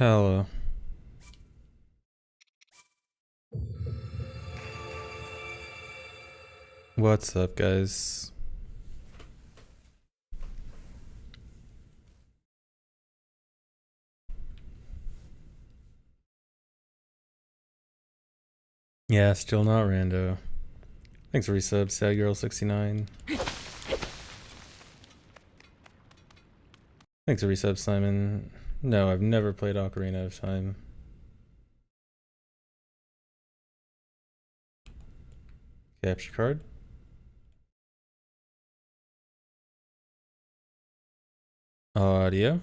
Hello. What's up, guys? Yeah, still not rando. Thanks for resub, SadGirl69. Thanks for resub, Simon. No, I've never played Ocarina of Time. Capture card. Audio.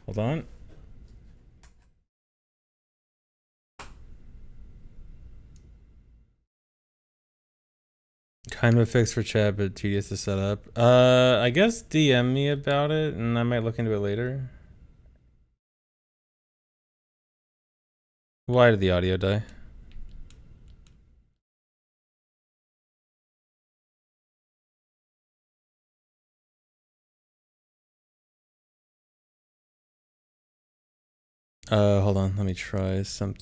Hold on. Kind of a fix for chat, but tedious to set up. I guess DM me about it, and I might look into it later. Why did the audio die? Hold on. Let me try something.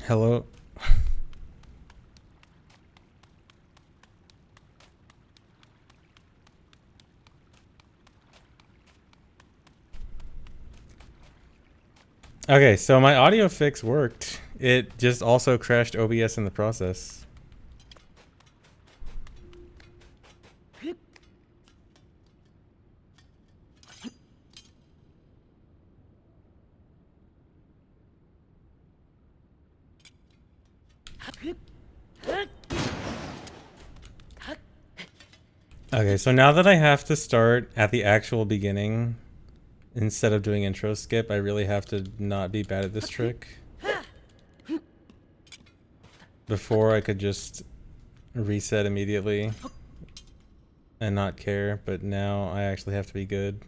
Hello? Okay, so my audio fix worked. It just also crashed OBS in the process. Okay, so now that I have to start at the actual beginning instead of doing intro skip, I really have to not be bad at this trick. Before I could just reset immediately and not care, but now I actually have to be good.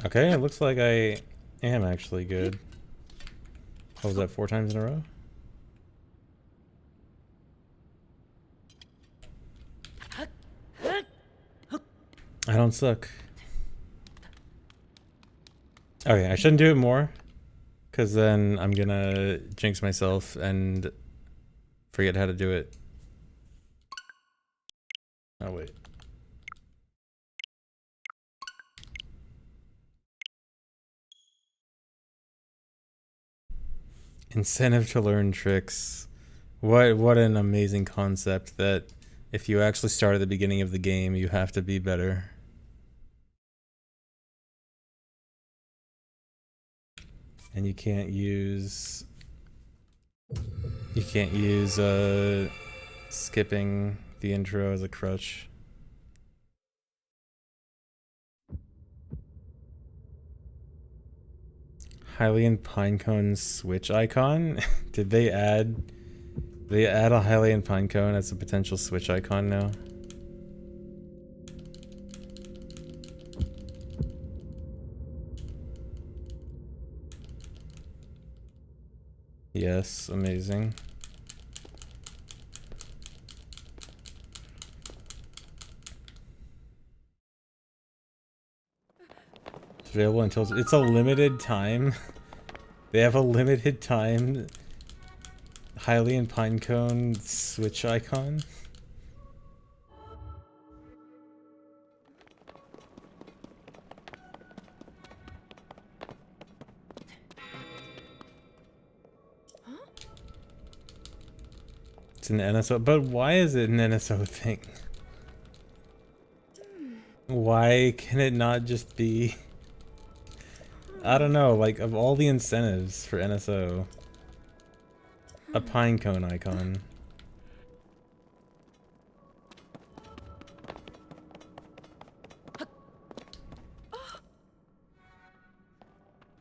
Okay, it looks like I am actually good. What was that, 4 times in a row? I don't suck. Okay, I shouldn't do it more, because then I'm gonna jinx myself and forget how to do it. Oh, wait. Incentive to learn tricks. What an amazing concept that if you actually start at the beginning of the game, you have to be better. And you can't use skipping the intro as a crutch. Hylian Pinecone switch icon? Did they add a Hylian Pinecone as a potential switch icon now? Yes, amazing. It's available until it's a limited time. They have a limited time Hylian Pinecone switch icon. It's an NSO, but why is it an NSO thing? Why can it not just be... I don't know, like, of all the incentives for NSO, a pinecone icon.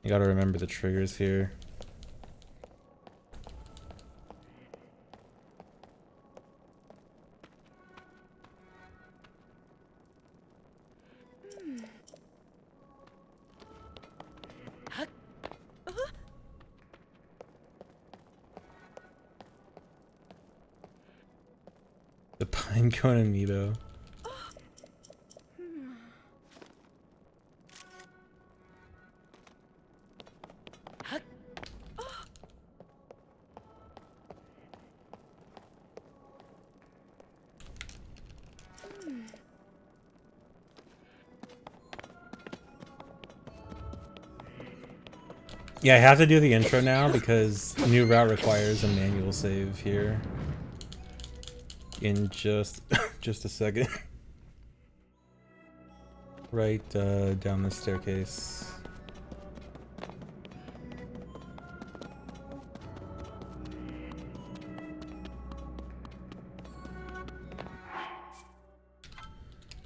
You gotta remember the triggers here. The pinecone amiibo. Yeah, I have to do the intro now because new route requires a manual save here. In just a second. Right down the staircase.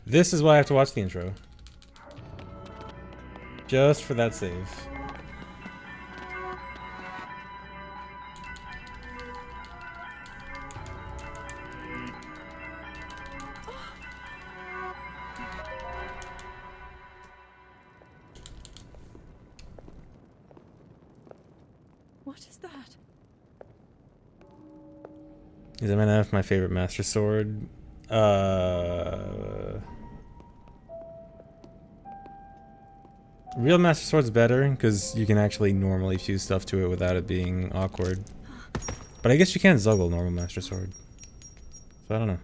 This is why I have to watch the intro. Just for that save. What is that? Is MNF my favorite Master Sword? Real Master Sword's better because you can actually normally fuse stuff to it without it being awkward. But I guess you can't zuggle normal Master Sword. So I don't know.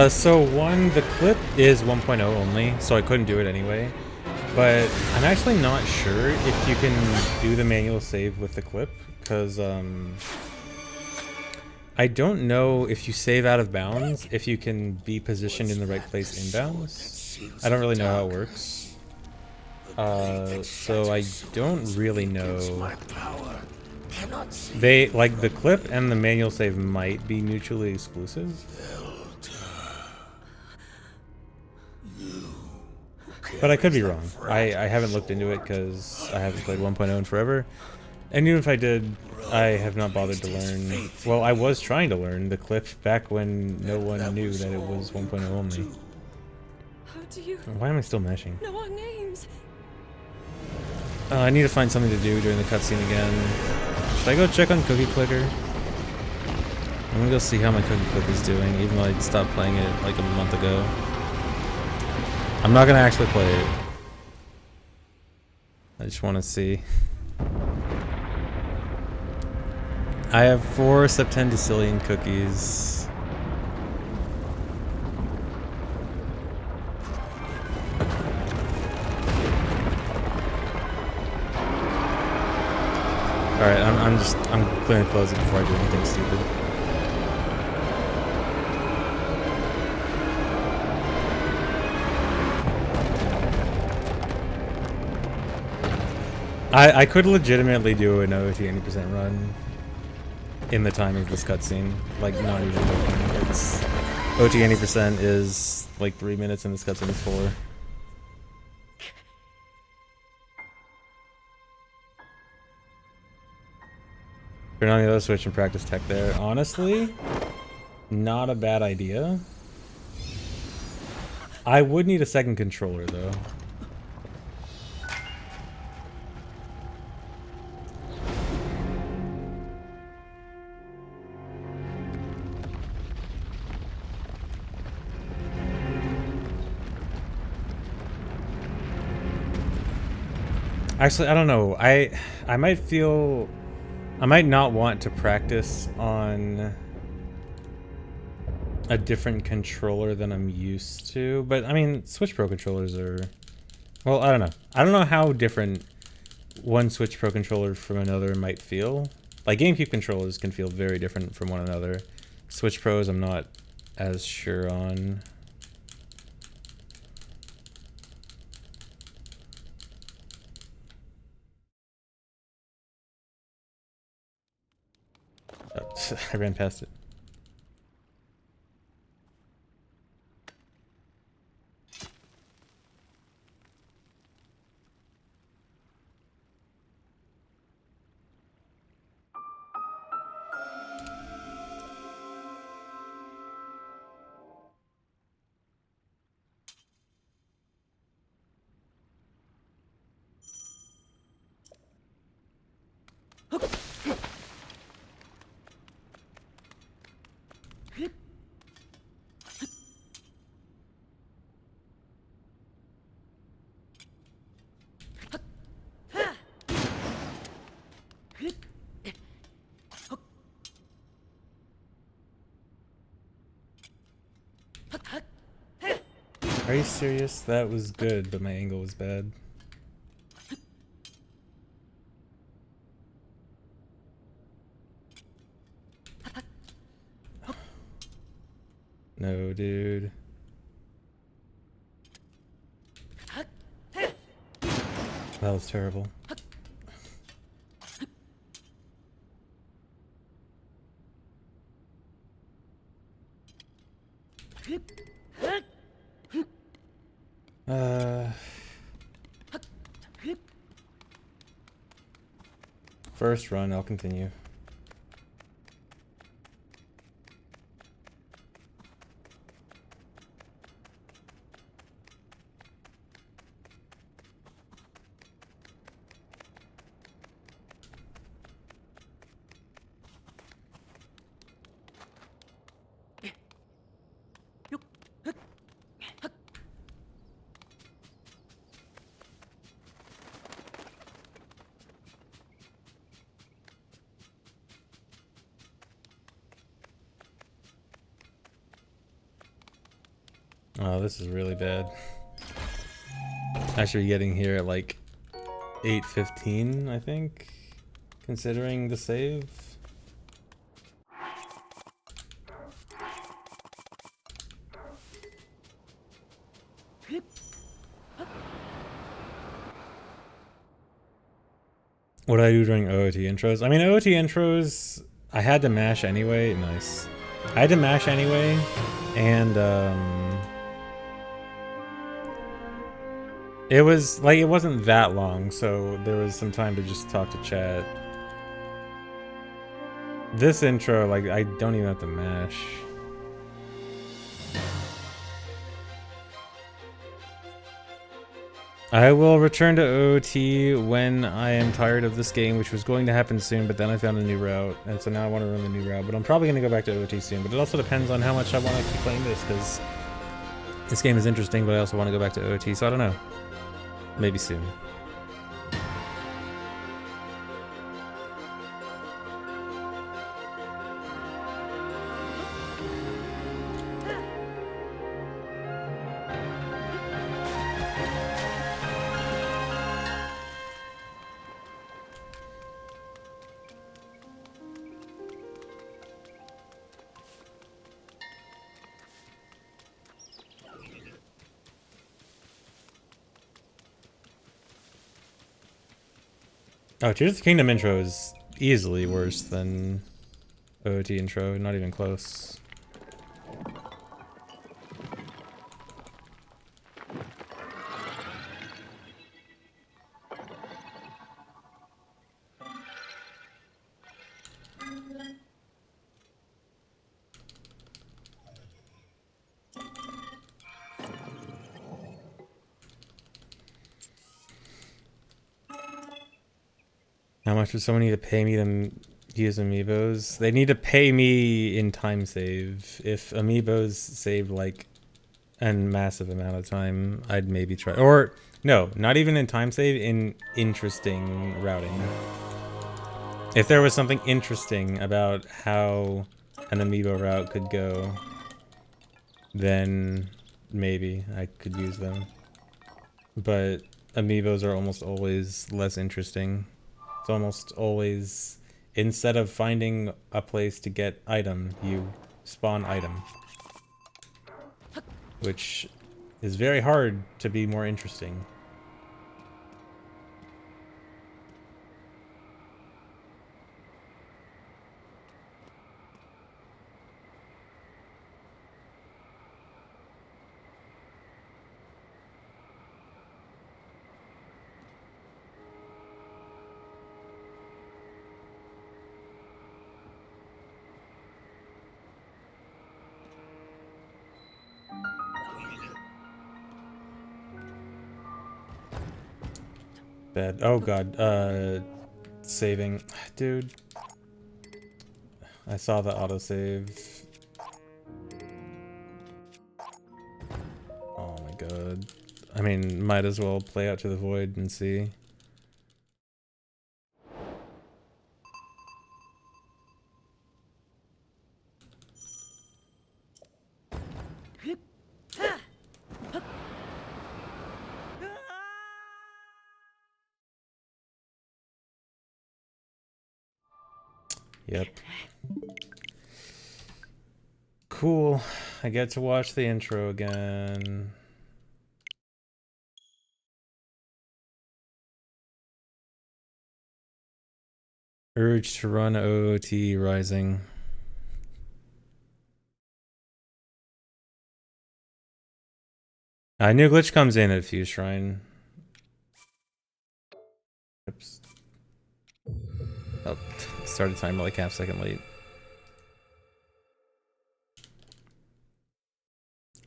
So one, the clip is 1.0 only, so I couldn't do it anyway. But I'm actually not sure if you can do the manual save with the clip, because I don't know if you save out of bounds, if you can be positioned in the right place inbounds. I don't really know how it works. So I don't really know. They, like, the clip and the manual save might be mutually exclusive. But I could be wrong. I haven't looked into it because I haven't played 1.0 in forever. And even if I did, I have not bothered to learn. Well, I was trying to learn the clip back when no one knew that it was 1.0 only. How do you Why am I still mashing? know our names? I need to find something to do during the cutscene again. Should I go check on Cookie Clicker? I'm gonna go see how my Cookie Clicker is doing, even though I stopped playing it like a month ago. I'm not gonna actually play it. I just want to see. I have 4 septendecillion cookies. Alright, I'm clearing the clothes before I do anything stupid. I could legitimately do an OT 80% run in the time of this cutscene. Like, not even joking. It's OT 80% is like 3 minutes and this cutscene is 4. Turn on the other switch and practice tech there. Honestly, not a bad idea. I would need a second controller though. Actually, I don't know. I might feel... I might not want to practice on a different controller than I'm used to. But, I mean, Switch Pro controllers are... Well, I don't know. I don't know how different one Switch Pro controller from another might feel. Like, GameCube controllers can feel very different from one another. Switch Pros I'm not as sure on. Oh, I ran past it. Are you serious? That was good, but my angle was bad. No, dude. That was terrible. First run, I'll continue. Oh, this is really bad. I should be getting here at like 8:15, I think, considering the save. What did I do during OOT intros? I mean, OOT intros, I had to mash anyway. Nice. I had to mash anyway, and it was like, it wasn't that long, so there was some time to just talk to chat. This intro, like, I don't even have to mash. I will return to OOT when I am tired of this game, which was going to happen soon, but then I found a new route, and so now I want to run the new route. But I'm probably going to go back to OOT soon, but it also depends on how much I want to keep playing this, because this game is interesting, but I also want to go back to OOT, so I don't know. Maybe soon. Oh, Tears of the Kingdom intro is easily worse than OOT intro, not even close. How much does someone need to pay me to use amiibos? They need to pay me in time save. If amiibos saved like and massive amount of time, I'd maybe try. Or no, not even in time save, in interesting routing. If there was something interesting about how an amiibo route could go, then maybe I could use them. But amiibos are almost always less interesting. It's almost always, instead of finding a place to get item, you spawn item. Which is very hard to be more interesting. Bad. Oh god. Saving. Dude. I saw the autosave. Oh my god. I mean, might as well play out to the void and see. Yep. Cool. I get to watch the intro again. Urge to run OOT rising. New glitch comes in at Fuse Shrine. Oops. Oh, started timer like half second late.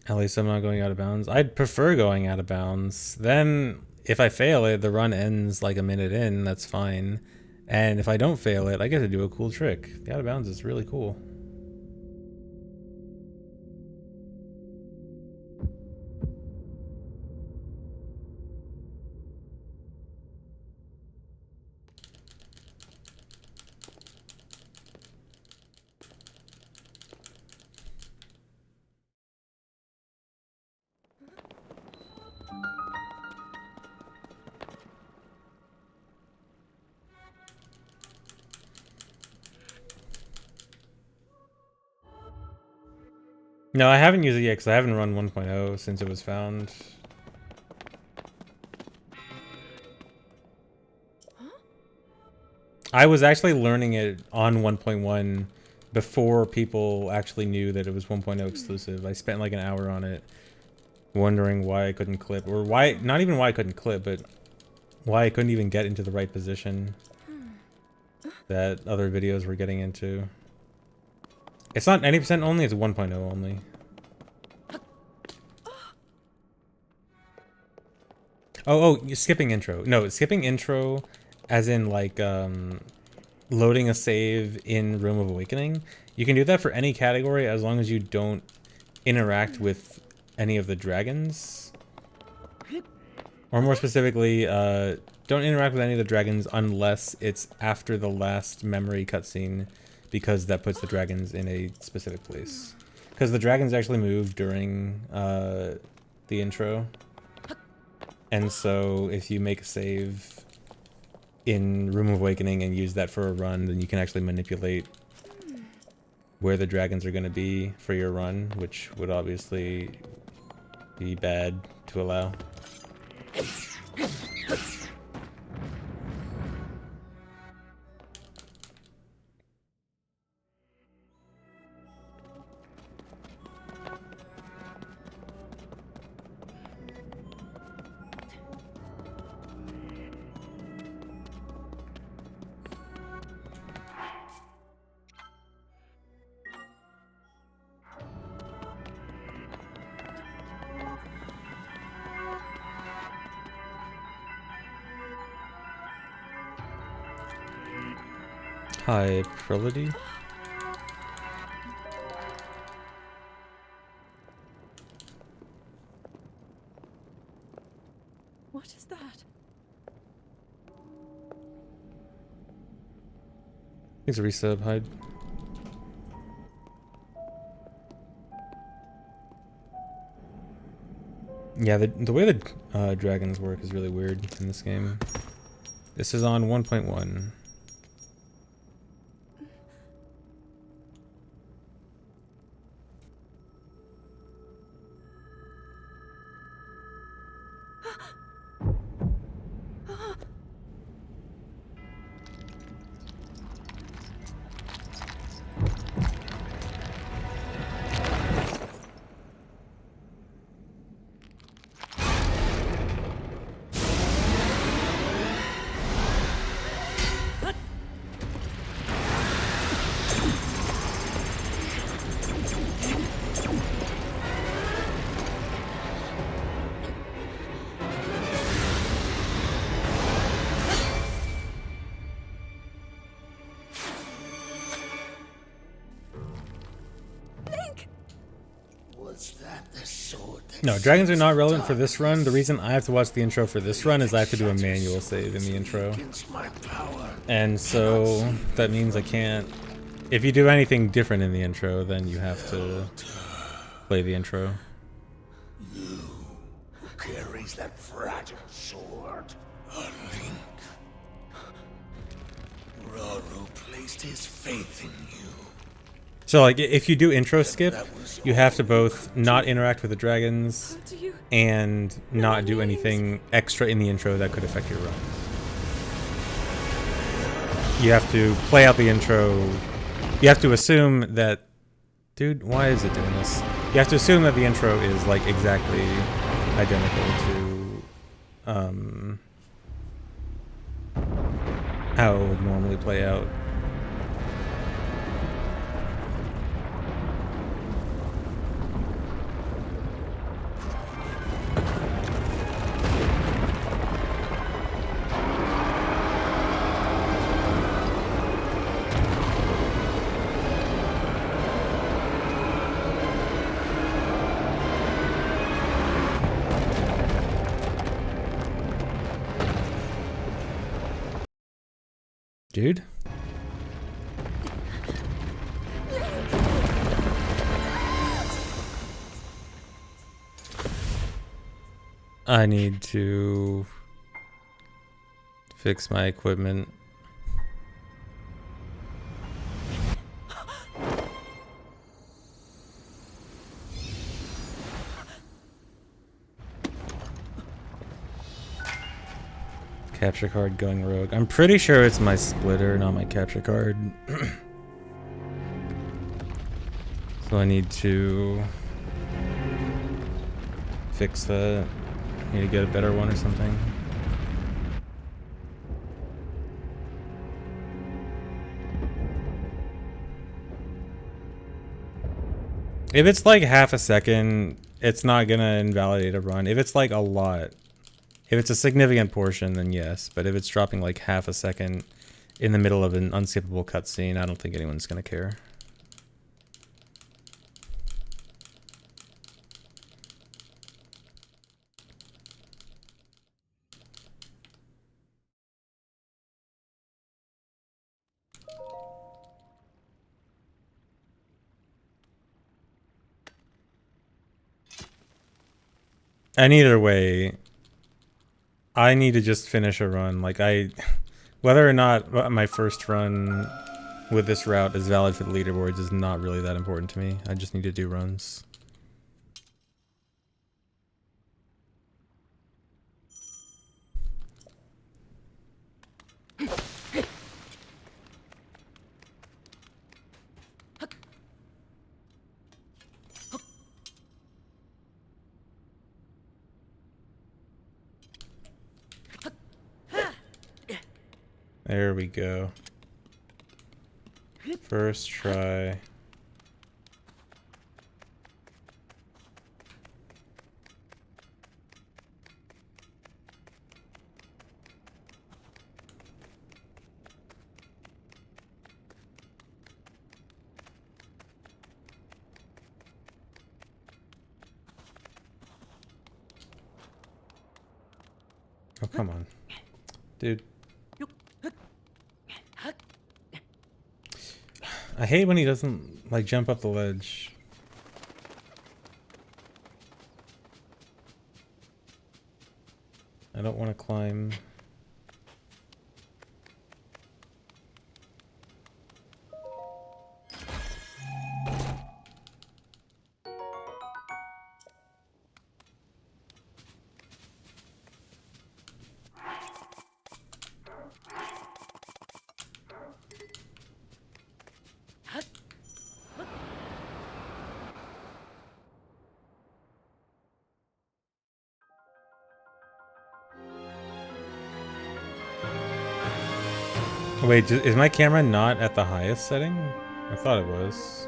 At least I'm not going out of bounds. I'd prefer going out of bounds. Then, if I fail it, the run ends like a minute in, that's fine. And if I don't fail it, I get to do a cool trick. The out of bounds is really cool. No, I haven't used it yet because I haven't run 1.0 since it was found. I was actually learning it on 1.1 before people actually knew that it was 1.0 exclusive. I spent like an hour on it wondering why I couldn't clip, or why, not even why I couldn't clip, but why I couldn't even get into the right position that other videos were getting into. It's not 90% only, it's 1.0 only. Oh, skipping intro. No, skipping intro as in like loading a save in Room of Awakening. You can do that for any category as long as you don't interact with any of the dragons. Or more specifically, don't interact with any of the dragons unless it's after the last memory cutscene, because that puts the dragons in a specific place. Because the dragons actually move during the intro. And so if you make a save in Room of Awakening and use that for a run, then you can actually manipulate where the dragons are going to be for your run, which would obviously be bad to allow. Hi, Prologue. What is that? Thanks a resub, hide. Yeah, the way the dragons work is really weird in this game. This is on 1.1. Was that the sword that No, dragons are not relevant for this run. The reason I have to watch the intro for this run is I have to do a manual save in the intro. against my power? And so that means I can't... If you do anything different in the intro, then you have to play the intro. You who carries that fragile sword? A link. Raru placed his faith in you. So, like, if you do intro skip, you have to both not interact with the dragons How do you... and not do anything extra in the intro that could affect your run. You have to play out the intro. You have to assume that... Dude, why is it doing this? You have to assume that the intro is, like, exactly identical to how it would normally play out. Dude? I need to fix my equipment. Capture card going rogue. I'm pretty sure it's my splitter, not my capture card. So I need to fix that. Need to get a better one or something. If it's like half a second, it's not gonna invalidate a run. If it's like a lot, if it's a significant portion, then yes. But if it's dropping like half a second in the middle of an unskippable cutscene, I don't think anyone's gonna care. And either way, I need to just finish a run. Like whether or not my first run with this route is valid for the leaderboards is not really that important to me. I just need to do runs. There we go. First try. Oh, come on. Dude. I hate when he doesn't, like, jump up the ledge. I don't want to climb. Wait, is my camera not at the highest setting? I thought it was.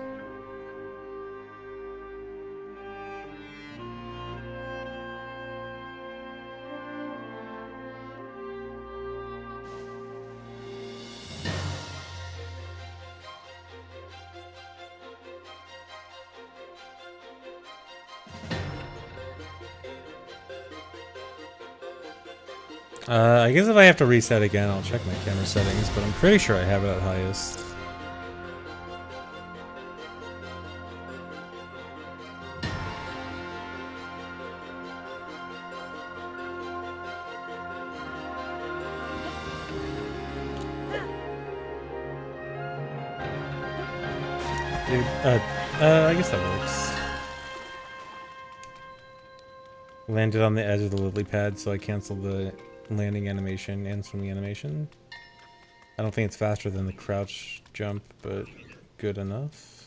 I guess if I have to reset again, I'll check my camera settings, but I'm pretty sure I have it at highest. Dude, I guess that works. Landed on the edge of the lily pad, so I canceled the landing animation and swimming animation. I don't think it's faster than the crouch jump, but good enough.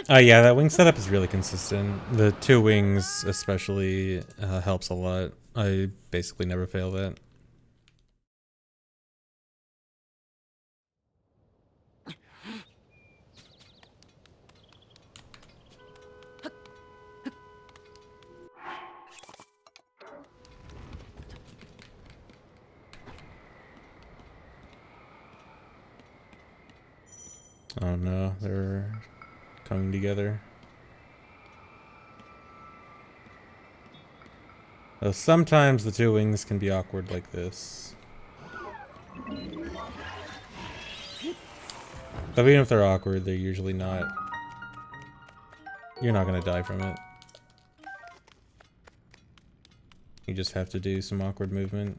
Yeah, that wing setup is really consistent. The two wings especially helps a lot. I basically never fail that. Oh no, they're coming together. Though sometimes the two wings can be awkward like this. But even if they're awkward, they're usually not. You're not gonna die from it. You just have to do some awkward movement.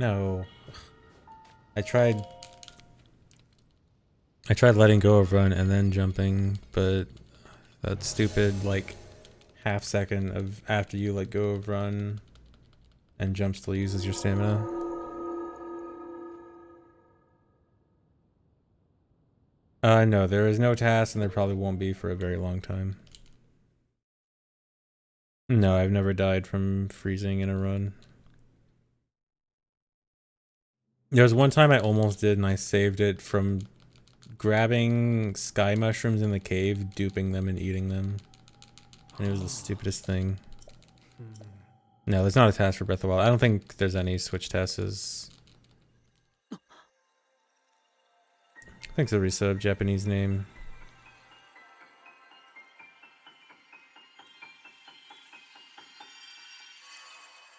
No. I tried letting go of run and then jumping, but that stupid like half second of after you let go of run and jump still uses your stamina. No, there is no task and there probably won't be for a very long time. No, I've never died from freezing in a run. There was one time I almost did and I saved it from grabbing sky mushrooms in the cave, duping them and eating them. And it was the stupidest thing. No, there's not a task for Breath of the Wild. I don't think there's any switch tasks. Thanks, Arisa, Japanese name.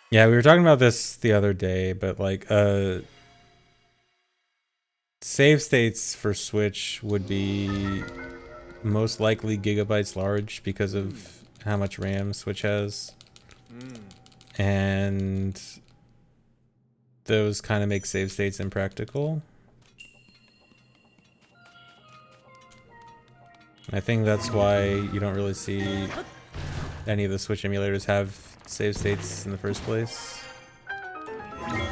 Yeah, we were talking about this the other day, but like, save states for Switch would be most likely gigabytes large because of how much RAM Switch has. And those kind of make save states impractical. I think that's why you don't really see any of the Switch emulators have save states in the first place. Dude.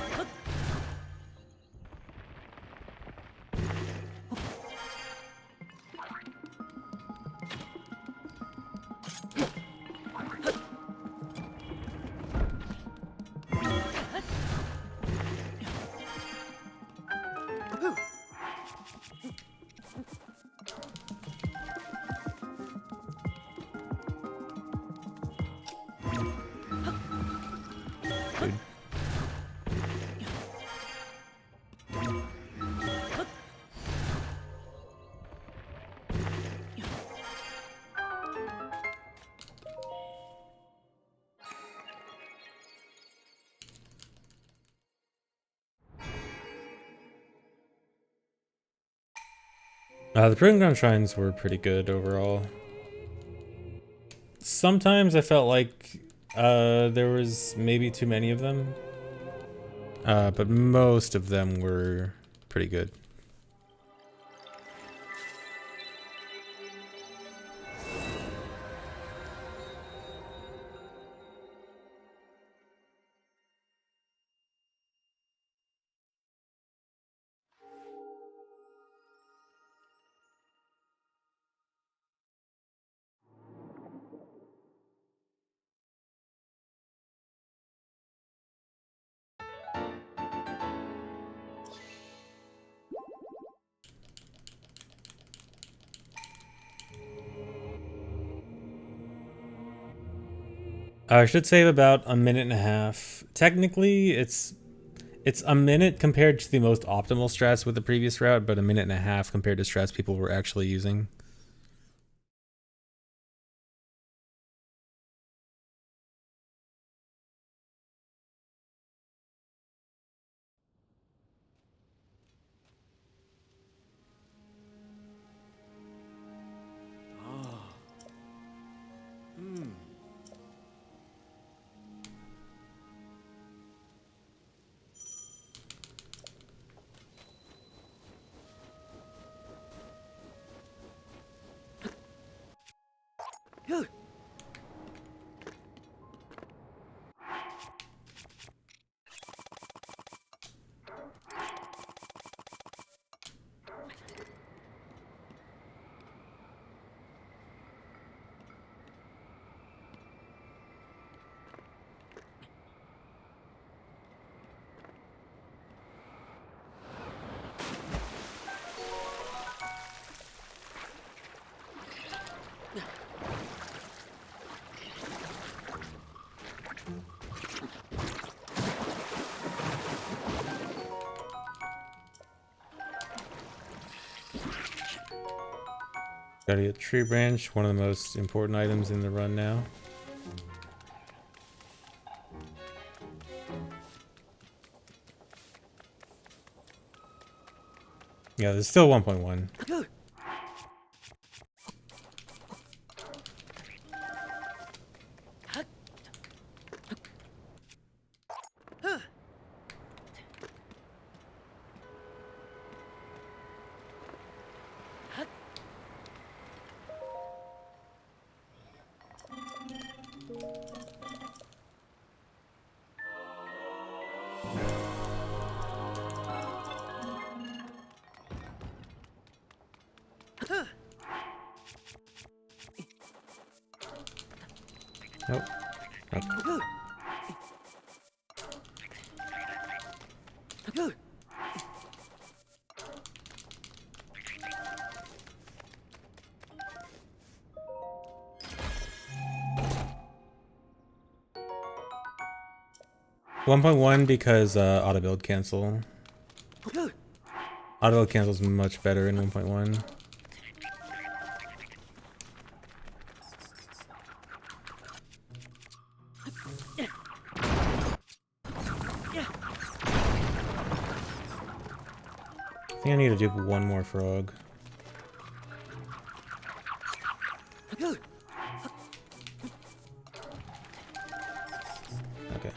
The Proving Ground Shrines were pretty good overall. Sometimes I felt like there was maybe too many of them. But most of them were pretty good. I should save about a minute and a half. Technically, it's a minute compared to the most optimal strats with the previous route, but a minute and a half compared to strats people were actually using. Gotta get Tree Branch, one of the most important items in the run now. Yeah, there's still 1.1. Nope. Nope. .1 because auto build cancel. Auto build cancel is much better in 1.1. I think I need to do one more frog. Okay.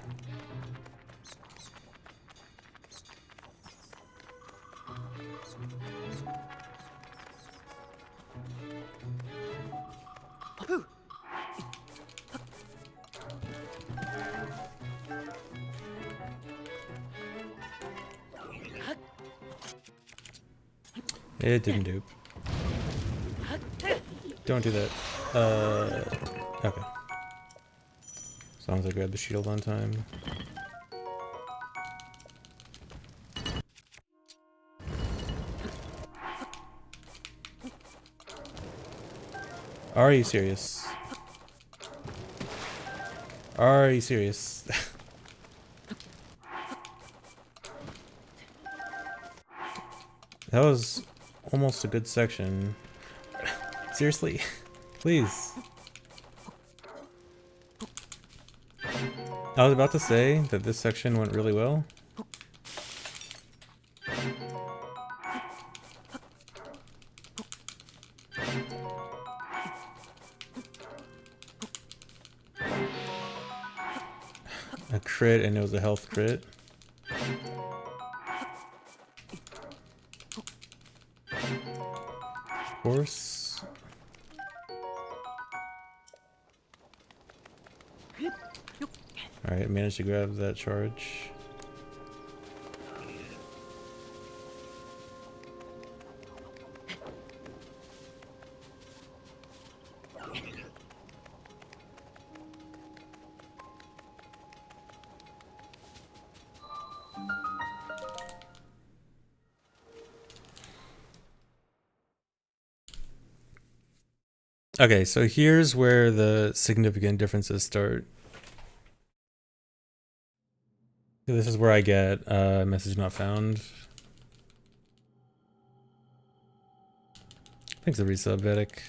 It didn't dupe. Don't do that. Okay. As long as I grab the shield on time. Are you serious? Are you serious? That was almost a good section. Seriously? Please. I was about to say that this section went really well. A crit, and it was a health crit. Of course. Alright, managed to grab that charge. Okay, so here's where the significant differences start. This is where I get message not found. Thanks for the resub, Vedic.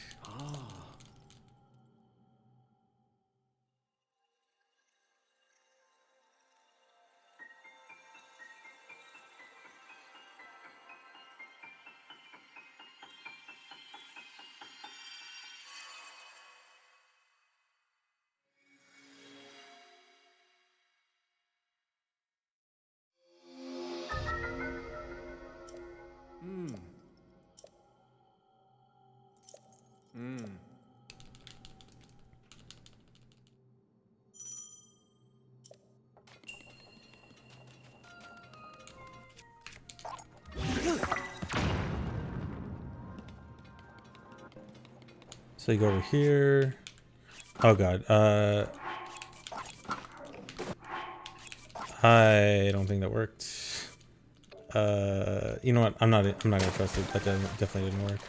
So you go over here. Oh god. I don't think that worked. You know what? I'm not gonna trust it. That definitely didn't work.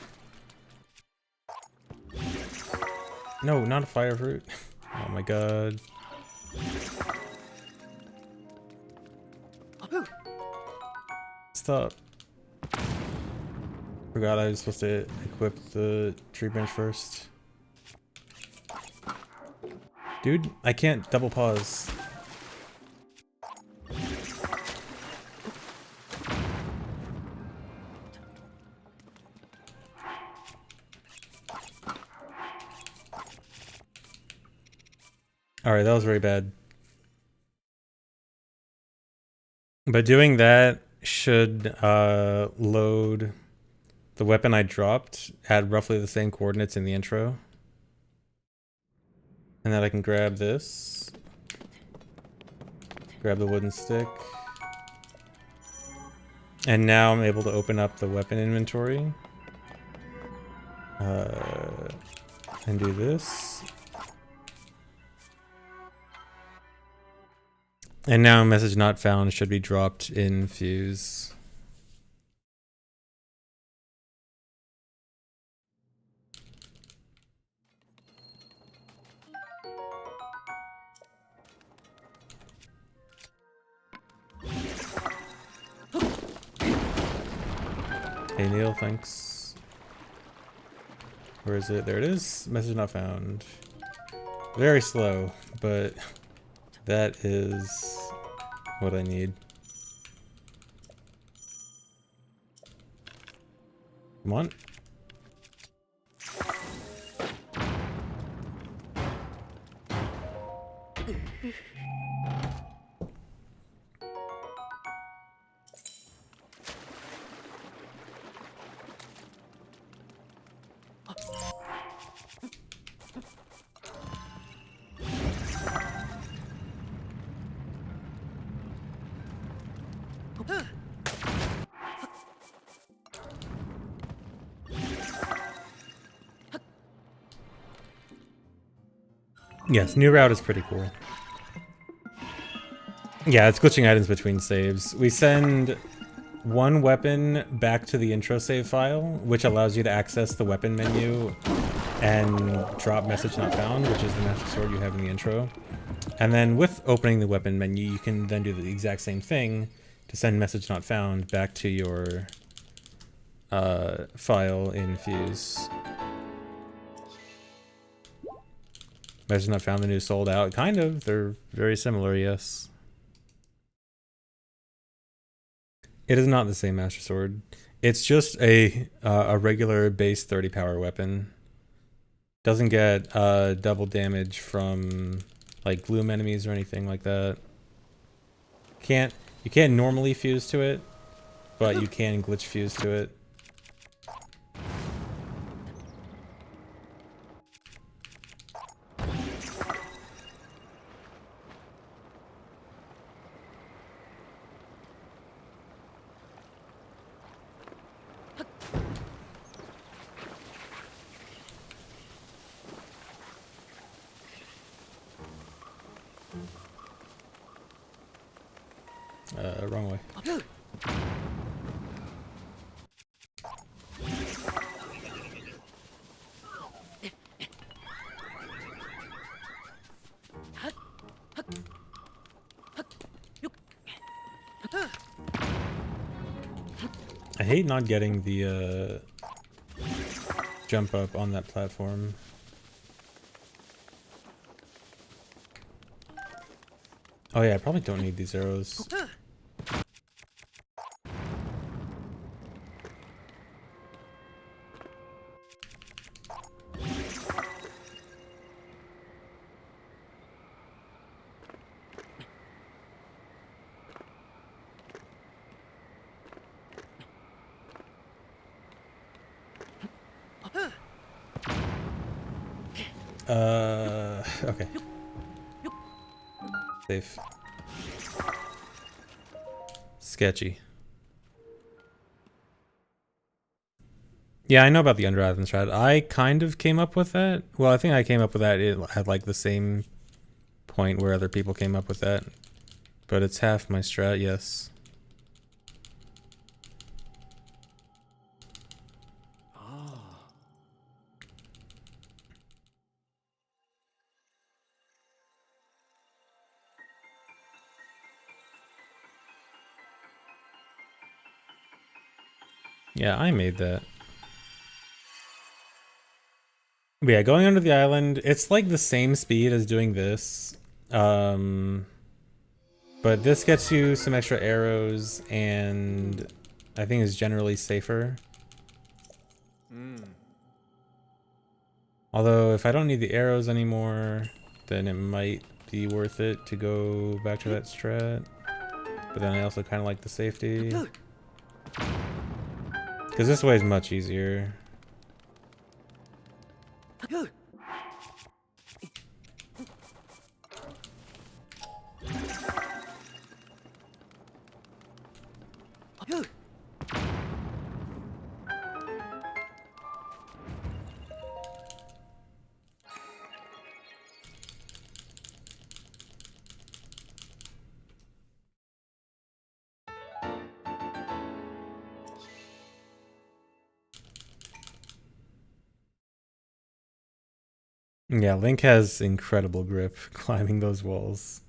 No, not a fire fruit. Oh my god. Stop. Forgot I was supposed to equip the tree branch first. Dude, I can't double pause. Alright, that was very bad. But doing that should load the weapon I dropped at roughly the same coordinates in the intro. And then I can grab this. Grab the wooden stick. And now I'm able to open up the weapon inventory. And do this. And now message not found should be dropped in Fuse. Hey Neil, thanks. Where is it? There it is. Message not found. Very slow, but that is what I need. Come on. Yes, new route is pretty cool. Yeah, it's glitching items between saves. We send one weapon back to the intro save file, which allows you to access the weapon menu and drop message not found, which is the master sword you have in the intro. And then with opening the weapon menu, you can then do the exact same thing to send message not found back to your file in Fuse. Message not found, the new sold out. Kind of. They're very similar, yes. It is not the same master sword. It's just a regular base 30 power weapon. Doesn't get double damage from like gloom enemies or anything like that. You can't normally fuse to it, but you can glitch fuse to it. Wrong way. I hate not getting the jump up on that platform. Oh yeah, I probably don't need these arrows. Okay. Safe. Sketchy. Yeah, I know about the Underrath strat. I kind of came up with that. Well, I think I came up with that at like the same point where other people came up with that. But it's half my strat, yes. Yeah, I made that. But yeah, going under the island, it's like the same speed as doing this. But this gets you some extra arrows and I think is generally safer. Although if I don't need the arrows anymore, then it might be worth it to go back to that strat. But then I also kind of like the safety. Because this way is much easier. Yeah, Link has incredible grip climbing those walls.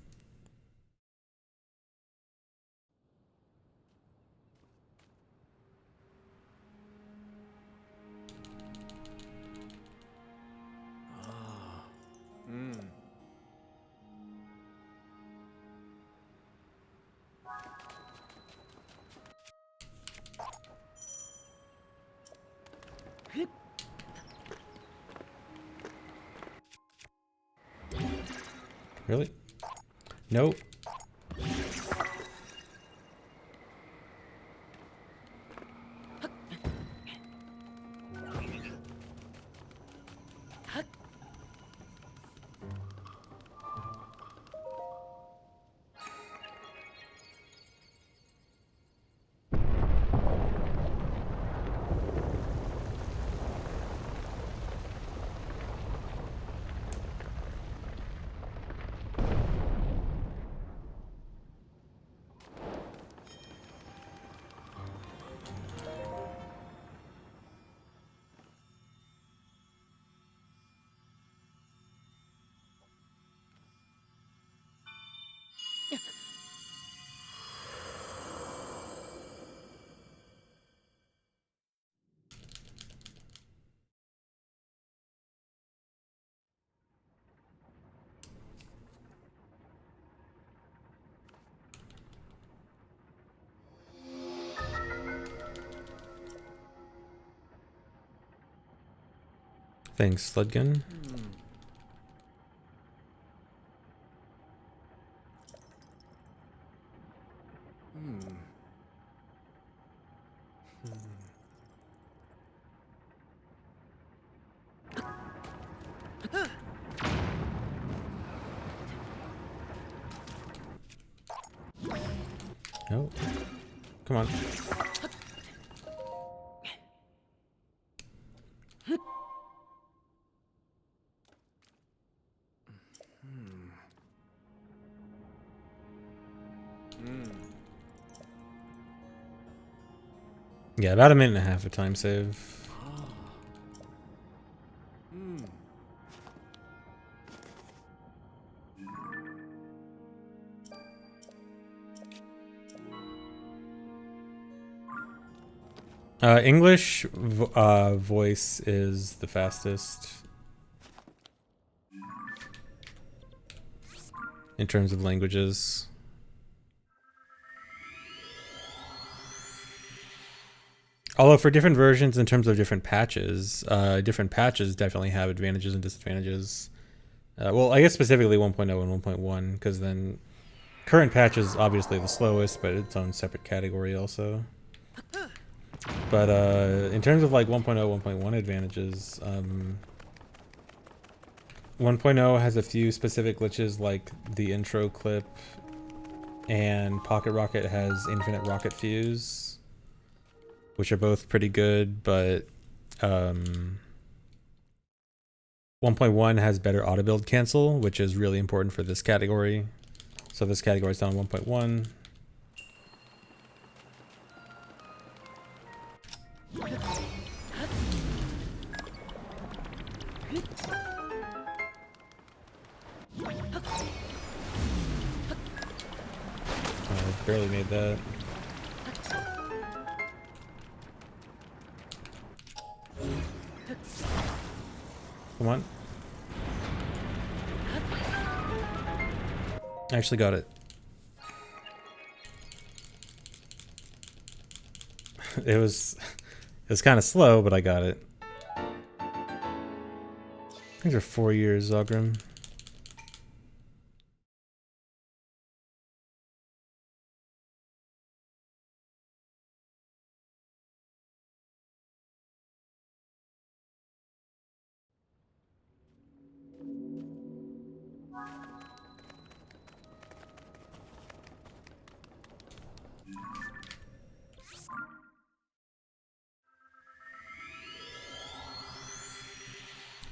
Really? Nope. Thanks, Sludgun. No. Come on. Yeah, about a minute and a half of time save. English voice is the fastest in terms of languages. Although for different versions, in terms of different patches definitely have advantages and disadvantages. Well, I guess specifically 1.0 and 1.1, because then current patch is obviously the slowest, but its own separate category also. But in terms of like 1.0, 1.1 advantages, 1.0 has a few specific glitches like the intro clip, and Pocket Rocket has infinite rocket fuse, which are both pretty good, but 1.1 has better auto build cancel, which is really important for this category. So this category is down 1.1. Barely made that. Come on. I actually got it. It was kind of slow, but I got it. These are 4 years, Zogrim.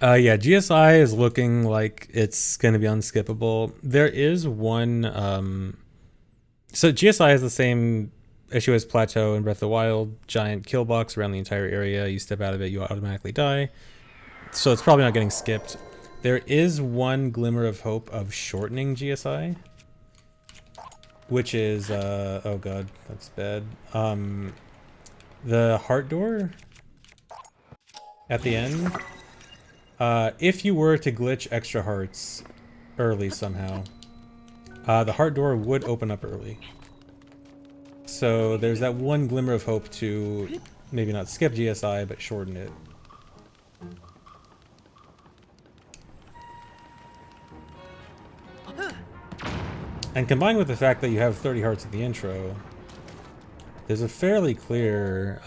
Yeah, GSI is looking like it's going to be unskippable. There is one... so GSI has the same issue as Plateau and Breath of the Wild. Giant kill box around the entire area. You step out of it, you automatically die. So it's probably not getting skipped. There is one glimmer of hope of shortening GSI, which is oh god, that's bad. The heart door at the end. If you were to glitch extra hearts early somehow, the heart door would open up early. So there's that one glimmer of hope to maybe not skip GSI, but shorten it. And combined with the fact that you have 30 hearts at the intro, there's a fairly clear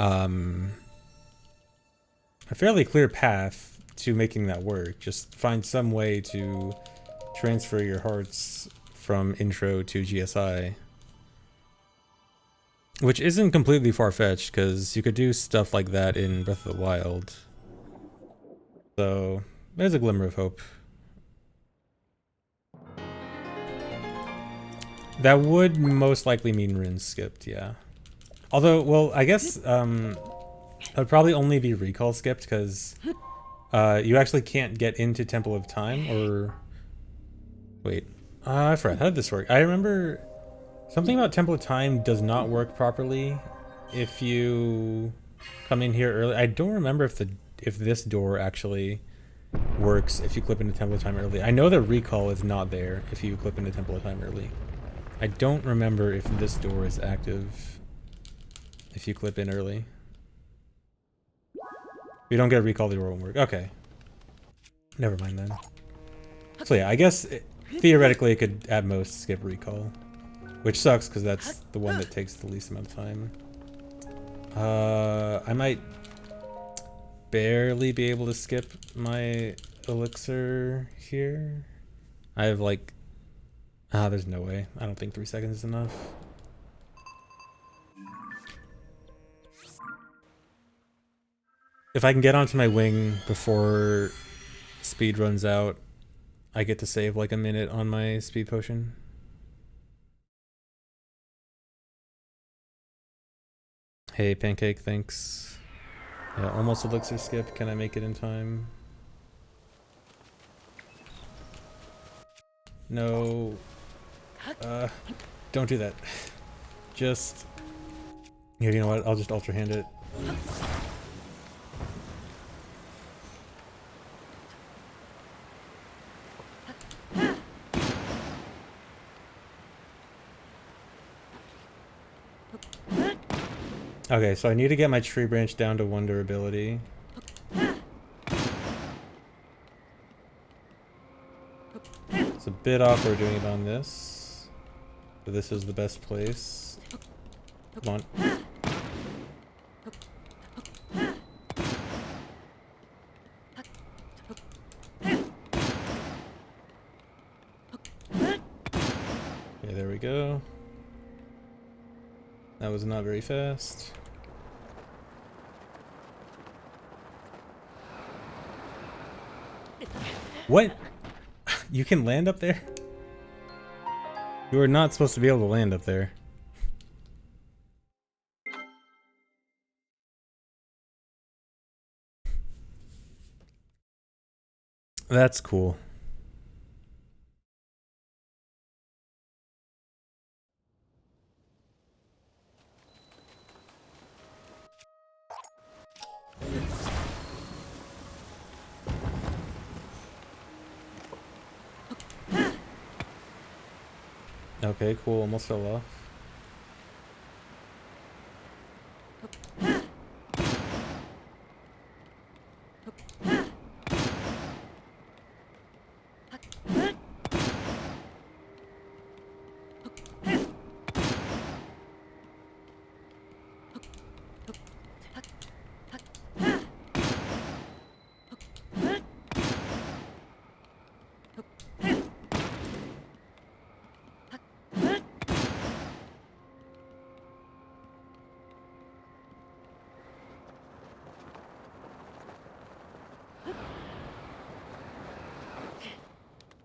path to making that work. Just find some way to transfer your hearts from intro to GSI. Which isn't completely far-fetched, because you could do stuff like that in Breath of the Wild. So, there's a glimmer of hope. That would most likely mean runes skipped, yeah. Although, well, I guess it would probably only be recall skipped, because you actually can't get into Temple of Time, or... Wait, I forgot, how did this work? I remember... Something about Temple of Time does not work properly if you come in here early. I don't remember if this door actually works if you clip into Temple of Time early. I know that recall is not there if you clip into Temple of Time early. I don't remember if this door is active if you clip in early. If you don't get a recall, the door won't work. Okay. Never mind then. So yeah, I guess theoretically it could at most skip recall. Which sucks, because that's the one that takes the least amount of time. I might barely be able to skip my elixir here. I have like... there's no way. I don't think 3 seconds is enough. If I can get onto my wing before speed runs out, I get to save like a minute on my speed potion. Hey, Pancake, thanks. Yeah, almost elixir skip. Can I make it in time? No. Don't do that. Just... Here, you know what? I'll just ultra hand it. Okay, so I need to get my tree branch down to 1 durability. It's a bit awkward doing it on this, but this is the best place. Come on. Okay, there we go. That was not very fast. What? You can land up there? You are not supposed to be able to land up there. That's cool. Okay, cool. Almost fell off.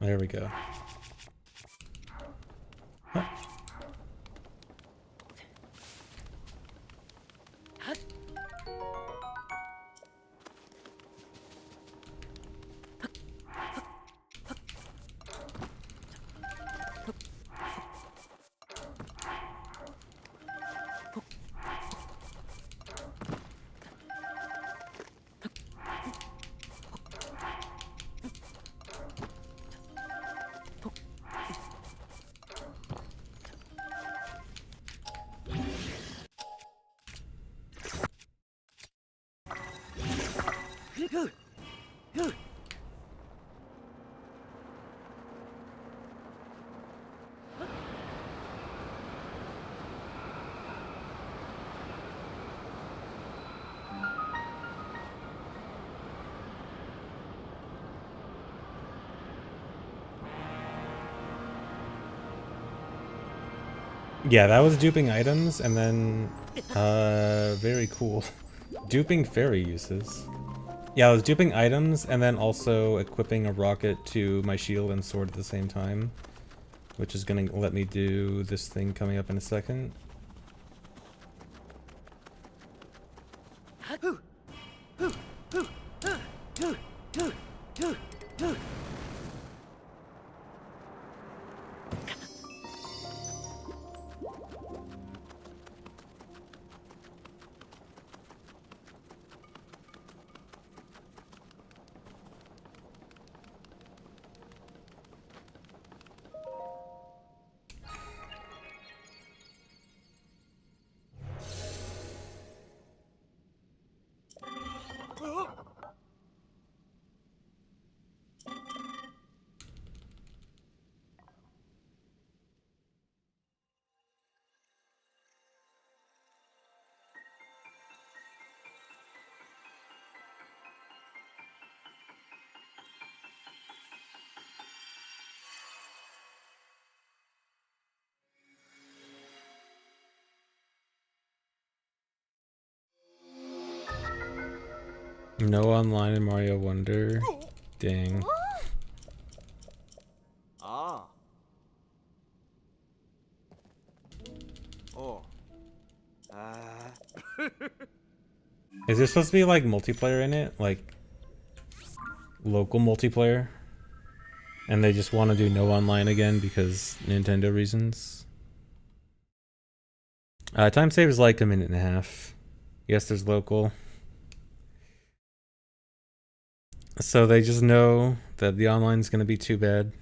There we go. Huh. Yeah, that was duping items, and then, very cool. Duping fairy uses. Yeah, I was duping items, and then also equipping a rocket to my shield and sword at the same time. Which is gonna let me do this thing coming up in a second. No online in Mario Wonder. Dang. Ah. Oh. Is there supposed to be like multiplayer in it? Like local multiplayer? And they just want to do no online again because Nintendo reasons? Time save is like a minute and a half. Yes, there's local. So they just know that the online's gonna be too bad.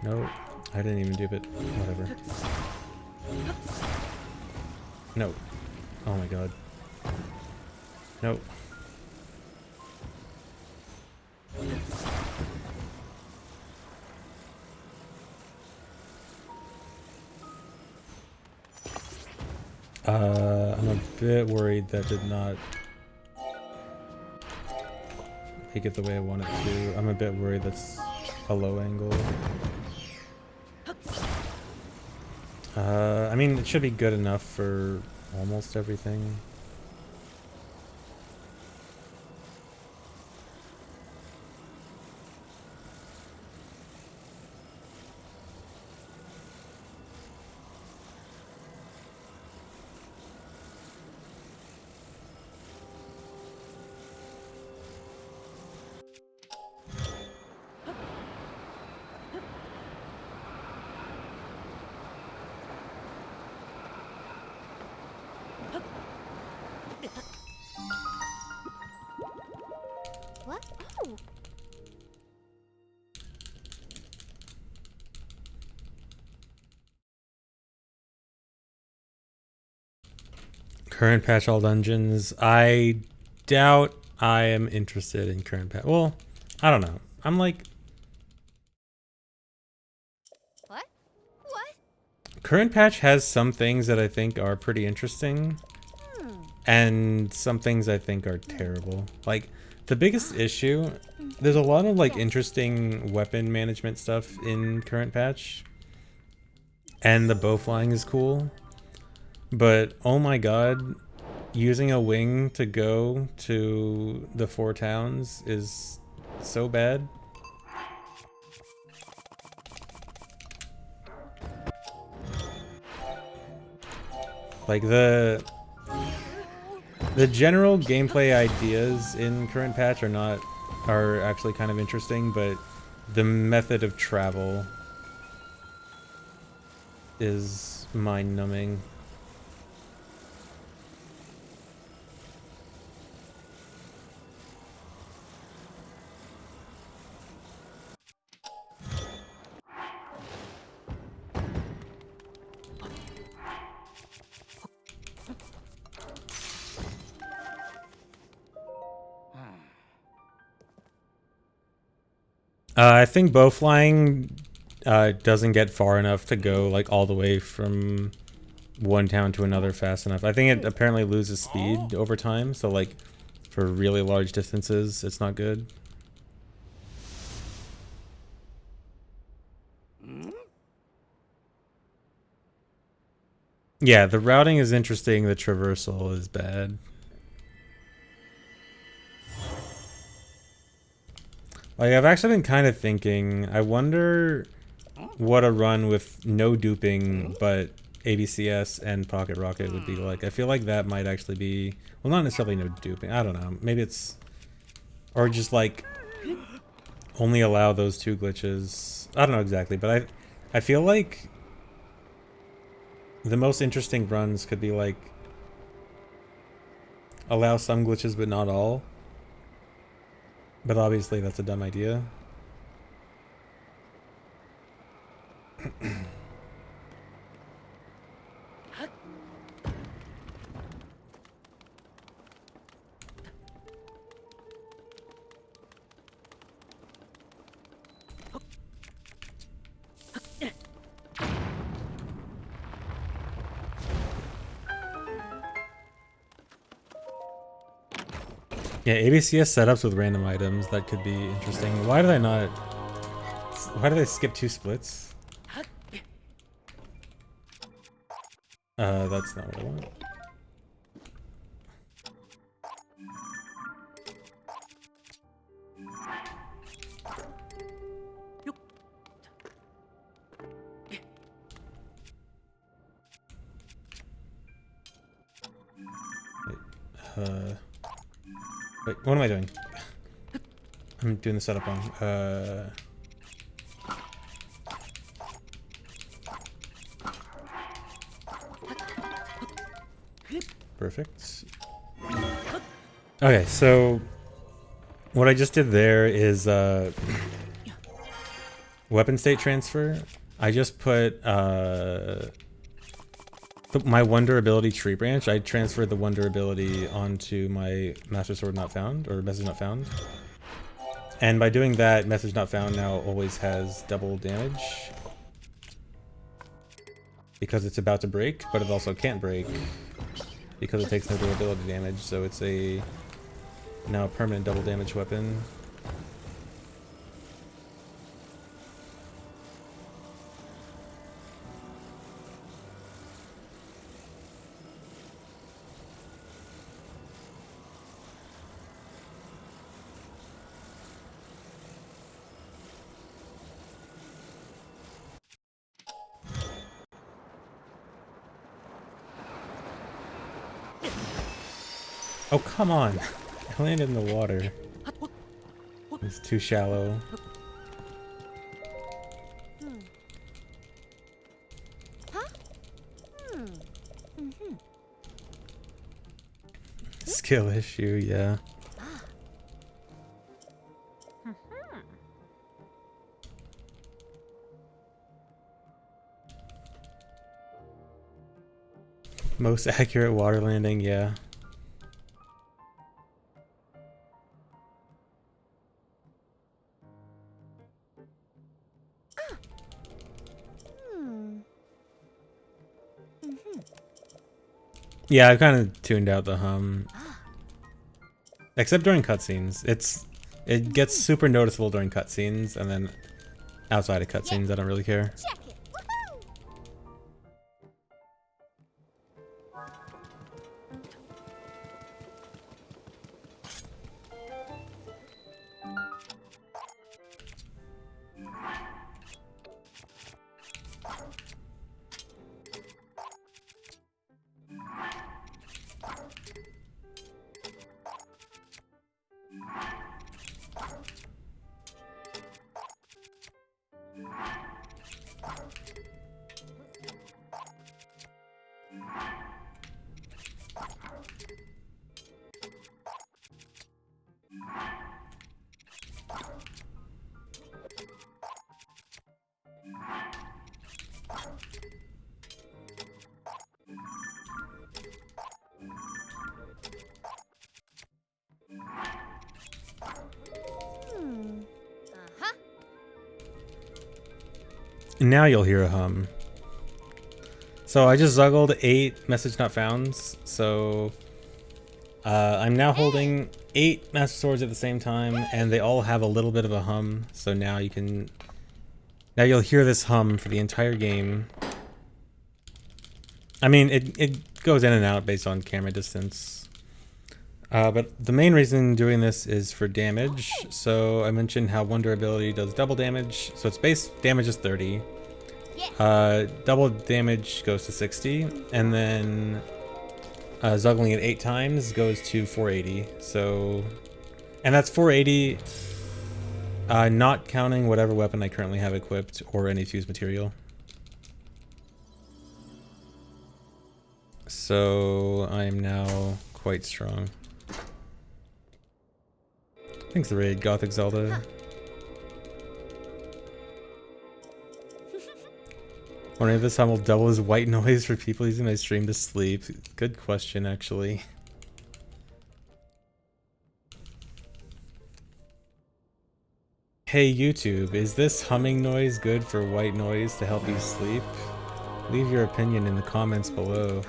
No, I didn't even dupe it. Whatever. No. Oh my god. No. I'm a bit worried that did not make it the way I want it to. I'm a bit worried that's a low angle. I mean, it should be good enough for almost everything. What? Oh. Current patch all dungeons. I doubt I am interested in current patch. Well, I don't know. I'm like, What? What? current patch has some things that I think are pretty interesting. And some things I think are terrible. Like, the biggest issue, there's a lot of like interesting weapon management stuff in current patch. And the bow flying is cool. But oh my god, using a wing to go to the 4 towns is so bad. Like the general gameplay ideas in current patch are actually kind of interesting, but the method of travel is mind-numbing. I think bow flying doesn't get far enough to go like all the way from one town to another fast enough. I think it apparently loses speed over time, so like for really large distances, it's not good. Yeah, the routing is interesting, the traversal is bad. Like, I've actually been kind of thinking, I wonder what a run with no duping, but ABCS and Pocket Rocket would be like. I feel like that might actually be, well, not necessarily no duping, I don't know, maybe it's, or just like, only allow those two glitches. I don't know exactly, but I feel like the most interesting runs could be like, allow some glitches but not all. But obviously that's a dumb idea. Yeah, ABCS setups with random items, that could be interesting. Why did I skip 2 splits? That's not what I want. Wait, wait, what am I doing? I'm doing the setup wrong. Perfect. Okay, so what I just did there is weapon state transfer. I just put my Wonder Ability tree branch. I transferred the Wonder Ability onto my Master Sword Not Found, or Message Not Found. And by doing that, Message Not Found now always has double damage. Because it's about to break, but it also can't break. Because it takes no durability damage, so it's a now permanent double damage weapon. Oh, come on. I landed in the water. It's too shallow. Skill issue, yeah. Most accurate water landing, yeah. Yeah, I've kind of tuned out the hum. Except during cutscenes. It gets super noticeable during cutscenes, and then outside of cutscenes, I don't really care. Check it. Woohoo! Now you'll hear a hum. So I just zuggled 8 message not founds, so I'm now holding 8 master swords at the same time, and they all have a little bit of a hum, so now you'll hear this hum for the entire game. I mean, it goes in and out based on camera distance. But the main reason doing this is for damage. So I mentioned how one durability does double damage, so its base damage is 30. Double damage goes to 60, and then zuggling it 8 times goes to 480. So, and that's 480, not counting whatever weapon I currently have equipped or any fused material. So I am now quite strong. Thanks the raid, Gothic Zelda. Wondering if this time will double as white noise for people using my stream to sleep. Good question, actually. Hey YouTube, is this humming noise good for white noise to help you sleep? Leave your opinion in the comments below.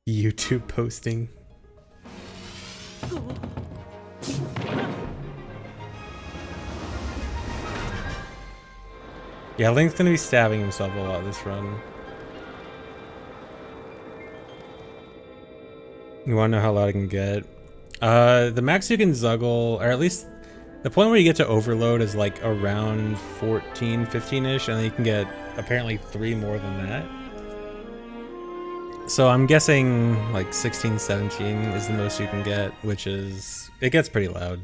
YouTube posting. Yeah, Link's gonna be stabbing himself a lot this run. You wanna know how loud I can get? The max you can zuggle, or at least the point where you get to overload is like around 14, 15-ish, and then you can get apparently 3 more than that. So I'm guessing like 16, 17 is the most you can get, which is, it gets pretty loud.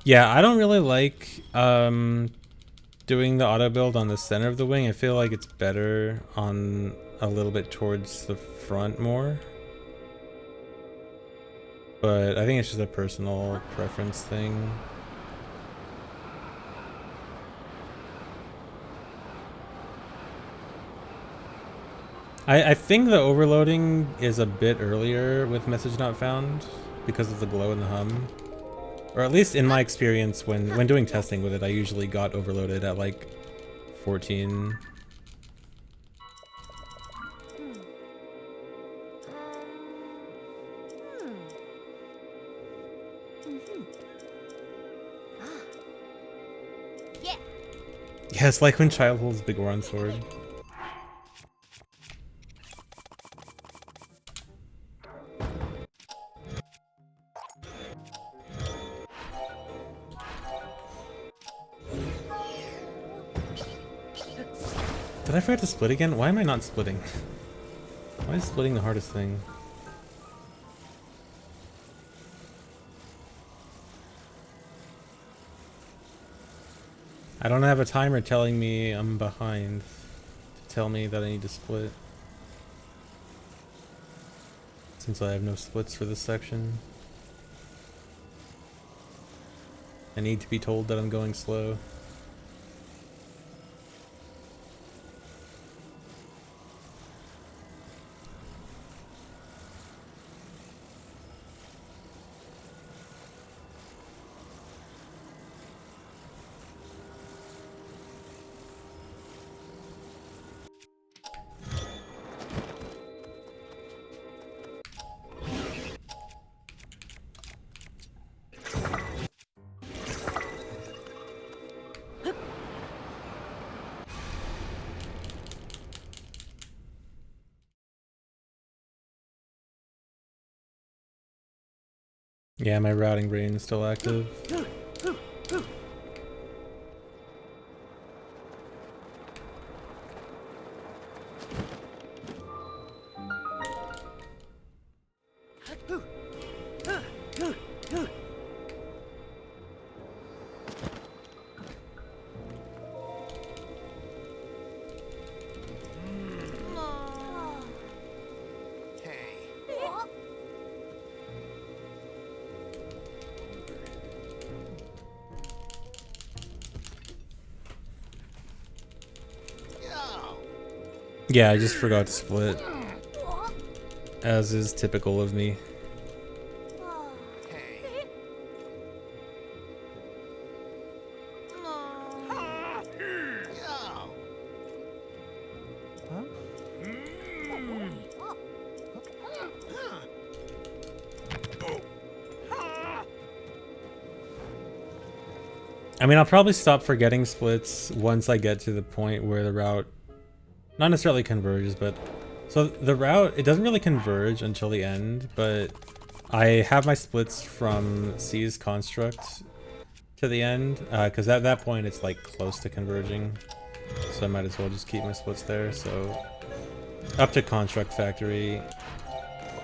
Yeah, I don't really like doing the auto build on the center of the wing. I feel like it's better on a little bit towards the front more. But I think it's just a personal preference thing. I think the overloading is a bit earlier with message not found because of the glow and the hum. Or at least in my experience when doing testing with it, I usually got overloaded at like 14. Yeah, it's like when Child holds Big Oron sword. Did I forget to split again? Why am I not splitting? Why is splitting the hardest thing? I don't have a timer telling me I'm behind to tell me that I need to split. Since I have no splits for this section. I need to be told that I'm going slow. Yeah, my routing brain is still active. Yeah, I just forgot to split, as is typical of me. I mean, I'll probably stop forgetting splits once I get to the point where the route not necessarily converges, but so the route, it doesn't really converge until the end, but I have my splits from C's construct to the end, because at that point it's like close to converging, so I might as well just keep my splits there. So up to construct factory,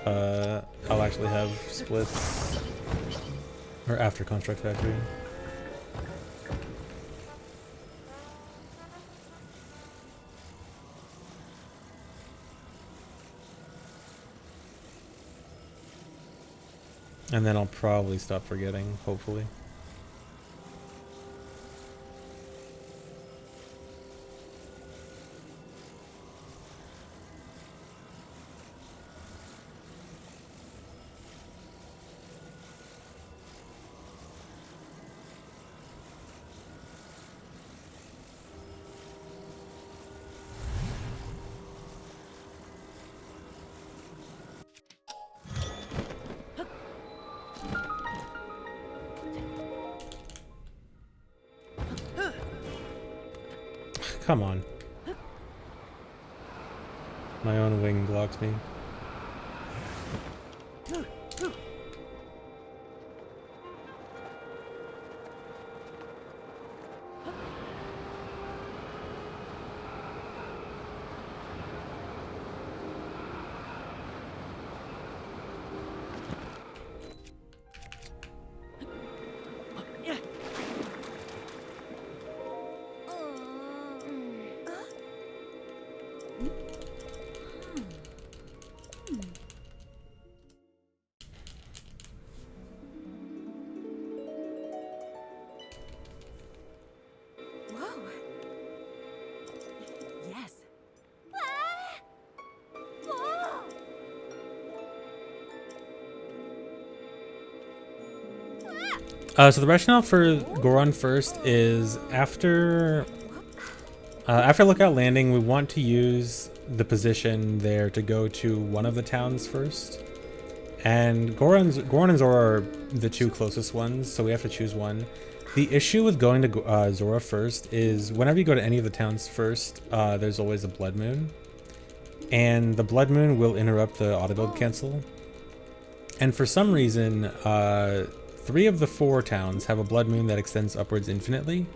I'll actually have splits, or after construct factory. And then I'll probably stop forgetting, hopefully. Come on. My own wing blocked me. So the rationale for Goron first is after Lookout Landing, we want to use the position there to go to one of the towns first. And Goron and Zora are the two closest ones, so we have to choose one. The issue with going to Zora first is whenever you go to any of the towns first, there's always a blood moon. And the blood moon will interrupt the auto build cancel. And for some reason, 3 of the 4 towns have a blood moon that extends upwards infinitely,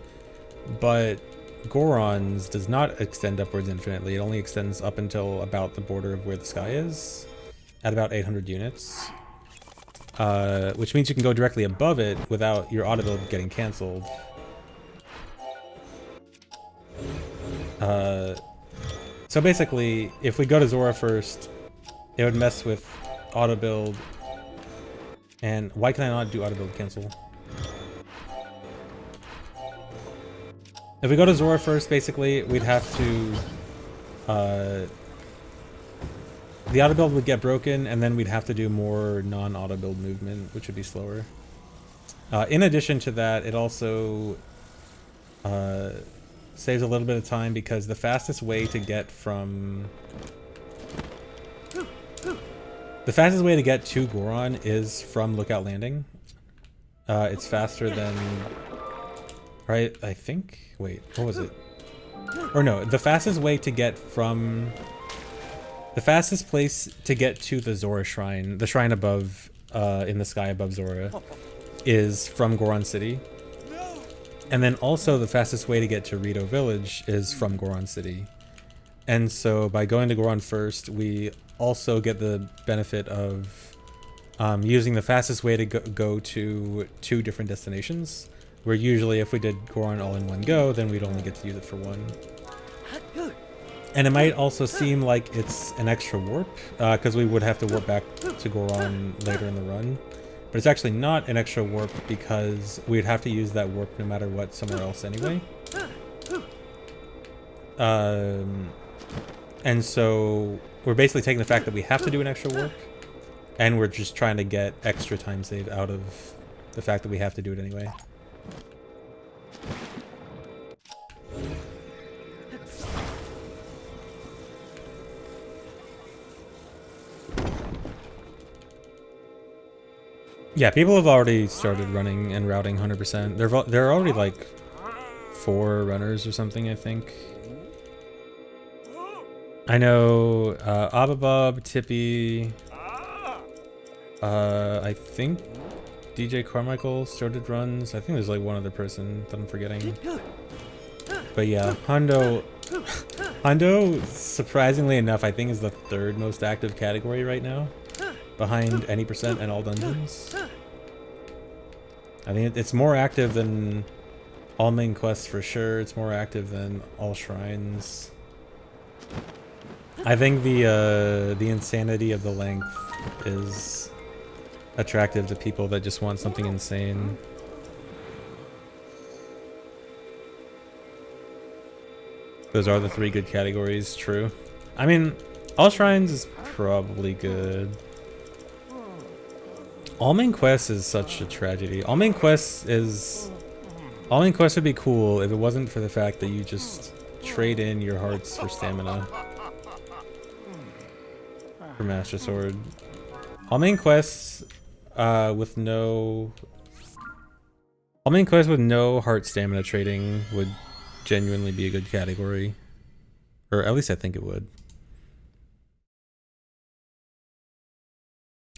but Goron's does not extend upwards infinitely. It only extends up until about the border of where the sky is, at about 800 units. Which means you can go directly above it without your auto build getting cancelled. So basically, if we go to Zora first, it would mess with auto build. And why can I not do auto build cancel? If we go to Zora first, basically, we'd have to... the auto build would get broken, and then we'd have to do more non-auto build movement, which would be slower. In addition to that, it also saves a little bit of time because the fastest way to get from... The fastest way to get to Goron is from Lookout Landing. It's faster than... Right, I think? Wait, what was it? Or no, the fastest way to get from... The fastest place to get to the Zora Shrine, the shrine above, in the sky above Zora, is from Goron City. And then also the fastest way to get to Rito Village is from Goron City. And so by going to Goron first, we also get the benefit of using the fastest way to go to 2 different destinations, where usually if we did Goron all in one go, then we'd only get to use it for 1. And it might also seem like it's an extra warp, because we would have to warp back to Goron later in the run. But it's actually not an extra warp because we'd have to use that warp no matter what somewhere else anyway. And so we're basically taking the fact that we have to do an extra work, and we're just trying to get extra time save out of the fact that we have to do it anyway. Yeah, people have already started running and routing 100%. There are already like 4 runners or something, I think. I know Ababob, Tippy, I think DJ Carmichael started runs. I think there's like one other person that I'm forgetting. But yeah, Hondo, surprisingly enough, I think is the 3rd most active category right now, behind any percent and all dungeons. I think it's more active than all main quests for sure. It's more active than all shrines. I think the insanity of the length is attractive to people that just want something insane. Those are the 3 good categories, true. I mean, all shrines is probably good. All main quests is such a tragedy. All main quests would be cool if it wasn't for the fact that you just trade in your hearts for stamina for Master Sword. All main quests with no heart stamina trading would genuinely be a good category, or at least I think it would.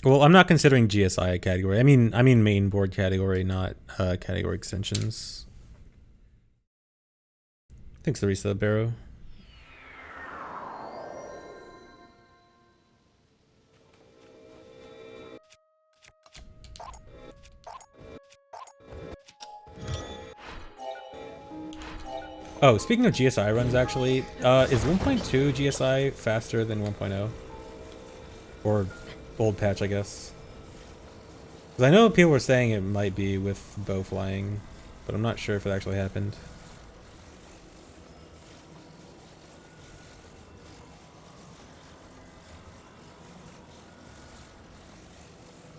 Well, I'm not considering GSI a category. I mean main board category, not category extensions. Thanks, Larissa Barrow. Oh, speaking of GSI runs, actually, is 1.2 GSI faster than 1.0? Or old patch, I guess. Because I know people were saying it might be with bow flying, but I'm not sure if it actually happened.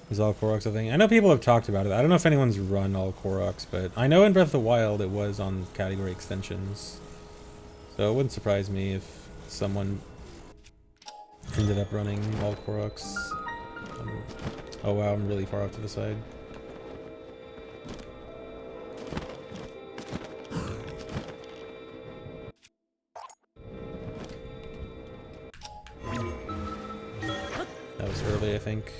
Is all Koroks a thing? I know people have talked about it. I don't know if anyone's run all Koroks, but I know in Breath of the Wild it was on category extensions. So it wouldn't surprise me if someone ended up running all Koroks. Oh wow, I'm really far off to the side. That was early, I think.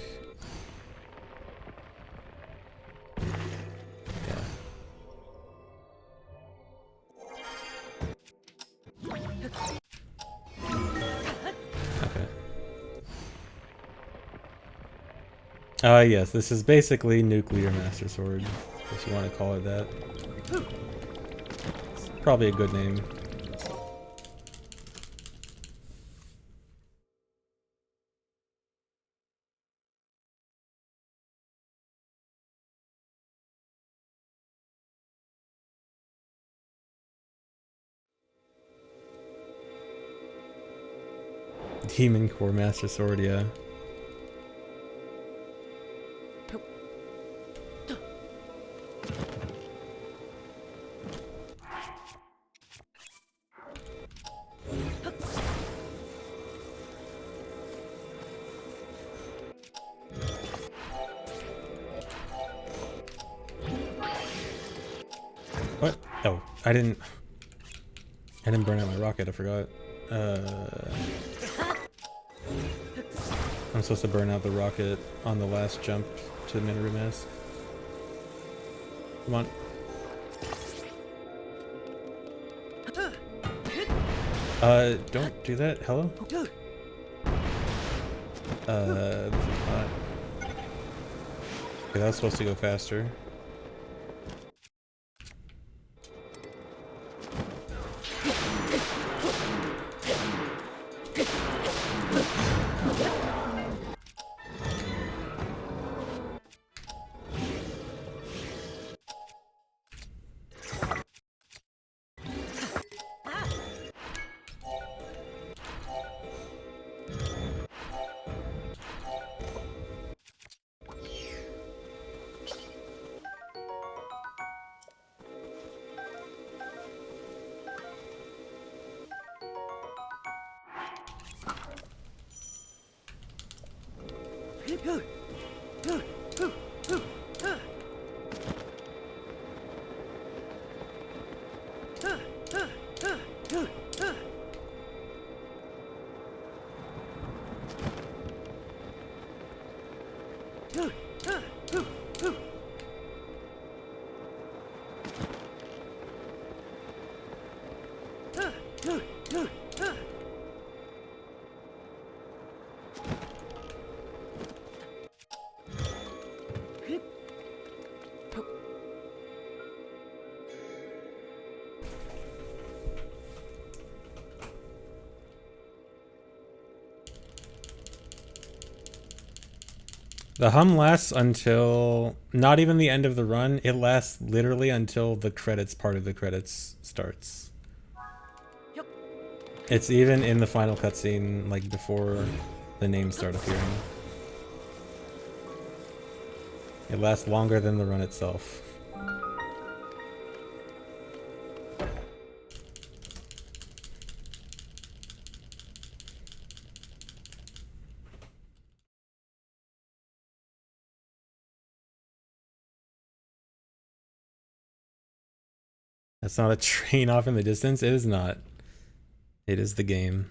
Yes, this is basically Nuclear Master Sword, if you want to call it that. It's probably a good name. Demon Core Master Sword, yeah. What? Oh, I didn't burn out my rocket, I forgot. I'm supposed to burn out the rocket on the last jump to Minaru Mask. Come on. Don't do that. Hello? This is not... Okay, that's supposed to go faster. The hum lasts until not even the end of the run. It lasts literally until the credits part of the credits starts. It's even in the final cutscene, like before the names start appearing. It lasts longer than the run itself. That's not a train off in the distance. It is not. It is the game.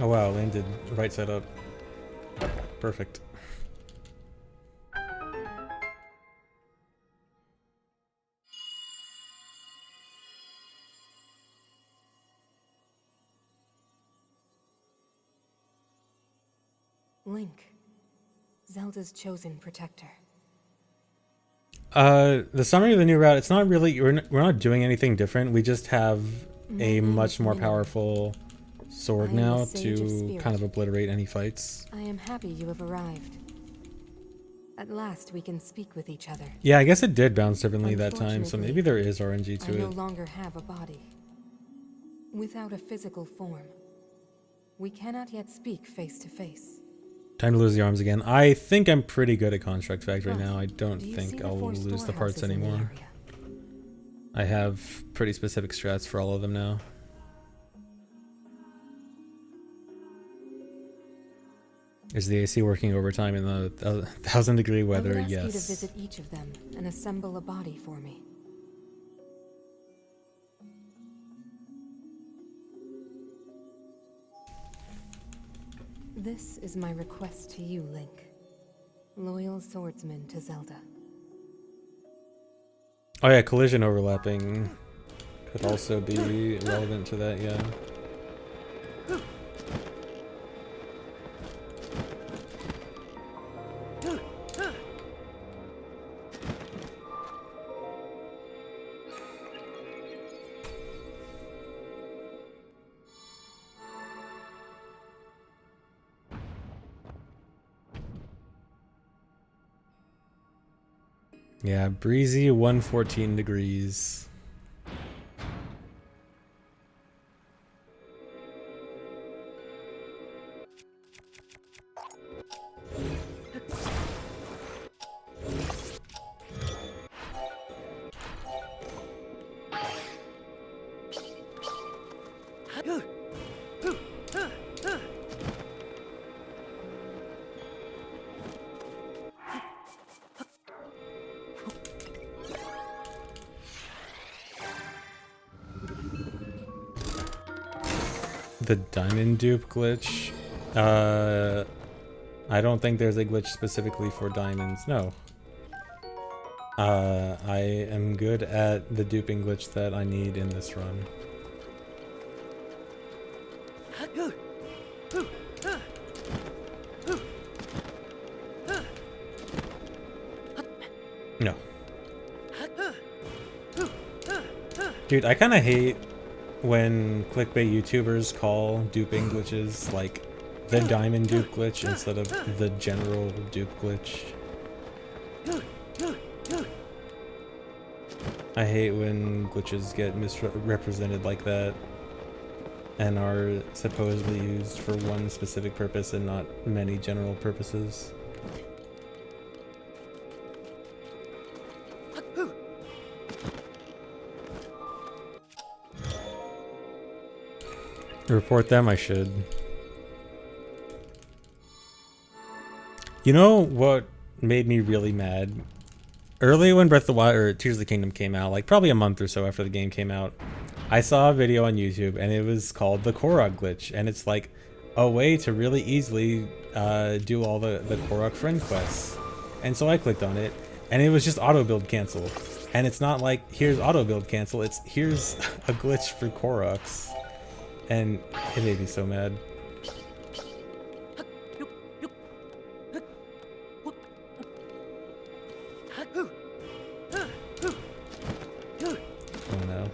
Oh wow, landed right side up. Perfect. Link, Zelda's chosen protector. The summary of the new route, it's not really, we're not doing anything different. We just have a much more powerful sword now to kind of obliterate any fights. I am happy you have arrived. At last we can speak with each other. Yeah, I guess it did bounce differently that time, so maybe there is RNG to I no it. longer have a body. Without a physical form, we cannot yet speak face to face. Time to lose the arms again. I think I'm pretty good at Construct Factory now. I don't Do you think see I'll four lose the parts storehouses in the anymore. area? I have pretty specific strats for all of them now. Is the AC working overtime in the 1,000-degree weather? I would ask you to Yes. visit each of them and assemble a body for me. This is my request to you, Link. Loyal swordsman to Zelda. Oh yeah, collision overlapping could also be relevant to that, yeah. Yeah, breezy 114 degrees. The diamond dupe glitch? I don't think there's a glitch specifically for diamonds. No. I am good at the duping glitch that I need in this run. No. Dude, I kind of hate when clickbait YouTubers call duping glitches like the diamond dupe glitch instead of the general dupe glitch. I hate when glitches get misrepresented like that and are supposedly used for one specific purpose and not many general purposes. Report them? I should. You know what made me really mad? Early when Breath of the Wild or Tears of the Kingdom came out, like probably a month or so after the game came out, I saw a video on YouTube and it was called the Korok glitch, and it's like a way to really easily do all the Korok friend quests. And so I clicked on it and it was just auto build cancel. And it's not like here's auto build cancel, it's here's a glitch for Koroks. And it made me so mad. Oh no.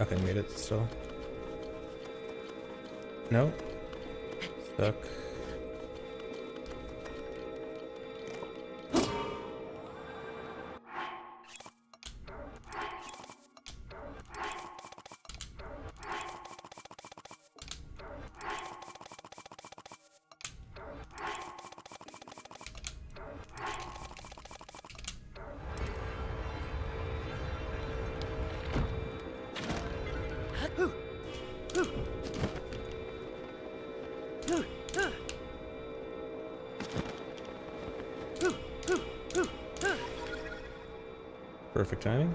Okay, made it still. No. Stuck. Perfect timing.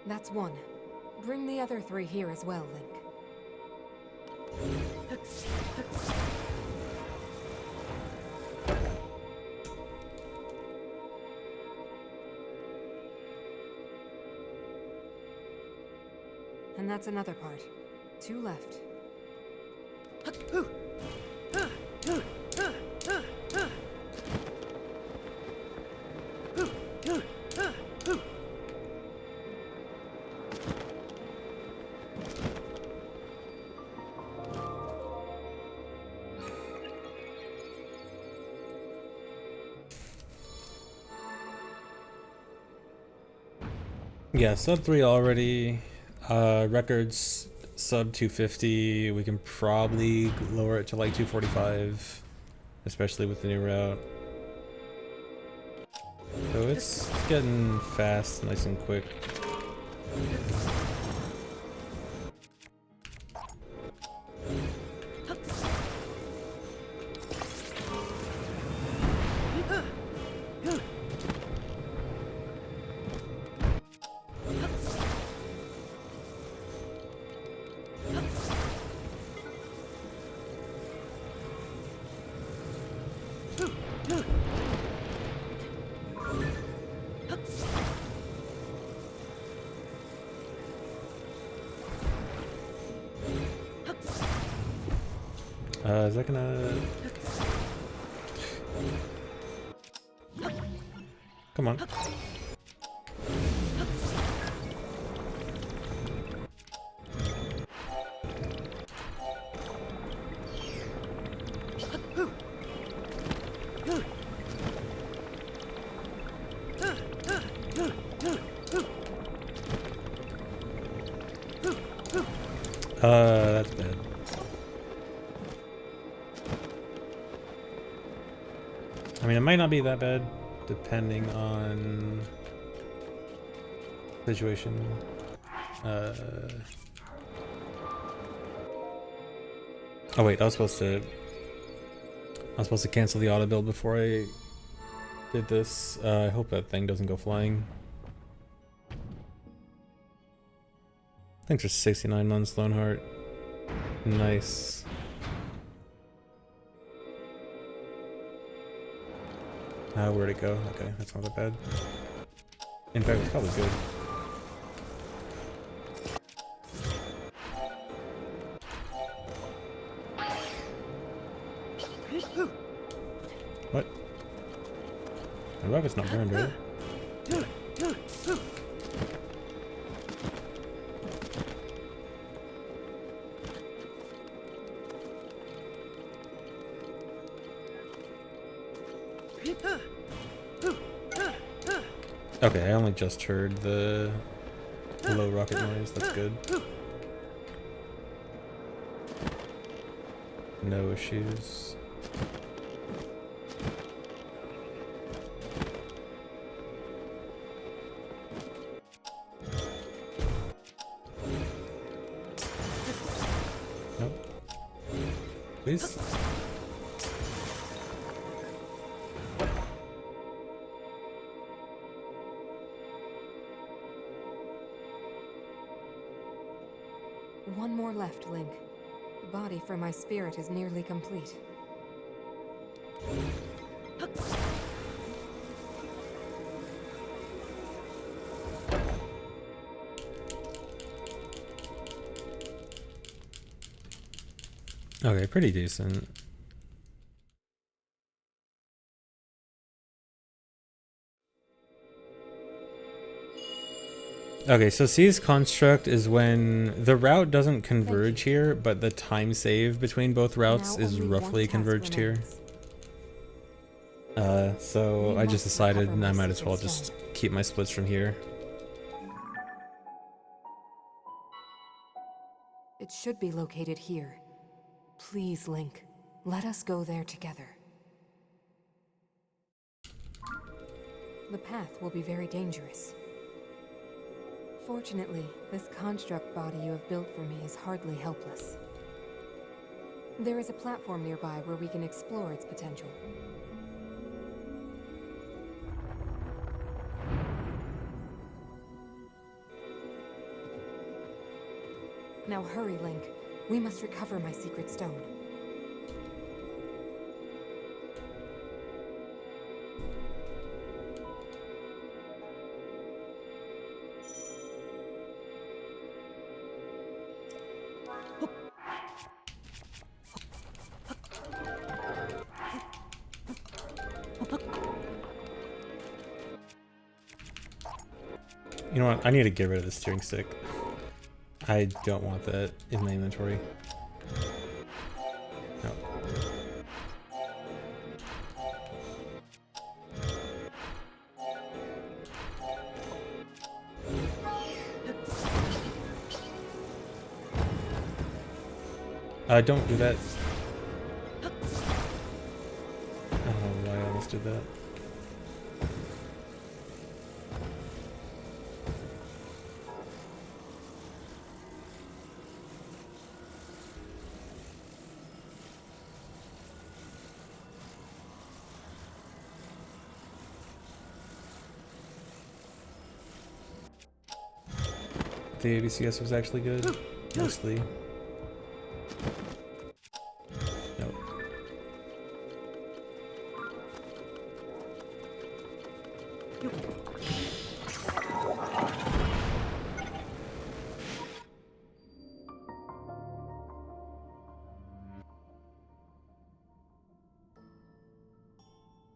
That's one. Bring the other three here as well, Link. And that's another part. 2 left. Yeah, sub 3 already. Records sub 250. We can probably lower it to like 245, especially with the new route. So it's getting fast, nice and quick. Is that gonna... Come on. That's bad. I mean, it might not be that bad, depending on situation. Oh wait, I was supposed to cancel the auto build before I did this. I hope that thing doesn't go flying. Thanks for 69 months, Loneheart. Nice. Where'd it go? Okay, that's not that bad. In fact, it's probably good. What? My rocket's not burned, right? Okay, I only just heard the low rocket noise. That's good. No issues. Nope. Please? One more left, Link. The body for my spirit is nearly complete. Okay, pretty decent. Okay, so C's construct is when the route doesn't converge here, but the time save between both routes Now is only roughly one task converged here. remains. So We I just must decided recover my I might as secret well stone. just keep my splits from here. It should be located here. Please, Link. Let us go there together. The path will be very dangerous. Fortunately, this construct body you have built for me is hardly helpless. There is a platform nearby where we can explore its potential. Now hurry, Link. We must recover my secret stone. You know what? I need to get rid of the steering stick. I don't want that in my inventory. No. Don't do that. I don't know why I almost did that. The ABCS was actually good, mostly. Nope.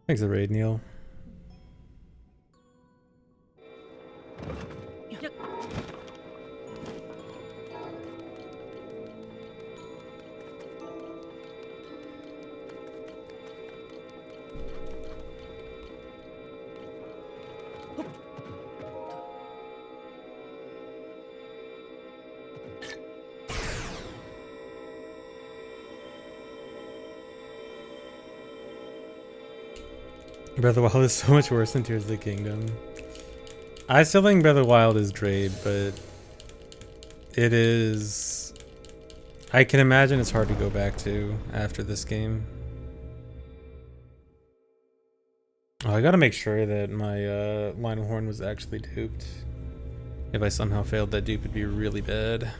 Thanks for the raid, Neil. Breath of the Wild is so much worse than Tears of the Kingdom. I still think Breath of the Wild is great, but it is... I can imagine it's hard to go back to after this game. Oh, I gotta make sure that my Lionel Horn was actually duped. If I somehow failed that dupe, it'd be really bad.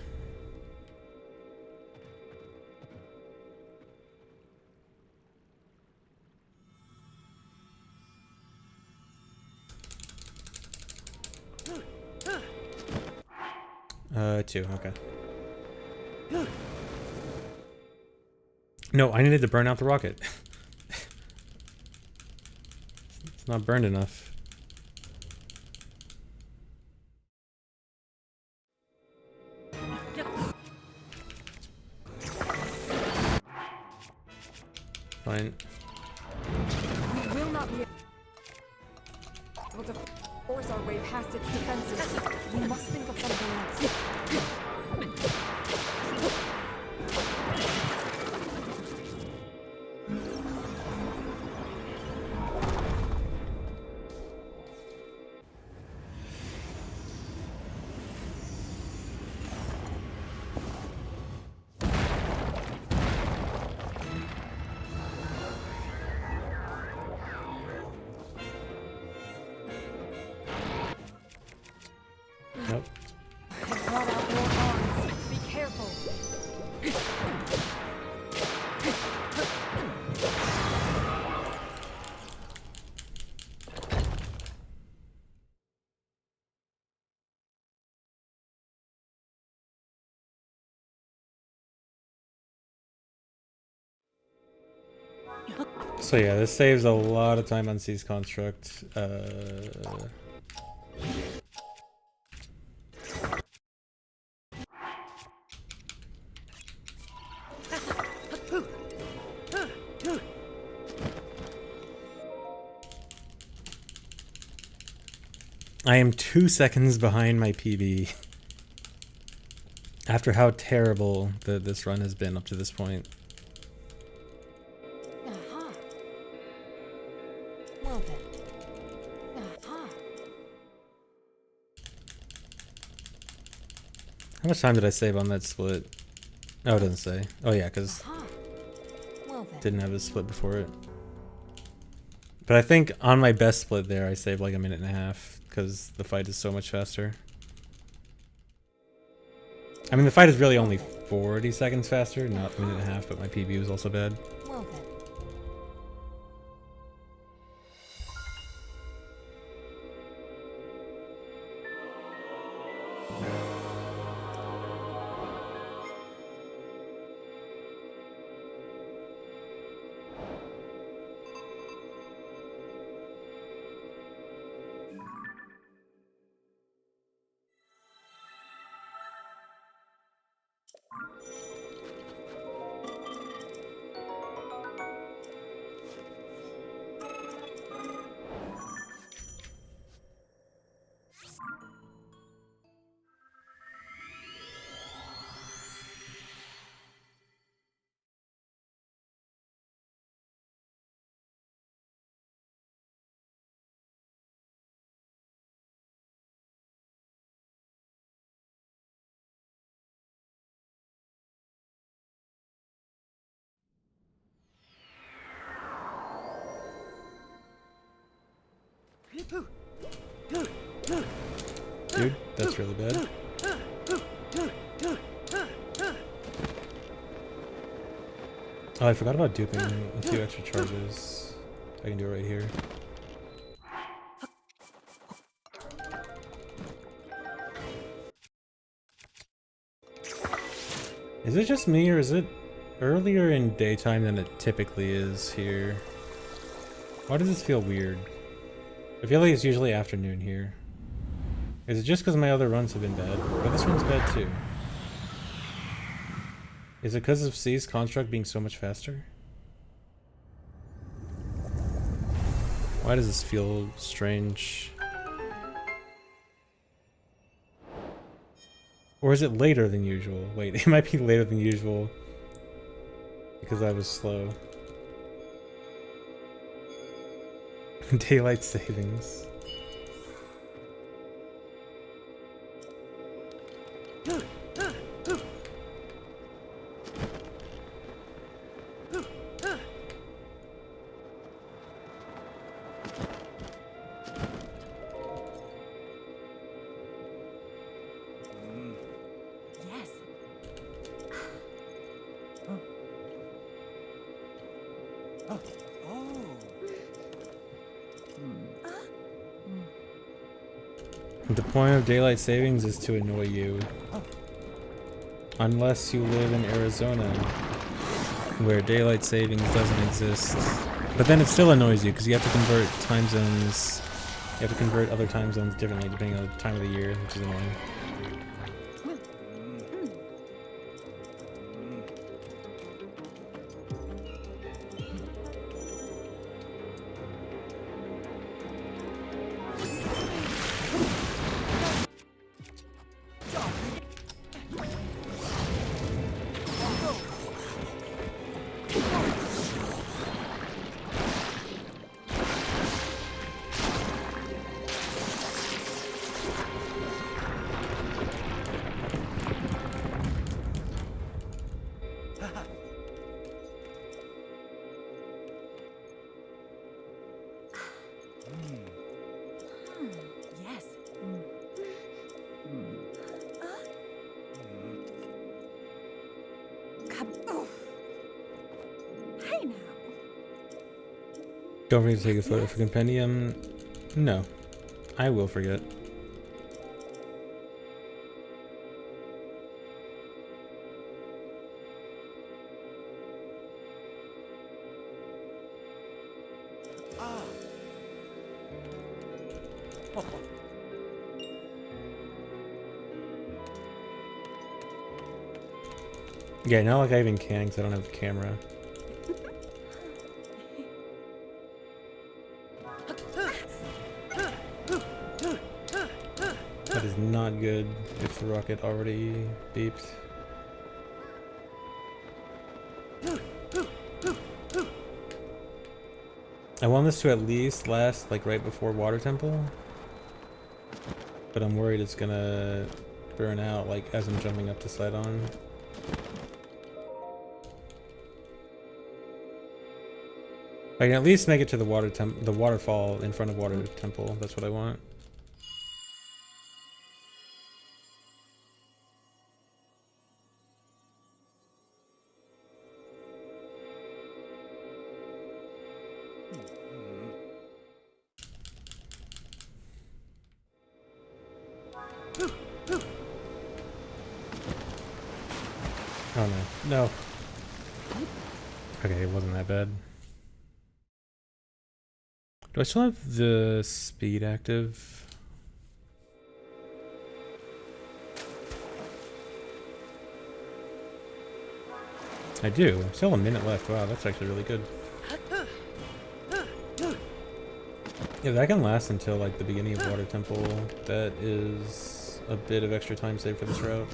2, okay. No, I needed to burn out the rocket. It's not burned enough. Fine. We will not be able to force our way past its defenses. We must think of something else. Nope. I've brought out more arms. Be careful. So yeah, this saves a lot of time on C's construct. I am 2 seconds behind my PB. After how terrible this run has been up to this point. Aha. Well then. Aha. How much time did I save on that split? Oh, it doesn't say. Oh yeah, because Aha. Well then. didn't have a split before it. But I think on my best split there, I saved like a minute and a half because the fight is so much faster. I mean, the fight is really only 40 seconds faster, not a minute and a half, but my PB was also bad. Well then. Dude, that's really bad. Oh, I forgot about duping a few extra charges. I can do it right here. Is it just me, or is it earlier in daytime than it typically is here? Why does this feel weird? I feel like it's usually afternoon here. Is it just because my other runs have been bad? Or this one's bad too? Is it because of C's construct being so much faster? Why does this feel strange? Or is it later than usual? Wait, it might be later than usual because I was slow. Daylight savings. Yes. The point of daylight savings is to annoy you. Unless you live in Arizona, where daylight savings doesn't exist. But then it still annoys you because you have to convert time zones. You have to convert other time zones differently depending on the time of the year, which is annoying. Yes. Come. Oh. Hey now. Don't forget to take a photo for compendium. No, I will forget. Yeah, not like I even can because I don't have the camera. That is not good if the rocket already beeped. I want this to at least last like right before Water Temple. But I'm worried it's gonna burn out like as I'm jumping up to Sidon. I can at least make it to the waterfall in front of Water Temple. That's what I want. Oh no. No. Okay, it wasn't that bad. Do I still have the speed active? I do. Still a minute left. Wow, that's actually really good. Yeah, that can last until like the beginning of Water Temple. That is a bit of extra time saved for this route.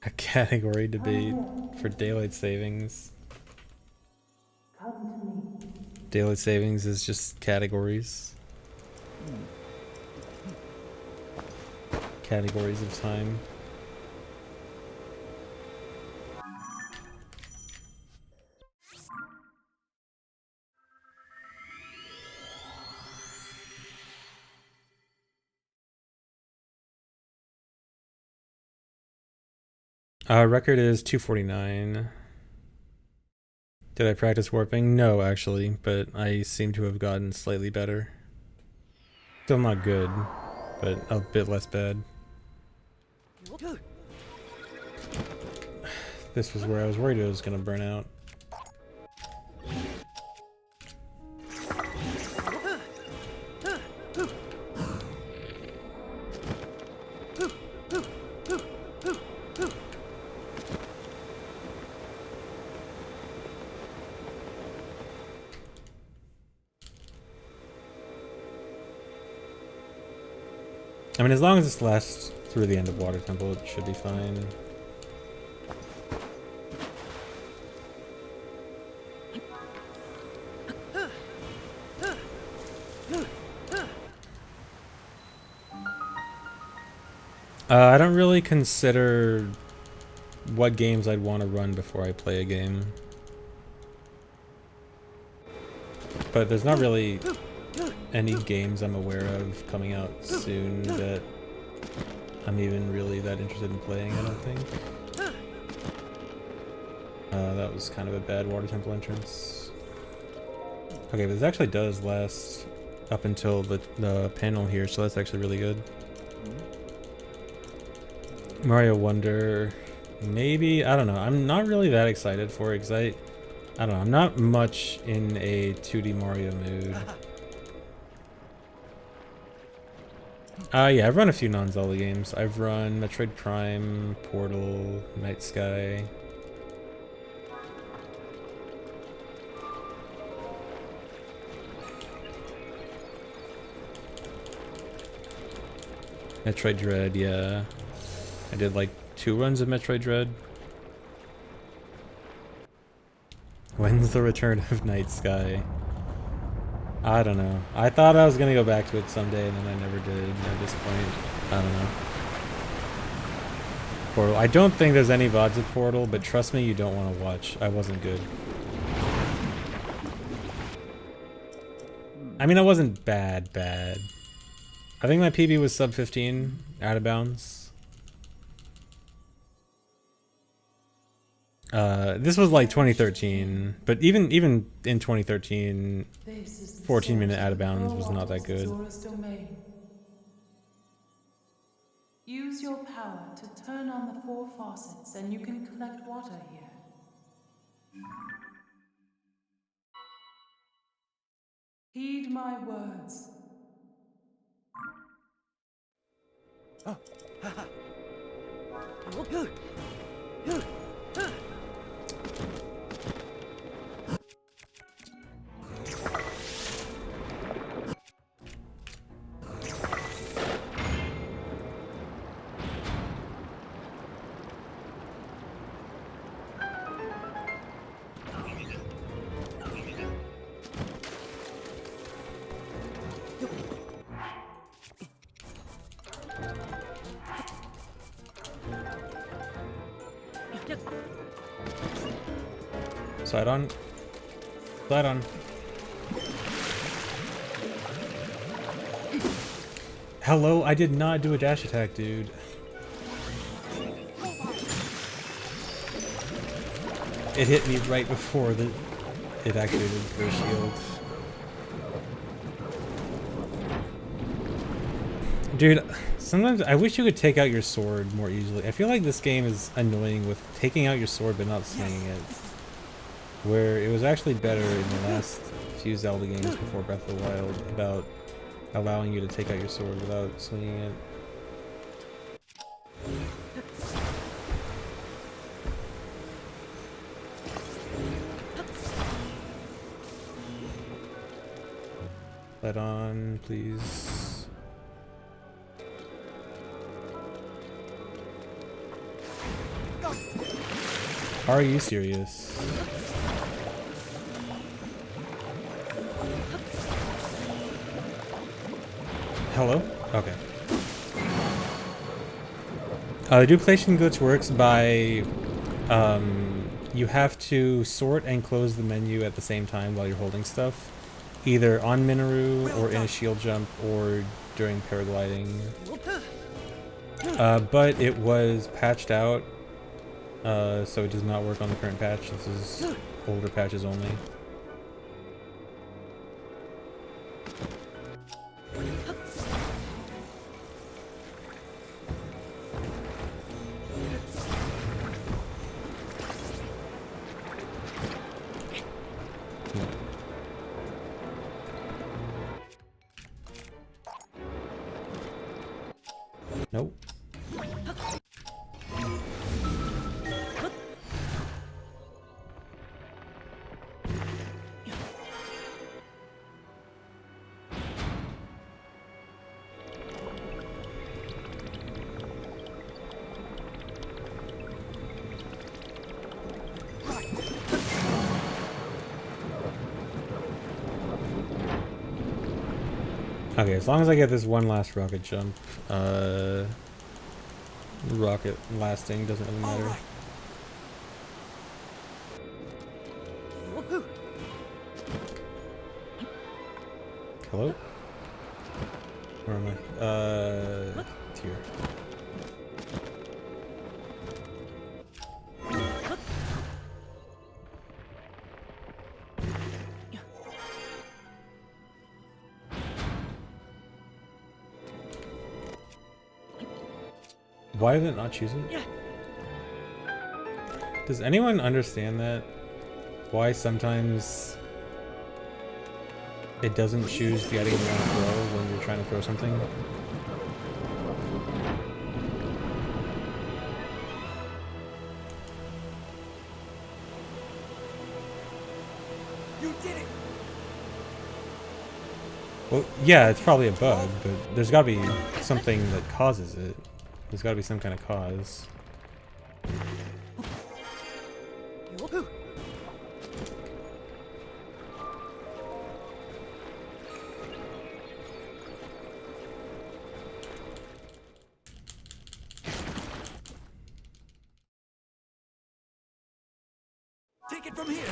A category debate for daylight savings. Daylight savings is just categories. Categories of time. Record is 249. Did I practice warping? No, actually, but I seem to have gotten slightly better. Still not good, but a bit less bad. This was where I was worried it was going to burn out. I mean, as long as this lasts through the end of Water Temple, it should be fine. I don't really consider what games I'd want to run before I play a game. But there's not really any games I'm aware of coming out soon that I'm even really that interested in playing, I don't think. That was kind of a bad Water Temple entrance. Okay, but this actually does last up until the panel here, so that's actually really good. Mario Wonder, maybe? I don't know. I'm not really that excited for it because I don't know. I'm not much in a 2D Mario mood. Yeah, I've run a few non-Zelda games. I've run Metroid Prime, Portal, Night Sky. Metroid Dread, yeah. I did like 2 runs of Metroid Dread. When's the return of Night Sky? I don't know. I thought I was gonna go back to it someday, and then I never did at this point. I don't know. Portal. I don't think there's any VODs of Portal, but trust me, you don't want to watch. I wasn't good. I mean, I wasn't bad. I think my PB was sub 15, out of bounds. This was like 2013, but even in 2013, 14-minute out of bounds was not that good. Use your power to turn on the 4 faucets and you can collect water here. Heed my words. Slide on. Slide on. Hello, I did not do a dash attack, dude. It hit me right before it activated for shield. Dude, sometimes I wish you could take out your sword more easily. I feel like this game is annoying with taking out your sword but not swinging it. Where it was actually better in the last few Zelda games before Breath of the Wild about allowing you to take out your sword without swinging it. Let on, please. Are you serious? Hello? Okay. The duplication glitch works by you have to sort and close the menu at the same time while you're holding stuff. Either on Minoru or in a shield jump or during paragliding. But it was patched out, so it does not work on the current patch. This is older patches only. Nope. Okay, as long as I get this one last rocket jump, rocket lasting doesn't really matter. Right. Hello? Where am I? Here. Why did it not choose it? Does anyone understand that? Why sometimes it doesn't choose the item you want to throw when you're trying to throw something? You did it! Well, yeah, it's probably a bug, but there's gotta be something that causes it. There's gotta be some kind of cause. Take it from here!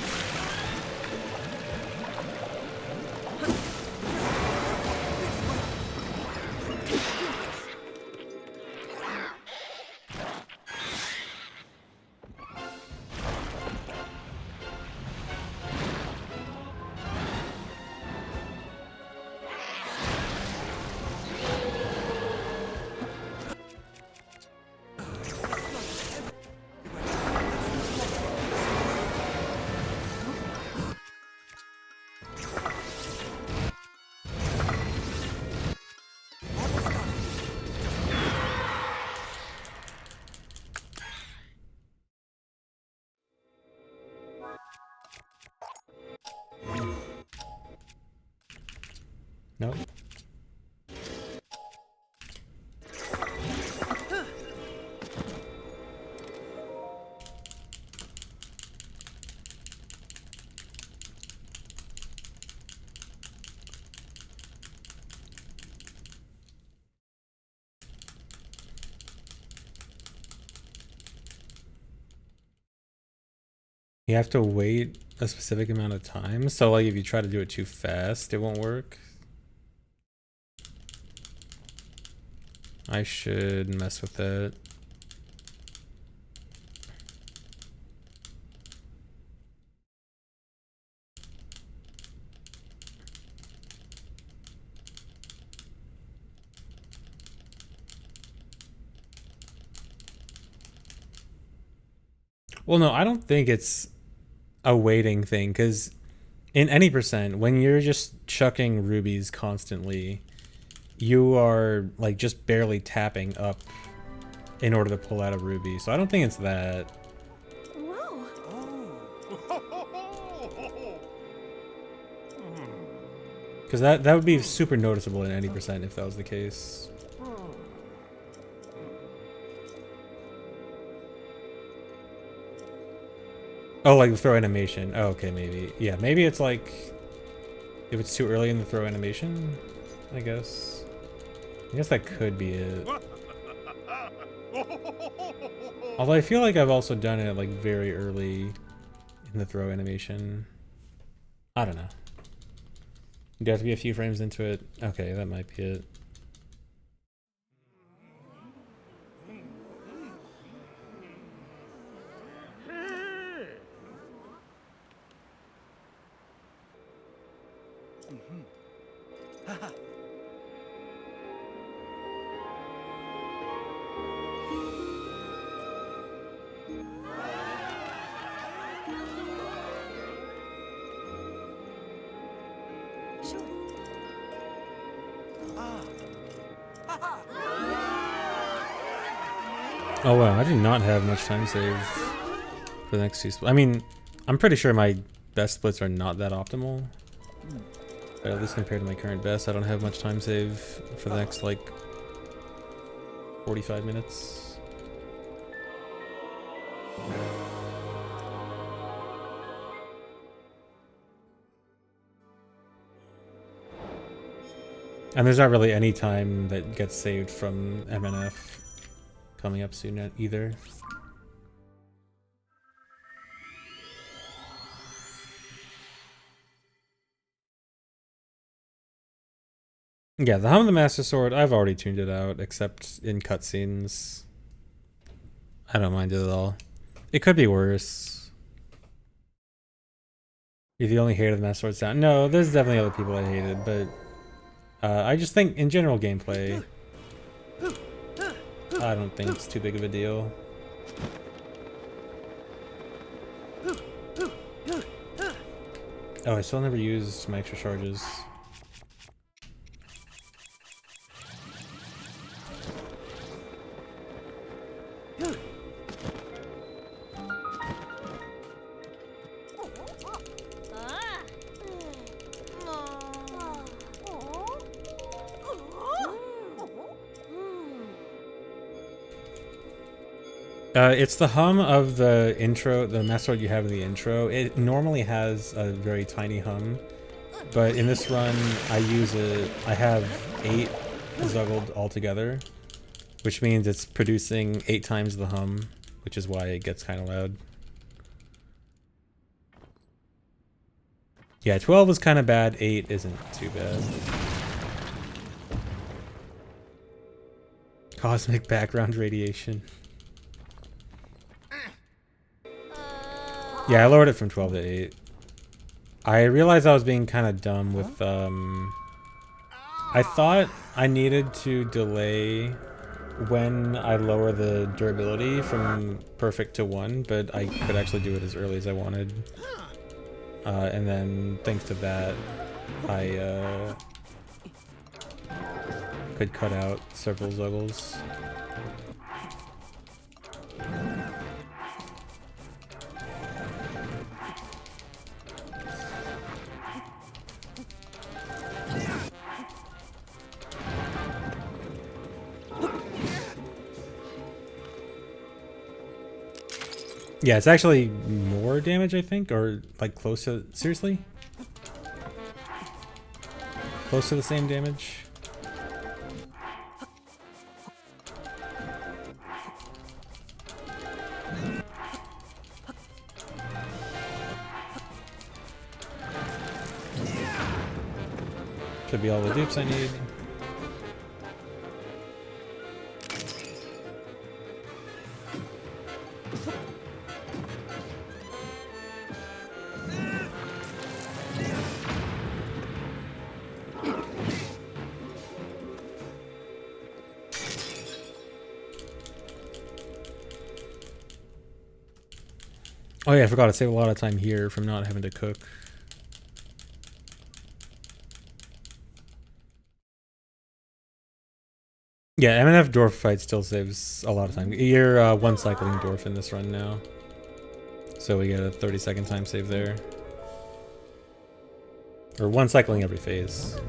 Nope. You have to wait a specific amount of time, so like if you try to do it too fast, it won't work. I should mess with that. Well, no, I don't think it's a waiting thing, because in any percent, when you're just chucking rubies constantly, you are like just barely tapping up in order to pull out a ruby. So I don't think it's that. Whoa! Because that would be super noticeable in any percent if that was the case. Oh, like the throw animation. Oh, okay, maybe. Yeah, maybe it's like if it's too early in the throw animation, I guess. I guess that could be it. Although I feel like I've also done it like very early in the throw animation. I don't know. You have to be a few frames into it. Okay, that might be it. Oh wow, I do not have much time save for the next two splits. I mean, I'm pretty sure my best splits are not that optimal. But at least compared to my current best, I don't have much time save for the next like 45 minutes. And there's not really any time that gets saved from MNF coming up soon either. Yeah, the hum of the Master Sword, I've already tuned it out, except in cutscenes. I don't mind it at all. It could be worse. You're the only hater of the Master Sword sound. No, there's definitely other people I hated, but I just think in general gameplay, I don't think it's too big of a deal. Oh, I still never used my extra charges. It's the hum of the intro, the Master Sword you have in the intro. It normally has a very tiny hum, but in this run, I have 8 Zuggled altogether, which means it's producing 8 times the hum, which is why it gets kind of loud. Yeah, 12 was kind of bad, 8 isn't too bad. Cosmic background radiation. Yeah, I lowered it from 12 to 8. I realized I was being kind of dumb with, I thought I needed to delay when I lower the durability from perfect to 1, but I could actually do it as early as I wanted. And then, thanks to that, I, could cut out several Zuggles. Yeah, it's actually more damage, I think, or like close to, seriously? Close to the same damage? Should be all the dupes I need. Oh yeah, I forgot to save a lot of time here from not having to cook. Yeah, MNF dwarf fight still saves a lot of time. You're one cycling dwarf in this run now. So we get a 30-second time save there. Or one cycling every phase.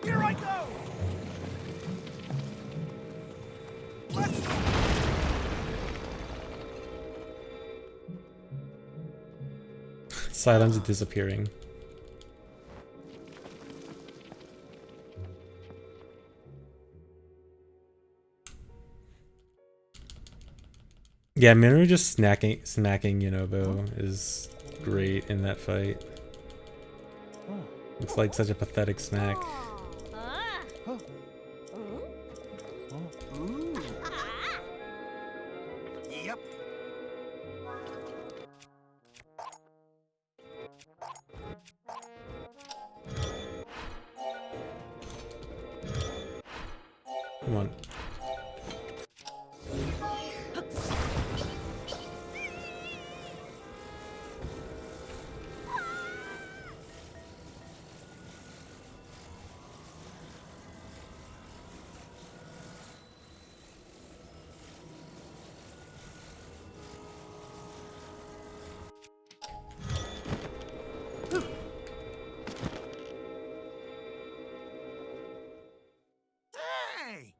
Here I go! Silence disappearing. Yeah, Minoru just smacking Yunobo is great in that fight. Looks like such a pathetic snack. Yep. Come on. Hey!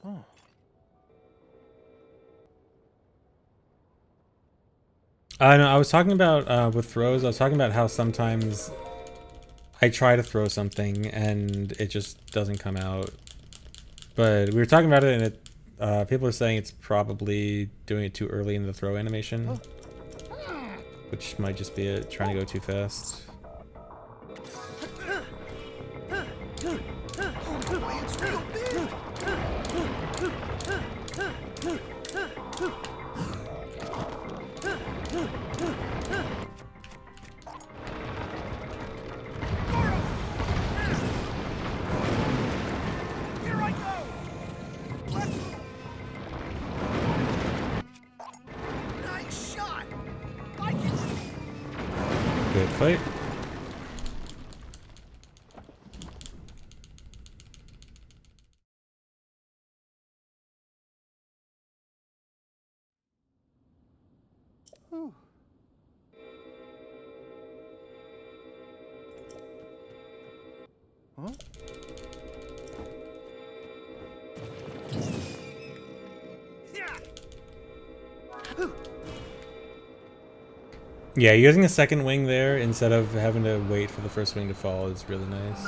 Oh. No, I was talking about with throws. I was talking about how sometimes I try to throw something and it just doesn't come out. But we were talking about it, and people are saying it's probably doing it too early in the throw animation, which might just be it, trying to go too fast. It's real big! Here I go! Nice shot! I can... Good fight. Yeah, using a second wing there instead of having to wait for the first wing to fall is really nice.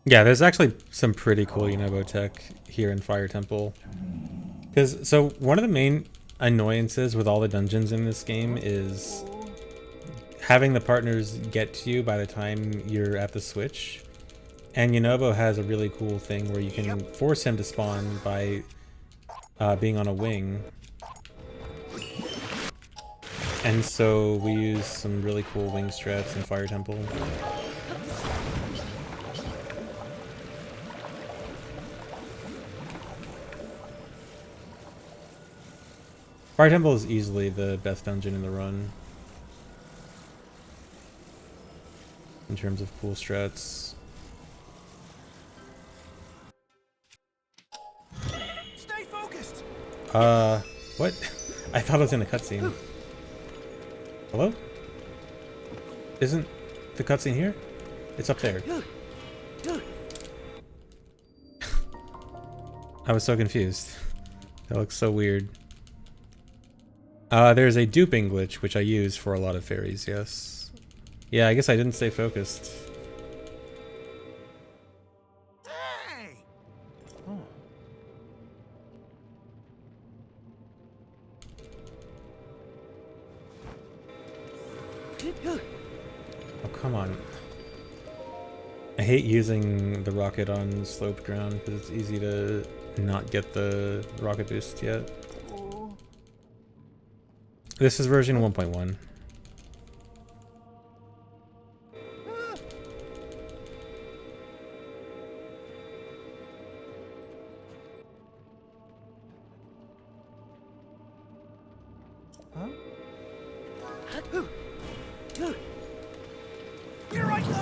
Yeah, there's actually some pretty cool Yunobo tech here in Fire Temple. So one of the main annoyances with all the dungeons in this game is having the partners get to you by the time you're at the switch. And Yunobo has a really cool thing where you can force him to spawn by being on a wing. And so we use some really cool wing strats in Fire Temple. Fire Temple is easily the best dungeon in the run in terms of cool strats. Stay focused! What? I thought it was in a cutscene. Hello? Isn't the cutscene here? It's up there. I was so confused. That looks so weird. There's a duping glitch, which I use for a lot of fairies, yes. Yeah, I guess I didn't stay focused. Hey! Oh, come on. I hate using the rocket on sloped ground because it's easy to not get the rocket boost yet. This is version 1.1. Here I go!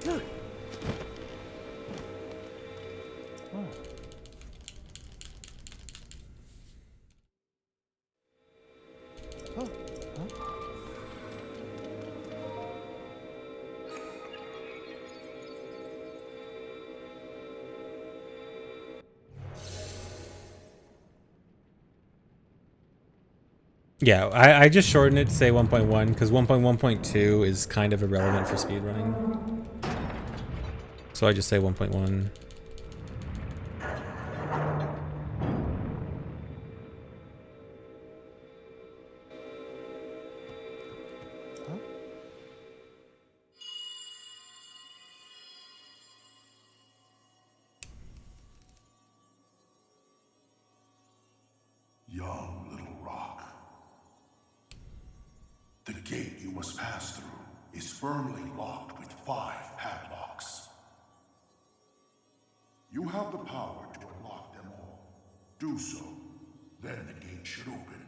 Hey! Yeah, I just shortened it to say 1.1 because 1.1.2 is kind of irrelevant for speedrunning. So I just say 1.1. Young little rock. The gate you must pass through is firmly locked with 5 padlocks. You have the power to unlock them all. Do so, then the gate should open.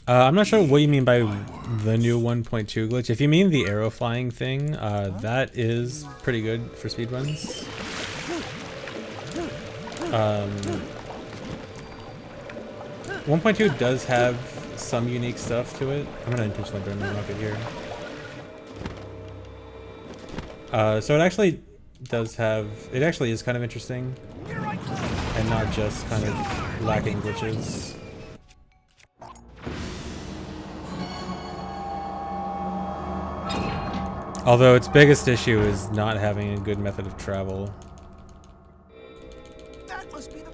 I'm not sure what you mean by the new 1.2 glitch. If you mean the arrow flying thing, that is pretty good for speedruns. 1.2 does have some unique stuff to it. I'm gonna intentionally burn my rocket here. So it actually does have, it actually is kind of interesting and not just kind of lacking glitches. Although its biggest issue is not having a good method of travel. That must be the...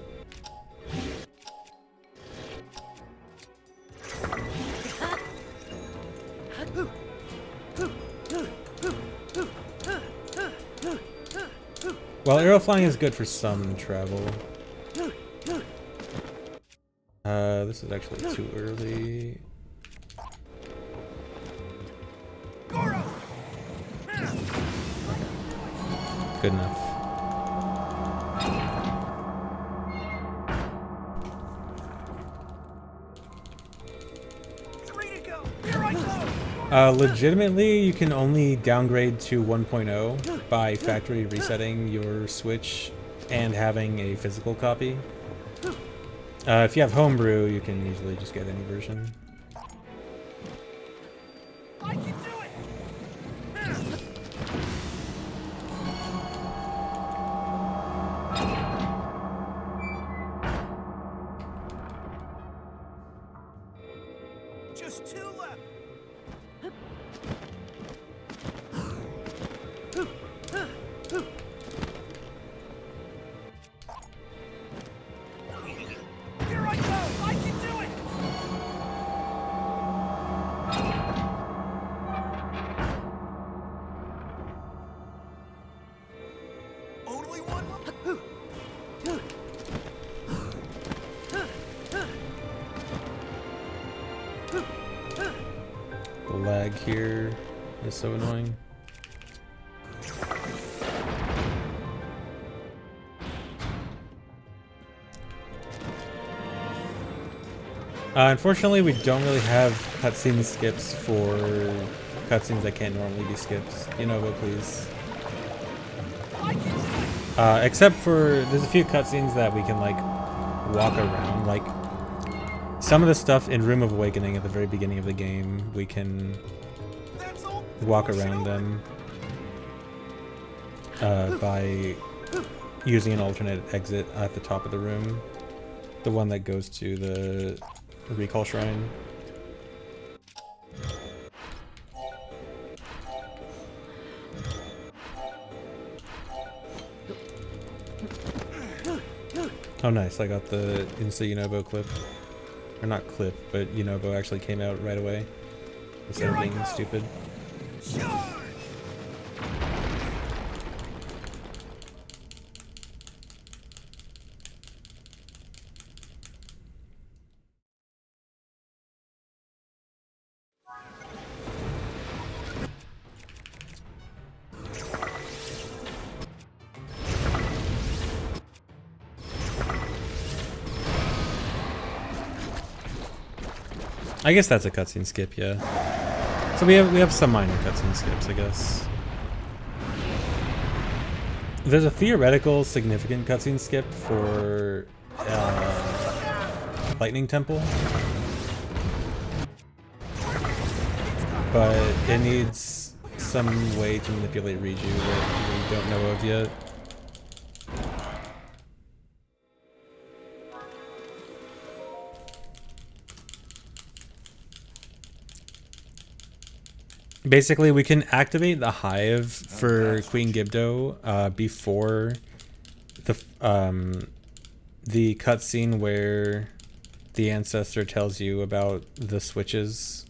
Well, arrow flying is good for some travel. This is actually too early. Good enough. Legitimately, you can only downgrade to 1.0 by factory resetting your Switch and having a physical copy. If you have homebrew, you can easily just get any version. I can do it! Just 2 left. Here I go! I can do it! Only one. The lag here is so annoying. Unfortunately, we don't really have cutscene skips for cutscenes that can't normally be skipped. But please. Except for, there's a few cutscenes that we can, like, walk around. Like, some of the stuff in Room of Awakening at the very beginning of the game, we can walk around them by using an alternate exit at the top of the room. The one that goes to the recall shrine. Oh nice, I got the Insta Yunobo clip. Or not clip, but Yunobo actually came out right away. Instead of being stupid. I guess that's a cutscene skip, yeah. So we have some minor cutscene skips, I guess. There's a theoretical significant cutscene skip for Lightning Temple, but it needs some way to manipulate Riju that we don't know of yet. Basically, we can activate the hive for Queen Gibdo before the cutscene where the ancestor tells you about the switches.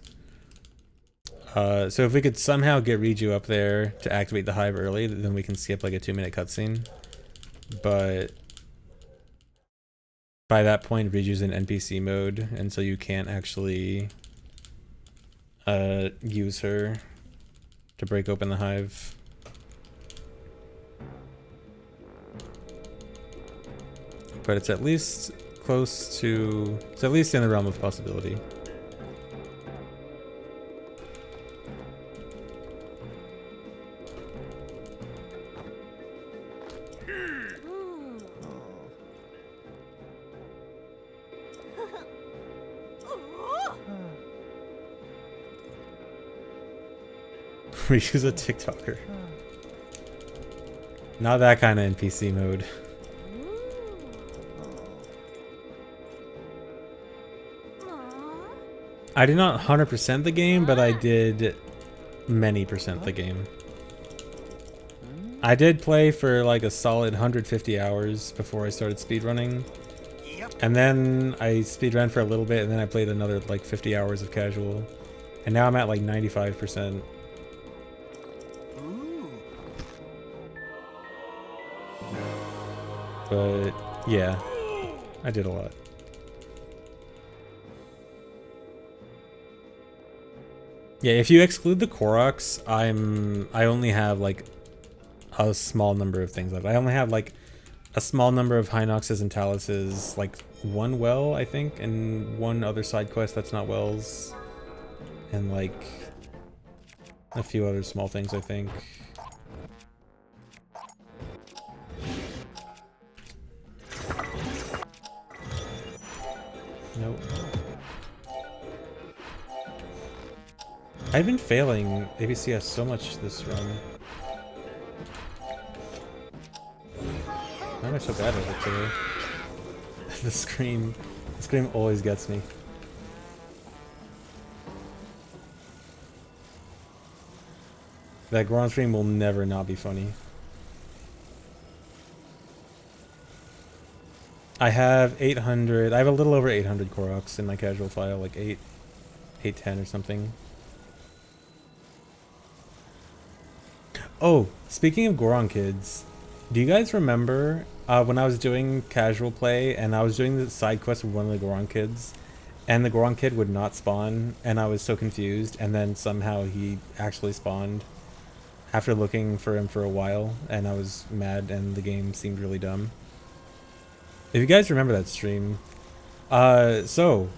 So if we could somehow get Riju up there to activate the hive early, then we can skip like a 2-minute cutscene. But by that point, Riju's in NPC mode, and so you can't actually use her to break open the hive. But it's at least close to... it's at least in the realm of possibility. Ryu's a TikToker. Not that kind of NPC mode. I did not 100% the game, but I did many percent the game. I did play for like a solid 150 hours before I started speedrunning. And then I speedran for a little bit, and then I played another like 50 hours of casual. And now I'm at like 95%. But yeah, I did a lot. Yeah, if you exclude the Koroks, I only have like a small number of things left. I only have like a small number of Hinoxes and Taluses, like 1 well, I think, and 1 other side quest that's not wells, and like a few other small things, I think. Nope. I've been failing ABCS so much this run. Why am I so bad at it today? The scream always gets me. That Goron stream will never not be funny. I have 800, I have a little over 800 Koroks in my casual file, like 810 or something. Oh, speaking of Goron kids, do you guys remember when I was doing casual play and I was doing the side quest with one of the Goron kids, and the Goron kid would not spawn, and I was so confused, and then somehow he actually spawned after looking for him for a while, and I was mad and the game seemed really dumb. If you guys remember that stream, so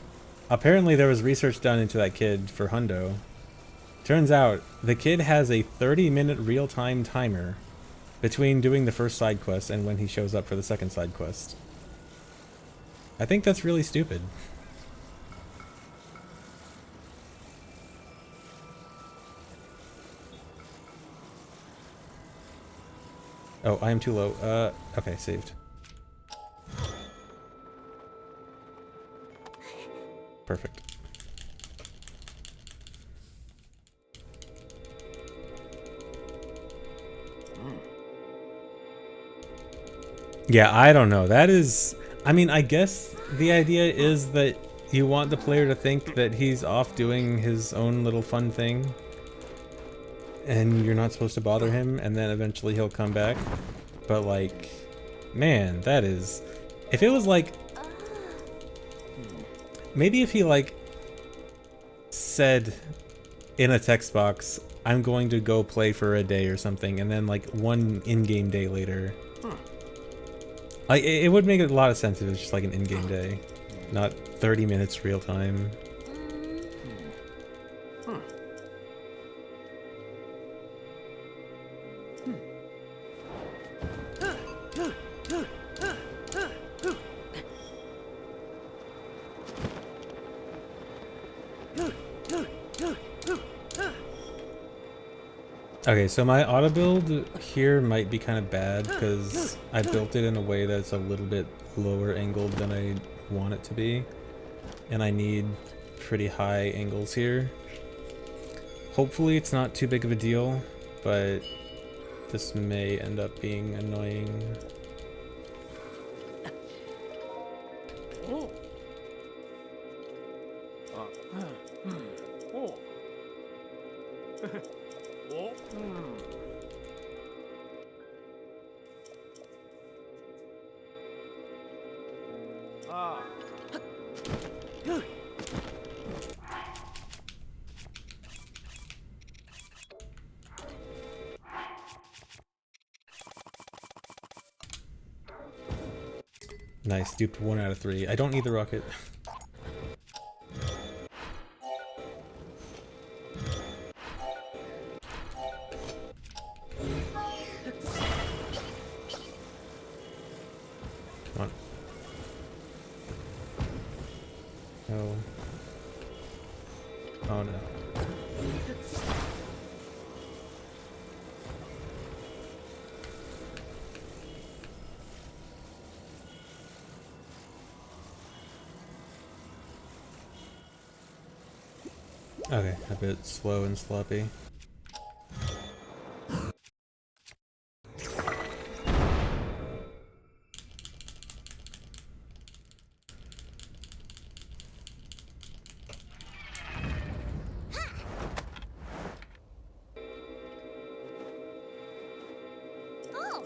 apparently there was research done into that kid for Hundo. Turns out the kid has a 30-minute real-time timer between doing the first side quest and when he shows up for the second side quest. I think that's really stupid. Oh, I am too low. Okay, saved. Perfect. Yeah, I don't know. That is... I mean, I guess the idea is that you want the player to think that he's off doing his own little fun thing, and you're not supposed to bother him, and then eventually he'll come back. But, like, man, that is... If it was like... Maybe if he, like, said in a text box, I'm going to go play for a day or something, and then, like, one in-game day later... Like, it would make a lot of sense if it was just like an in-game day, not 30 minutes real time. Okay, so my auto build here might be kind of bad because I built it in a way that's a little bit lower angled than I want it to be, and I need pretty high angles here. Hopefully it's not too big of a deal, but this may end up being annoying. Nice, duped 1 out of 3. I don't need the rocket. Come on. No. Oh no. Okay, a bit slow and sloppy. Oh!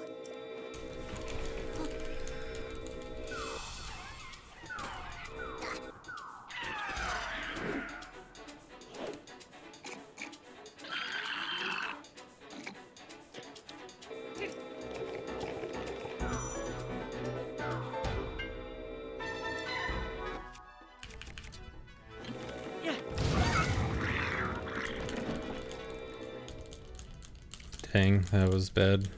Dang, that was bad.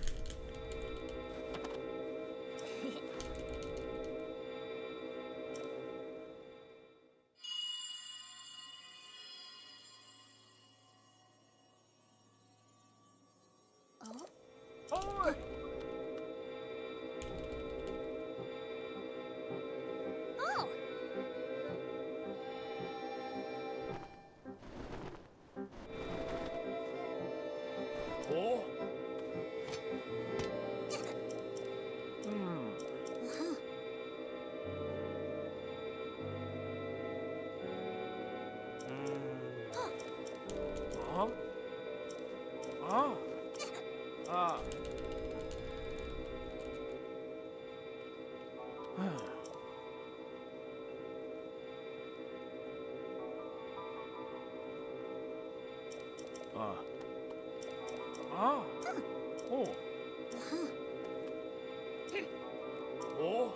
Oh!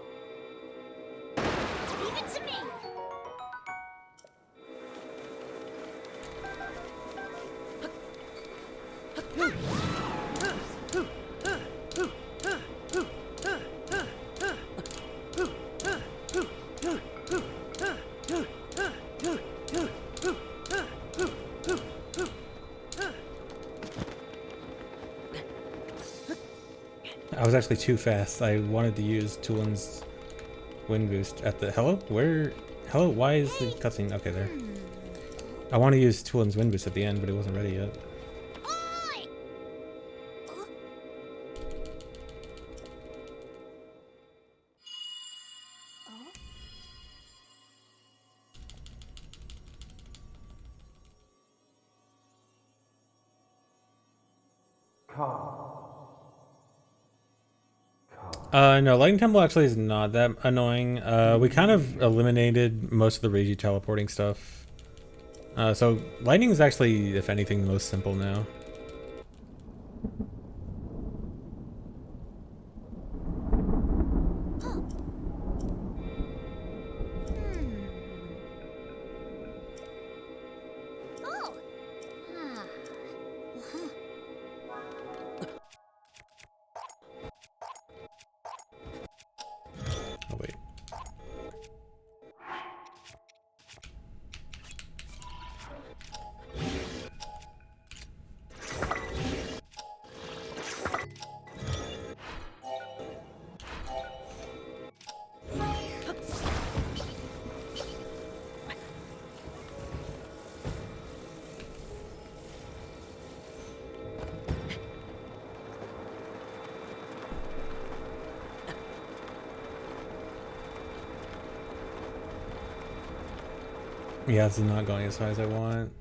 Leave it to me! I was actually too fast. I wanted to use Tulin's wind boost at the... Hello? Where... Hello? Why is the cutscene... Okay, there. I want to use Tulin's wind boost at the end, but it wasn't ready yet. Oi! No, Lightning Temple actually is not that annoying. We kind of eliminated most of the ragey teleporting stuff. So Lightning is actually, if anything, the most simple now. Oh! Oh, wait. Yeah, this is not going as high as I want.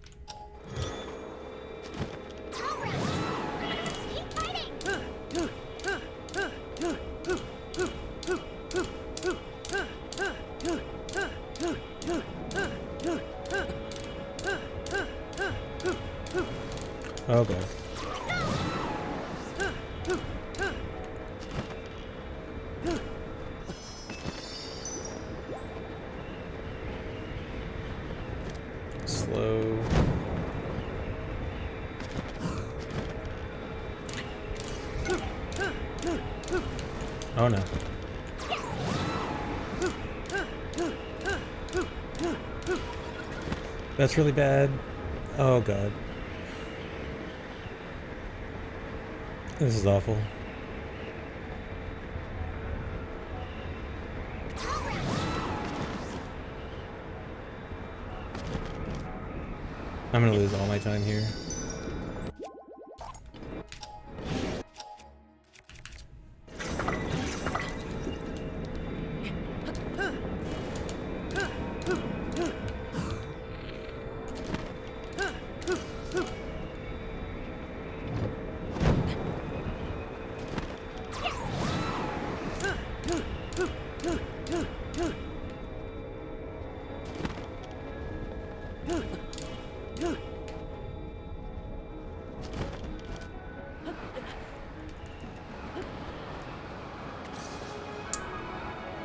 Keep fighting! Okay. Slow. Oh no. That's really bad. Oh god. This is awful. I'm gonna lose all my time here.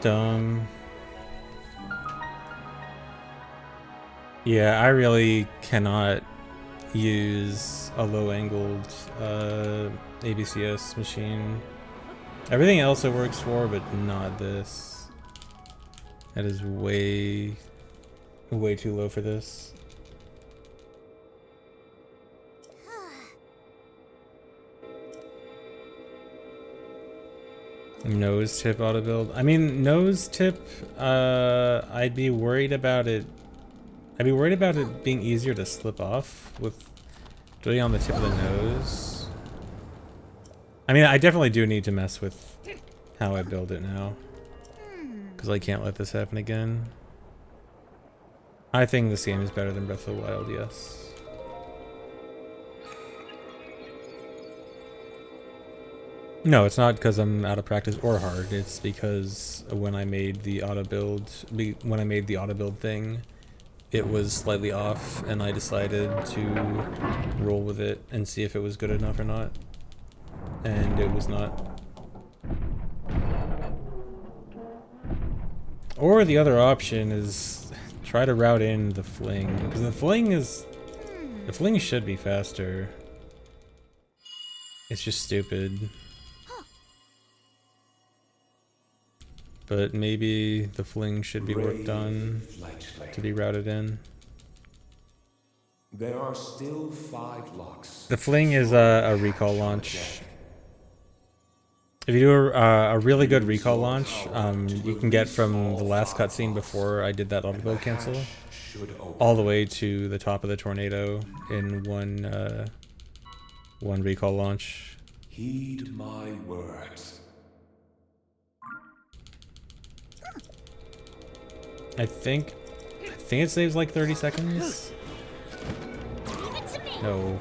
Dumb. Yeah, I really cannot use a low-angled ABCS machine. Everything else it works for, but not this. That is way too low for this. Nose tip auto build. I mean, nose tip, I'd be worried about it. I'd be worried about it being easier to slip off with doing on the tip of the nose. I mean, I definitely do need to mess with how I build it now, because I can't let this happen again. I think this game is better than Breath of the Wild, yes. No, it's not because I'm out of practice or hard. It's because when I made the auto build, thing, it was slightly off, and I decided to roll with it and see if it was good enough or not. And it was not. Or the other option is try to route in the fling, because the fling should be faster. It's just stupid. But maybe the fling should be worked on to be routed in. There are still 5 locks. The fling is a recall launch. If you do a really good recall launch, you can get from the last cutscene before I did that auto build cancel all the way to the top of the tornado in one recall launch. Heed my words. I think it saves like 30 seconds. Leave it to me. No.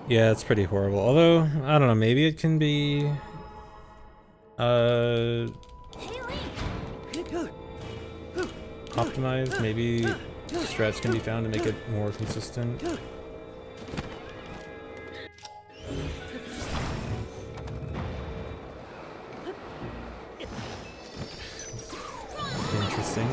Yeah, it's pretty horrible. Although, I don't know, maybe it can be Hey, Link. optimized. Maybe strats can be found to make it more consistent. Interesting.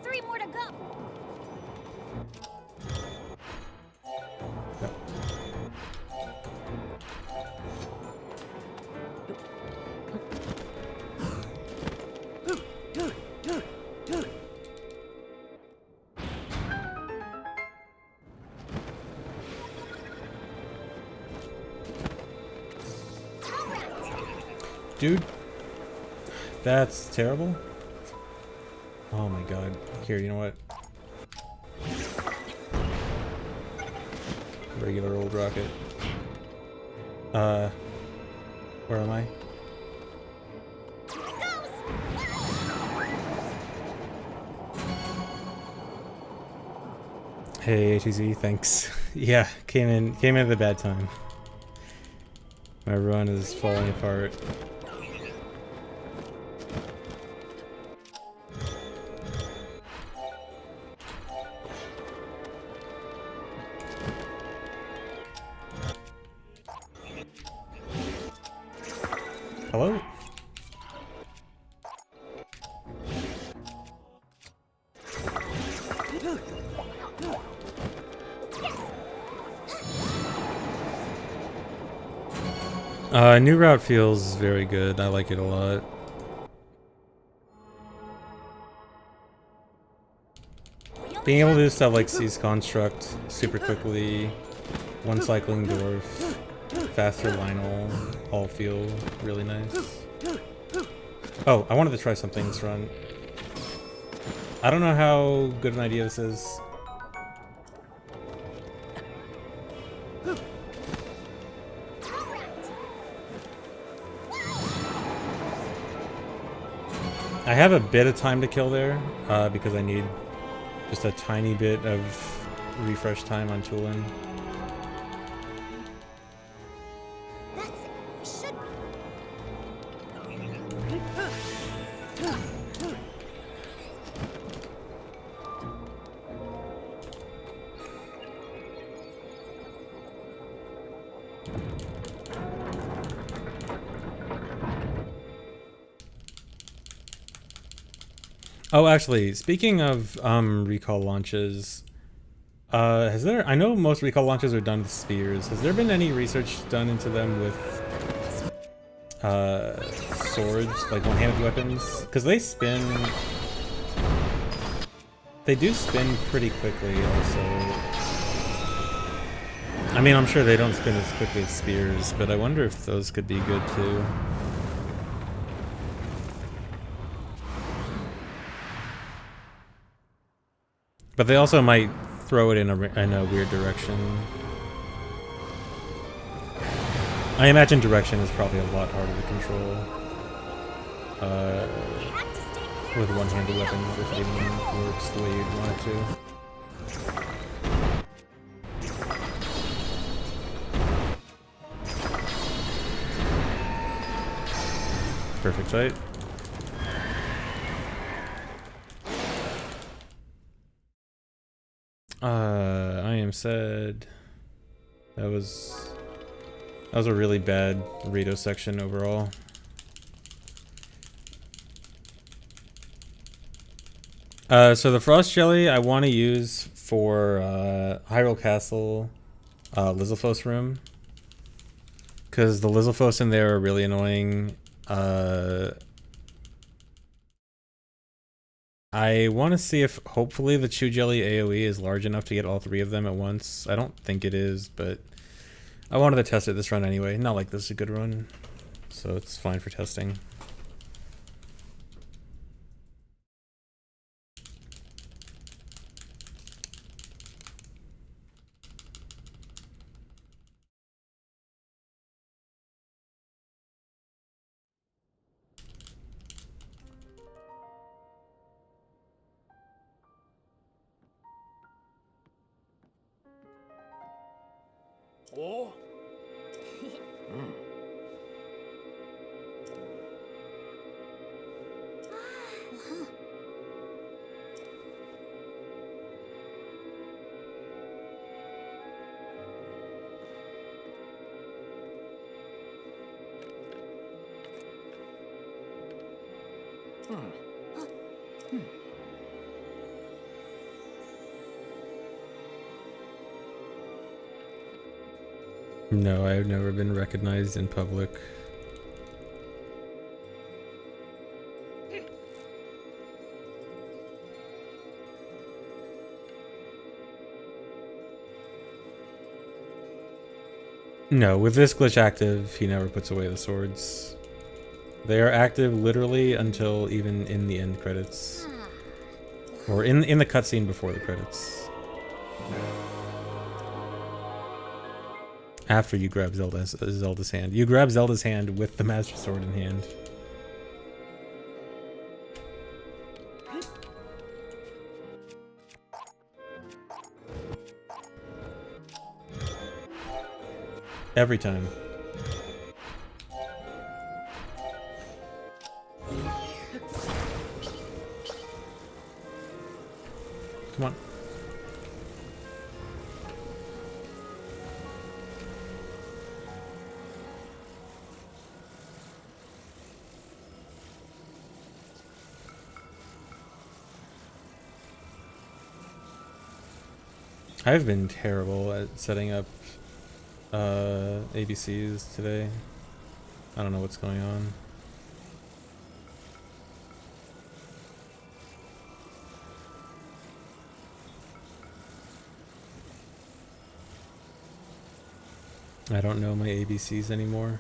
Three more to go. Dude, that's terrible. Oh my god. Here, you know what? Regular old rocket. Where am I? Hey ATZ, thanks. Yeah, came in at a bad time. My run is falling apart. Hello? New route feels very good. I like it a lot. Being able to do stuff like seize construct super quickly, one cycling dwarf, faster Lionel, all feel really nice. Oh, I wanted to try something this run. I don't know how good an idea this is. I have a bit of time to kill there, because I need just a tiny bit of refresh time on Tulin. That's it. We should. Oh, actually, speaking of recall launches, has there? I know most recall launches are done with spears. Has there been any research done into them with swords, like one-handed weapons? Because they spin. They do spin pretty quickly, also. I mean, I'm sure they don't spin as quickly as spears, but I wonder if those could be good too. But they also might throw it in a weird direction. I imagine direction is probably a lot harder to control with one-handed weapons if it even works the way you'd want it to. Perfect fight. I am sad. That was a really bad Rito section overall. So the frost jelly I want to use for Hyrule Castle Lizalfos room, because the Lizalfos in there are really annoying. I want to see if hopefully the Chew Jelly AoE is large enough to get all three of them at once. I don't think it is, but I wanted to test it this run anyway. Not like this is a good run, so it's fine for testing. Oh? No, I've never been recognized in public. No, with this glitch active, he never puts away the swords. They are active literally until even in the end credits. Or in the cutscene before the credits. After you grab Zelda's hand. You grab Zelda's hand with the Master Sword in hand. Every time. Come on. I've been terrible at setting up ABCs today. I don't know what's going on. I don't know my ABCs anymore.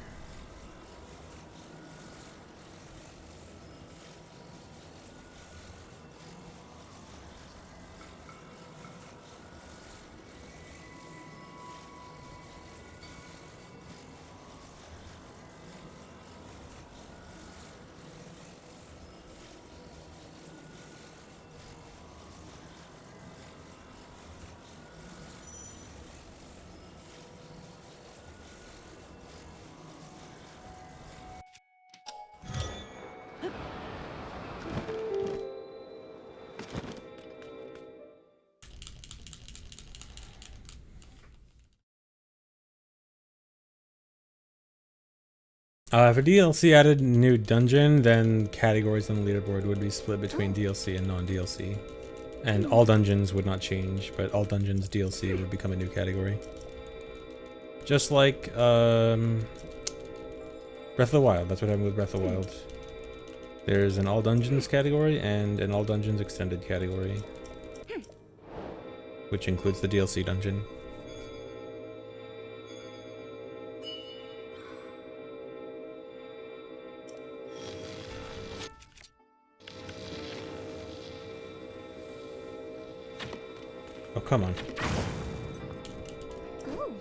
If a DLC added a new dungeon, then categories on the leaderboard would be split between DLC and non-DLC. And all dungeons would not change, but all dungeons DLC would become a new category. Just like Breath of the Wild. That's what happened with Breath of the Wild. There's an all dungeons category and an all dungeons extended category, which includes the DLC dungeon. Oh, come on. Oh.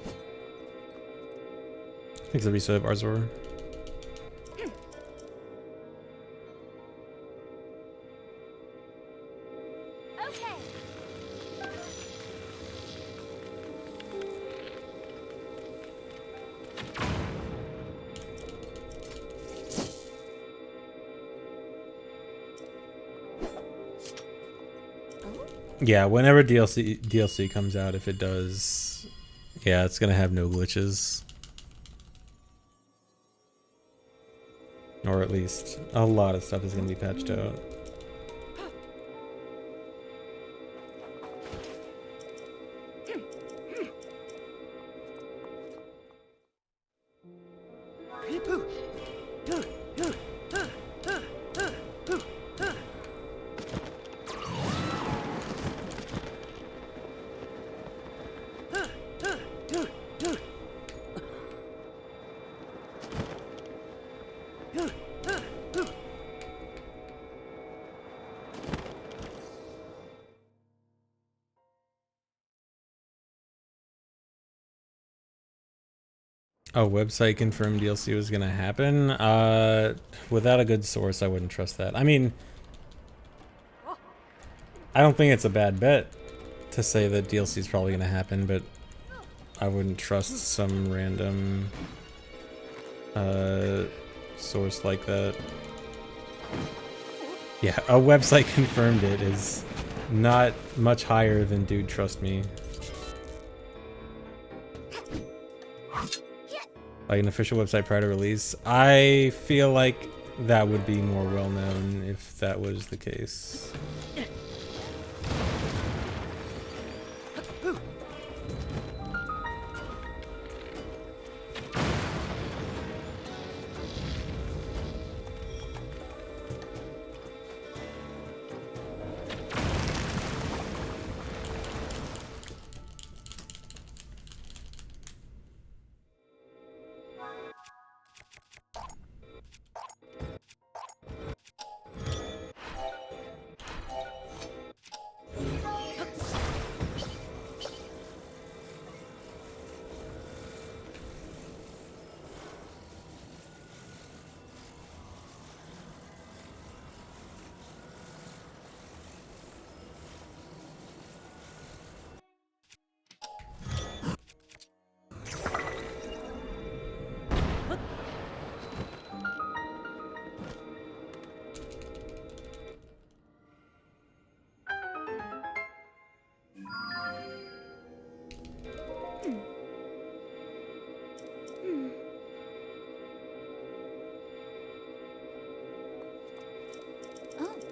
Thanks, the resub, Arzor. Okay. Yeah, whenever DLC comes out, if it does, yeah, it's gonna have no glitches. Or at least a lot of stuff is gonna be patched out. A website confirmed DLC was gonna happen. Without a good source, I wouldn't trust that. I mean, I don't think it's a bad bet to say that DLC is probably gonna happen, but I wouldn't trust some random source like that. Yeah, a website confirmed it is not much higher than dude trust me. Like an official website prior to release. I feel like that would be more well known if that was the case.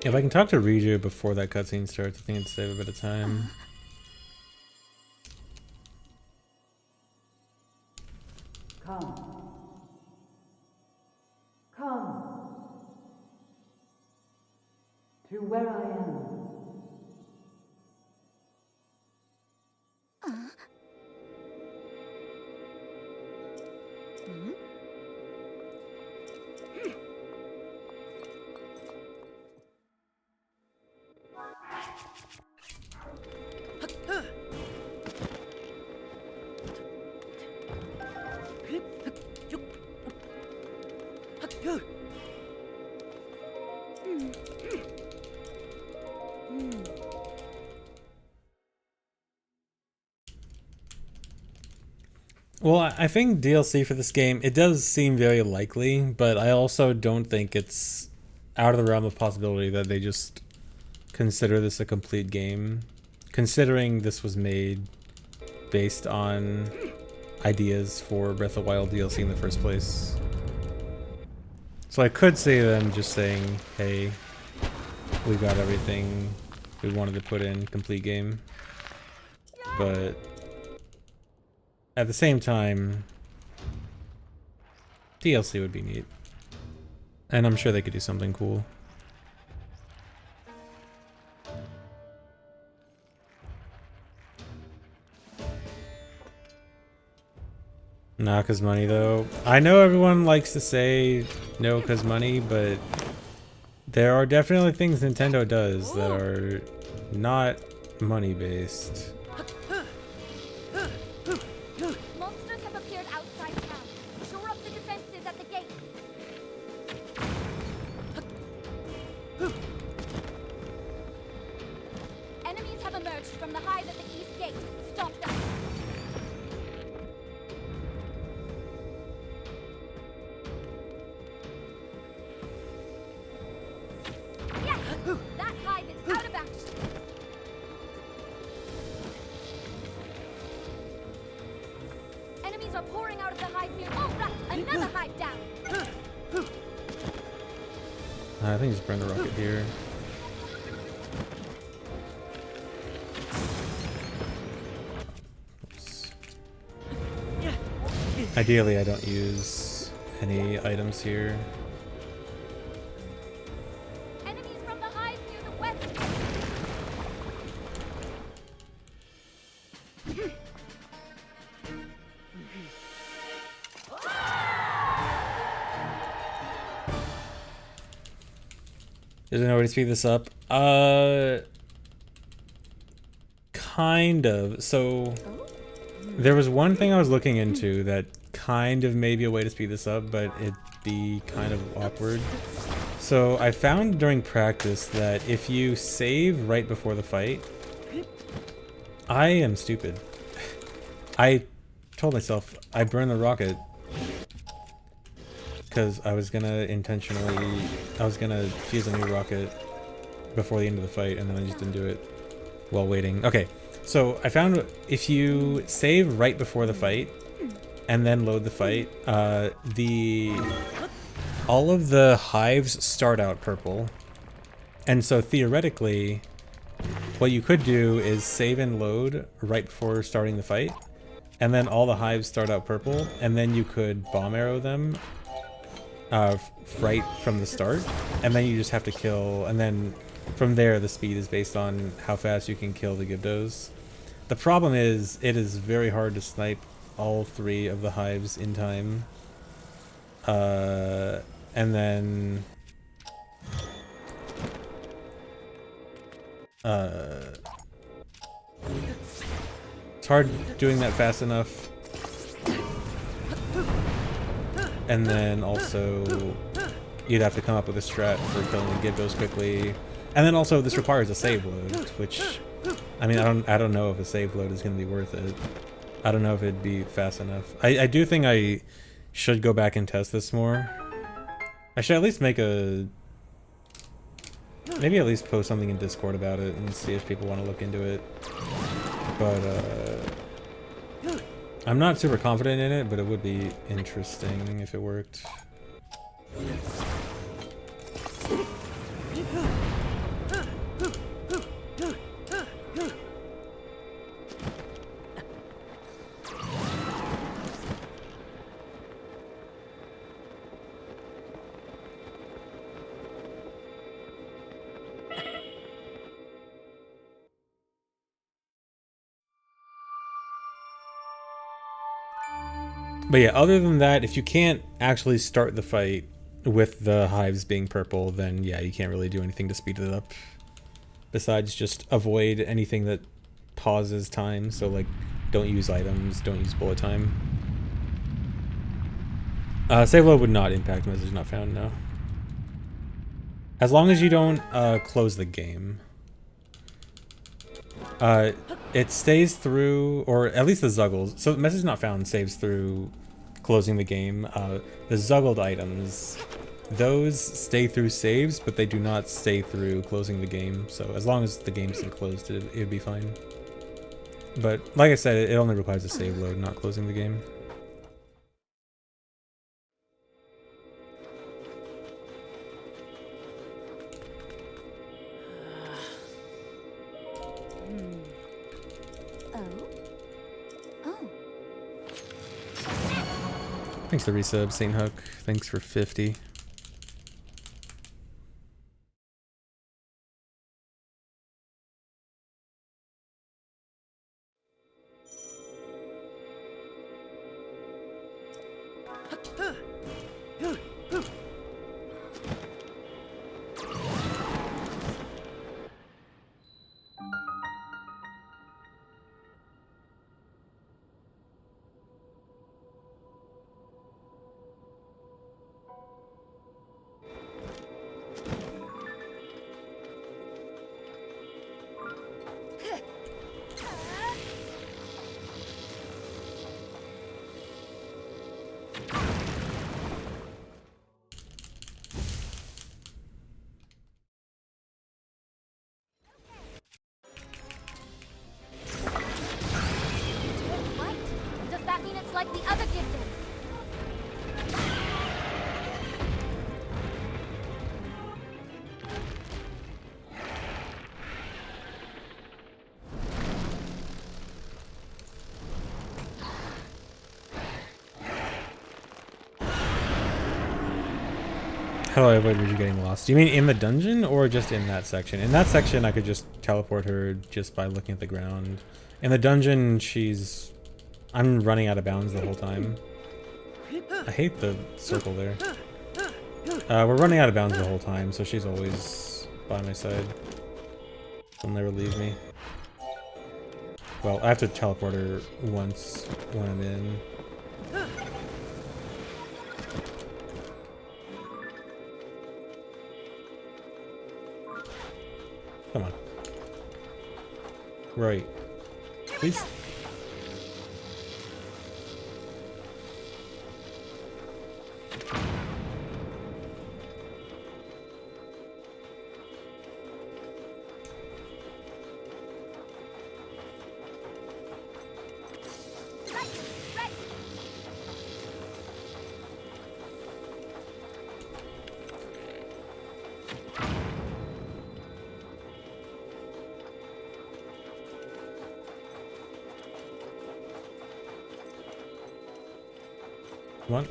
If I can talk to Riju before that cutscene starts, I think it'd save a bit of time. Come. Come. To where I am. Well, I think DLC for this game, it does seem very likely, but I also don't think it's out of the realm of possibility that they just consider this a complete game, considering this was made based on ideas for Breath of the Wild DLC in the first place. So I could see them just saying, hey, we got everything we wanted to put in, complete game. But at the same time, DLC would be neat. And I'm sure they could do something cool. Nah, 'cause money though. I know everyone likes to say no 'cause money, but there are definitely things Nintendo does that are not money based. Monsters have appeared outside town. Shore up the defenses at the gate. Enemies have emerged from the hive at the east gate. Stop them. Yes! That hive is out of action. Enemies are pouring out of the hive near. Oh, right! Another hive down. I think just burn the rocket here. Oops. Ideally, I don't use any items here. Enemies from the hive near the west gate. There's no way to speed this up. Kind of. So there was one thing I was looking into that kind of may be a way to speed this up, but it'd be kind of awkward. So I found during practice that if you save right before the fight, I am stupid. I told myself I burned the rocket because I was gonna fuse a new rocket before the end of the fight, and then I just didn't do it while waiting. Okay, so I found if you save right before the fight and then load the fight, all of the hives start out purple, and so theoretically, what you could do is save and load right before starting the fight, and then all the hives start out purple, and then you could bomb arrow them right from the start, and then you just have to kill, and then from there the speed is based on how fast you can kill the Gyptos. The problem is it is very hard to snipe all three of the hives in time, and then it's hard doing that fast enough. And then also, you'd have to come up with a strat for killing the Gyptos quickly. And then also, this requires a save load, which, I mean, I don't know if a save load is going to be worth it. I don't know if it'd be fast enough. I do think I should go back and test this more. I should at least make maybe at least post something in Discord about it and see if people want to look into it. But, I'm not super confident in it, but it would be interesting if it worked. But yeah, other than that, if you can't actually start the fight with the hives being purple, then yeah, you can't really do anything to speed it up. Besides just avoid anything that pauses time, so like don't use items, don't use bullet time. Save load would not impact message not found, no. As long as you don't close the game. It stays through, or at least the Zuggles. So message not found saves through closing the game. The Zuggled items, those stay through saves, but they do not stay through closing the game. So as long as the game's still closed, it'd be fine. But like I said, it only requires a save load, not closing the game. Thanks for the resub, Saint Hook. Thanks for 50. Does that mean it's like the other giftings? How do I avoid Riju getting lost? Do you mean in the dungeon or just in that section? In that section, I could just teleport her just by looking at the ground. In the dungeon, I'm running out of bounds the whole time. I hate the circle there. We're running out of bounds the whole time, so she's always by my side. She'll never leave me. Well, I have to teleport her once when I'm in. Come on. Right. Please. Come on.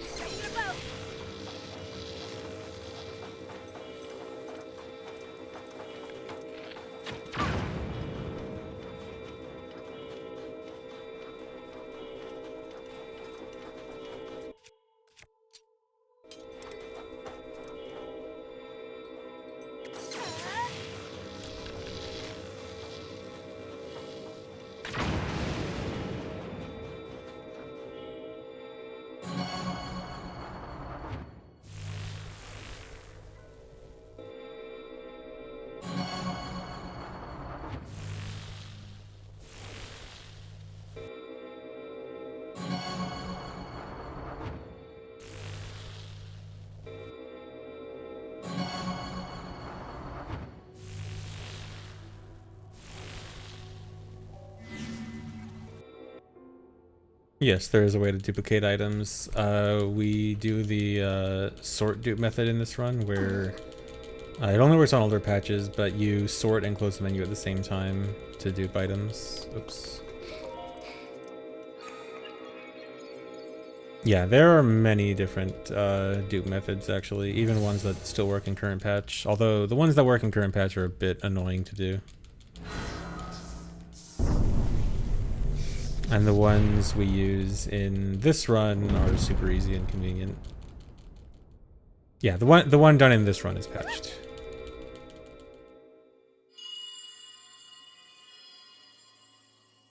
Yes, there is a way to duplicate items. We do the sort dupe method in this run where It only works on older patches, but you sort and close the menu at the same time to dupe items. Oops. Yeah, there are many different dupe methods, actually, even ones that still work in current patch. Although the ones that work in current patch are a bit annoying to do. And the ones we use in this run are super easy and convenient. Yeah, the one done in this run is patched.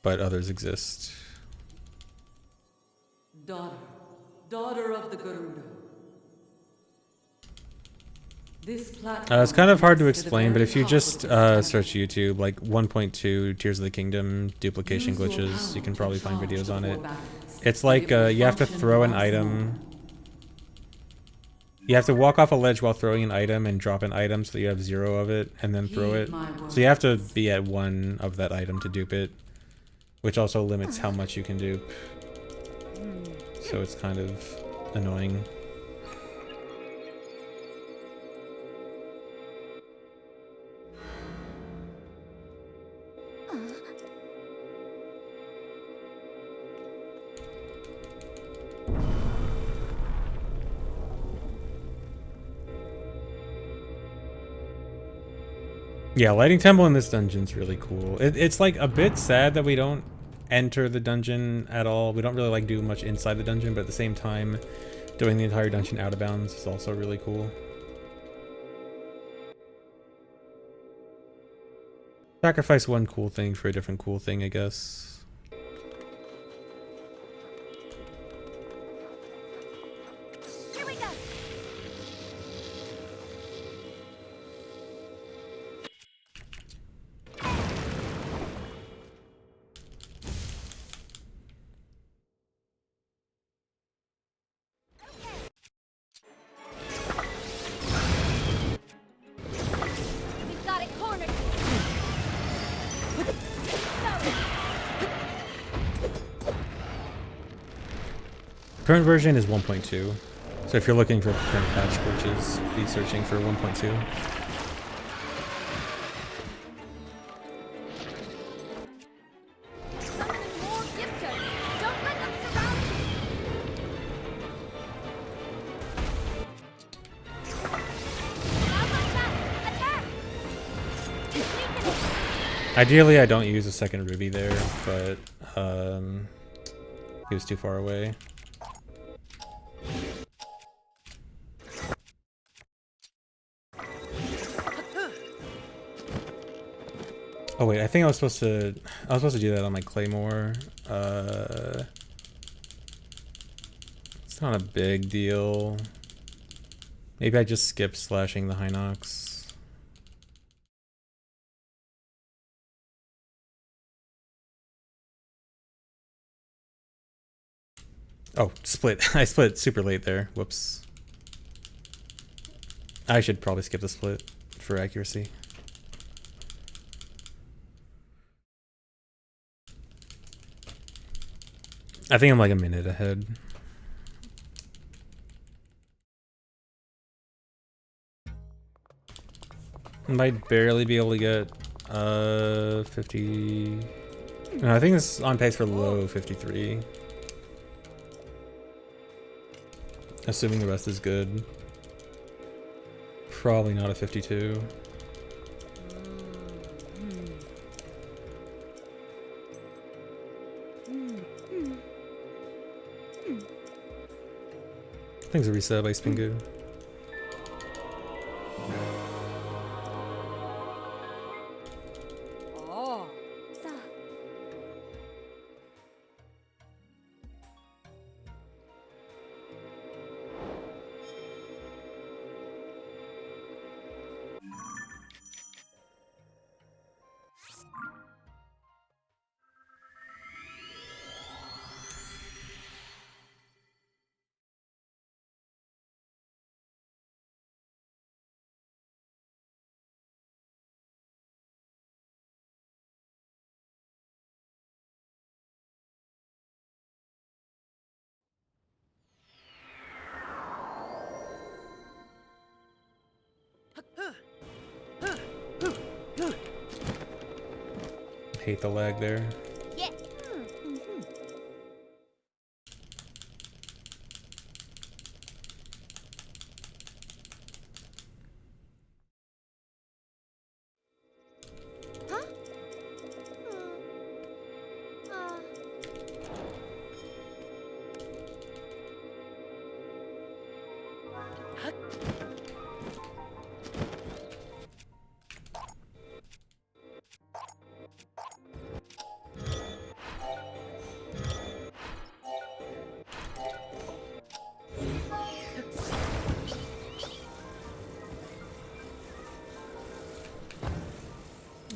But others exist. Daughter of the Garuda. This It's kind of hard to explain, but if you just search YouTube, like 1.2 Tears of the Kingdom duplication glitches, you can probably find videos on it. It's like you have to throw an item. You have to walk off a ledge while throwing an item and drop an item so that you have 0 of it, and then throw it. So you have to be at 1 of that item to dupe it, which also limits how much you can dupe. So it's kind of annoying. Yeah, Lighting Temple in this dungeon's really cool. It's like a bit sad that we don't enter the dungeon at all. We don't really like do much inside the dungeon, but at the same time, doing the entire dungeon out of bounds is also really cool. Sacrifice one cool thing for a different cool thing, I guess. Here we go. We've got it cornered. Current version is 1.2, so if you're looking for current patch glitches, be searching for 1.2. Summoning more gifters. Don't let them surround you. Now's our chance. Attack. Weaken it. Ideally, I don't use a second ruby there, but he was too far away. Oh wait, I think I was supposed to do that on my claymore. It's not a big deal. Maybe I just skipped slashing the Hinox. Oh, split. I split super late there. Whoops. I should probably skip the split for accuracy. I think I'm like a minute ahead. Might barely be able to get 50. No, I think it's on pace for low 53. Assuming the rest is good. Probably not a 52. Thanks a reset by Spingu. hate the lag there. Yeah. Huh?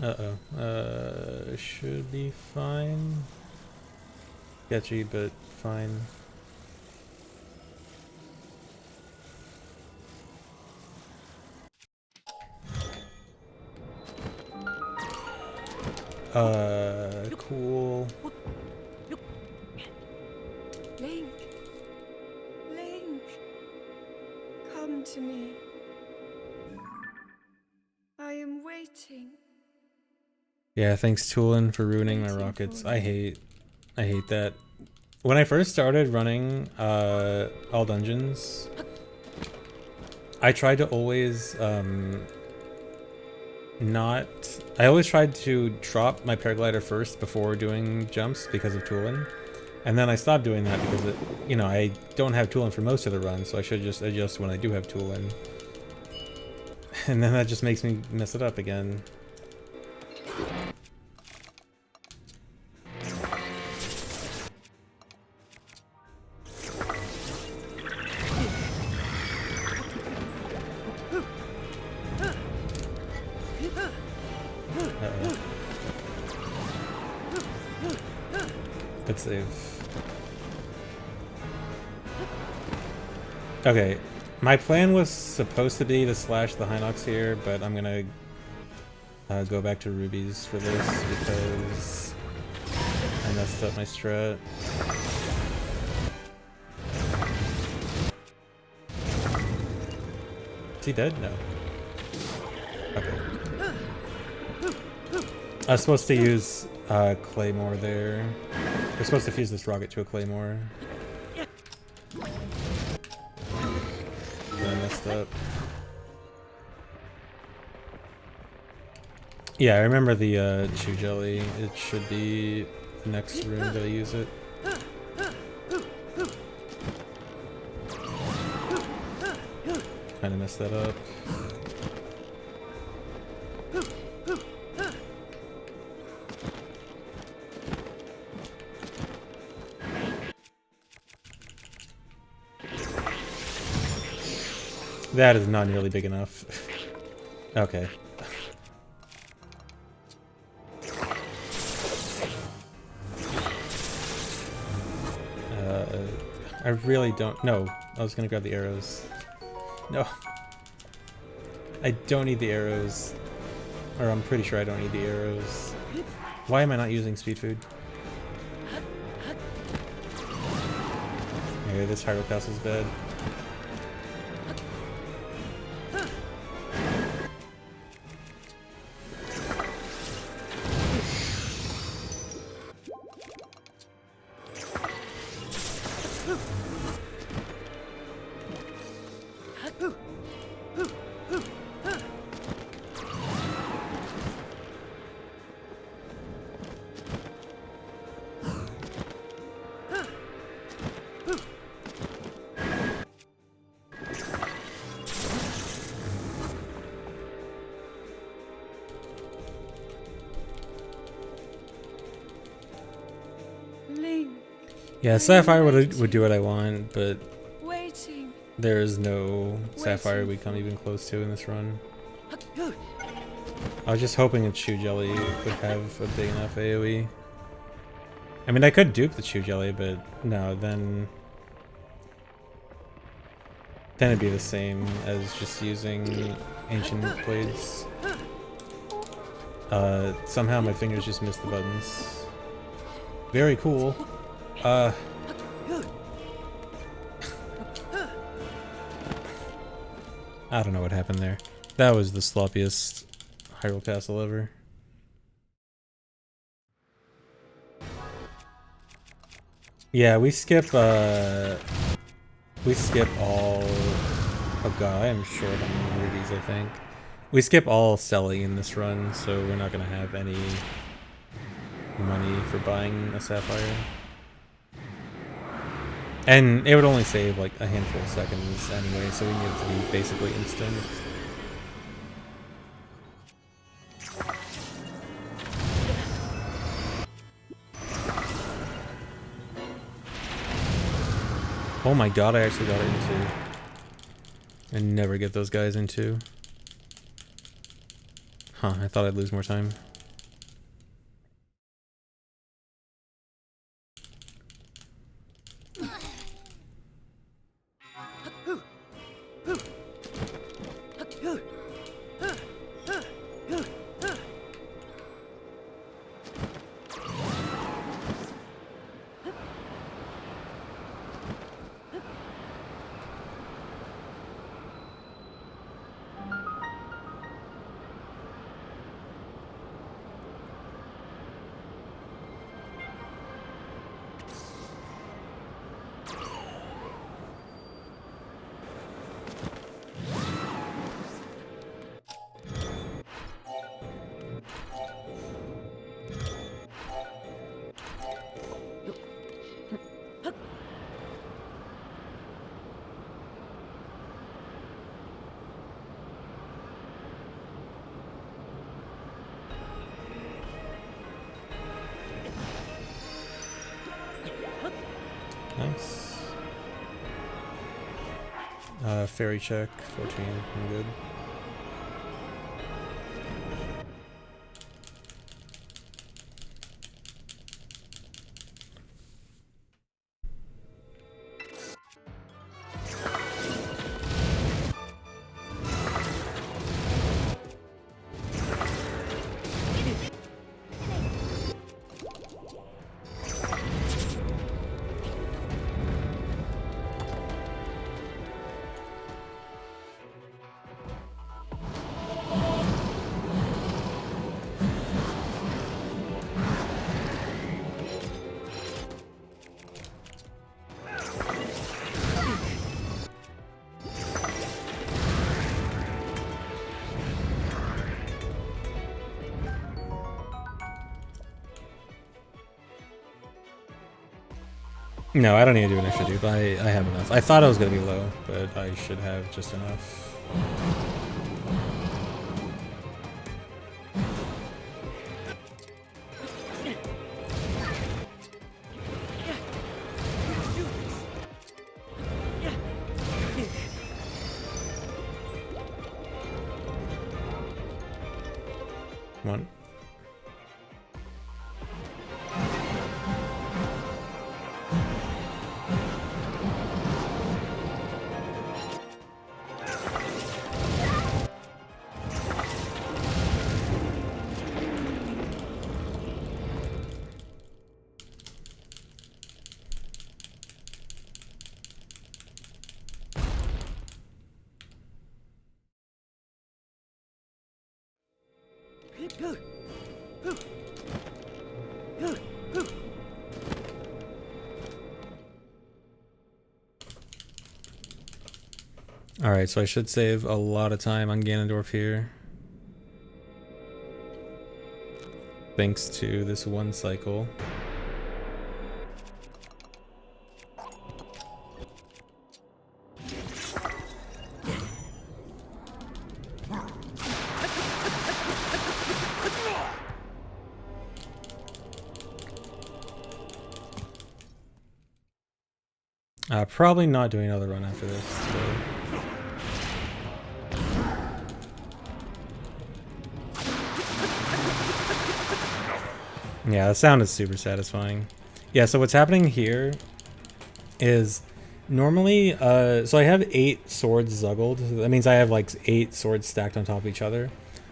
Uh-oh. Should be fine. Sketchy, but fine. Cool. Link. Link. Come to me. I am waiting. Yeah, thanks Toolin for ruining my Waiting rockets. for I you. hate that. When I first started running all dungeons, I tried to always I always tried to drop my paraglider first before doing jumps because of Toolin. And then I stopped doing that because it, you know, I don't have Toolin for most of the run, so I should just adjust when I do have Toolin. And then that just makes me mess it up again. Good save. Okay, my plan was supposed to be to slash the Hinox here, but I'm gonna go back to rubies for this because I messed up my strat. Is he dead? No. Okay. I was supposed to use Claymore there. We're supposed to fuse this rocket to a Claymore. And I messed up. Yeah, I remember the Chew Jelly. It should be the next room that I use it. Kinda messed that up. That is not nearly big enough. Okay. I really don't... No, I was gonna grab the arrows. No. I don't need the arrows. Or I'm pretty sure I don't need the arrows. Why am I not using speed food? Okay, this Hyrule Castle's bad. Yeah, Sapphire would do what I want, but Waiting. there is no Sapphire we come even close to in this run. I was just hoping a Chew Jelly would have a big enough AoE. I mean, I could dupe the Chew Jelly, but no, then it'd be the same as just using Ancient Blades. Somehow my fingers just missed the buttons. Very cool. I don't know what happened there. That was the sloppiest Hyrule Castle ever. Yeah, we skip all... Oh god, I am short on rubies, I think. We skip all selling in this run, so we're not gonna have any money for buying a sapphire. And it would only save like a handful of seconds anyway, so we need it to be basically instant. Oh my god, I actually got it into. I never get those guys into. Huh, I thought I'd lose more time. Nice. Fairy check, 14, I'm good. No, I don't need to do an extra dupe. I have enough. I thought I was going to be low, but I should have just enough. Come on. Alright, so I should save a lot of time on Ganondorf here. Thanks to this one cycle. Probably not doing another run after this. So. Yeah, the sound is super satisfying. Yeah, so what's happening here is normally, so I have 8 swords zuggled. That means I have like 8 swords stacked on top of each other.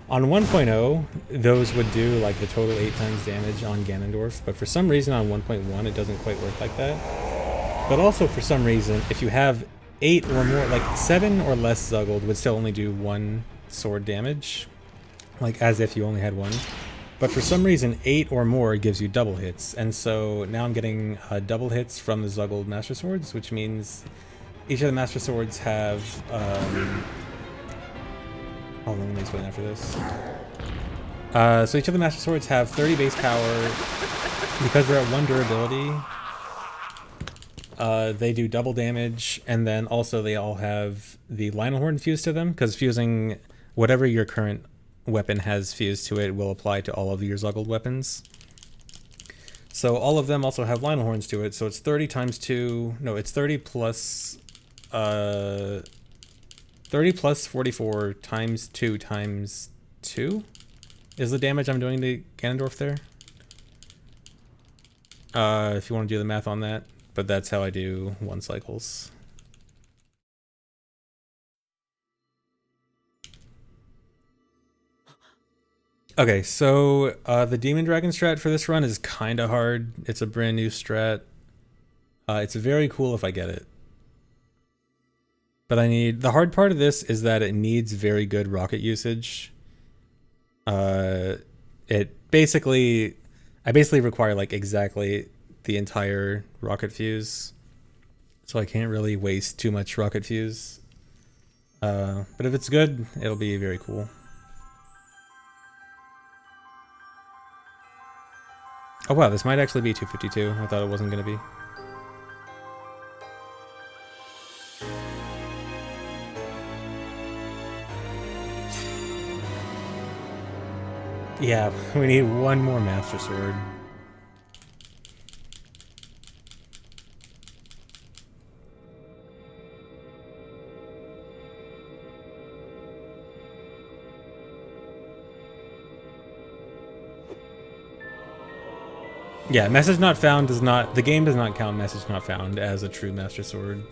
On 1.0, those would do like the total 8 times damage on Ganondorf, but for some reason on 1.1 it doesn't quite work like that. But also for some reason, if you have 8 or more, like 7 or less zuggled would still only do 1 sword damage, like as if you only had 1. But for some reason, 8 or more gives you double hits, and so now I'm getting double hits from the Zuggled Master Swords, which means each of the Master Swords have... hold on, let me explain after this. So each of the Master Swords have 30 base power. Because they're at 1 durability, they do double damage, and then also they all have the Lionel Horn fused to them, because fusing whatever your current weapon has fused to it will apply to all of your Zuggled weapons. So all of them also have Lionel Horns to it, so it's 30 times 2, no, it's 30 plus 44 times 2 times 2 is the damage I'm doing to Ganondorf there. If you want to do the math on that, but that's how I do 1 cycles. Okay, so the Demon Dragon strat for this run is kind of hard. It's a brand new strat. It's very cool if I get it. But the hard part of this is that it needs very good rocket usage. I basically require like exactly the entire rocket fuse. So I can't really waste too much rocket fuse. But if it's good, it'll be very cool. Oh wow, this might actually be 252. I thought it wasn't going to be. Yeah, we need 1 more Master Sword. Yeah, message not found does not... The game does not count message not found as a true Master Sword.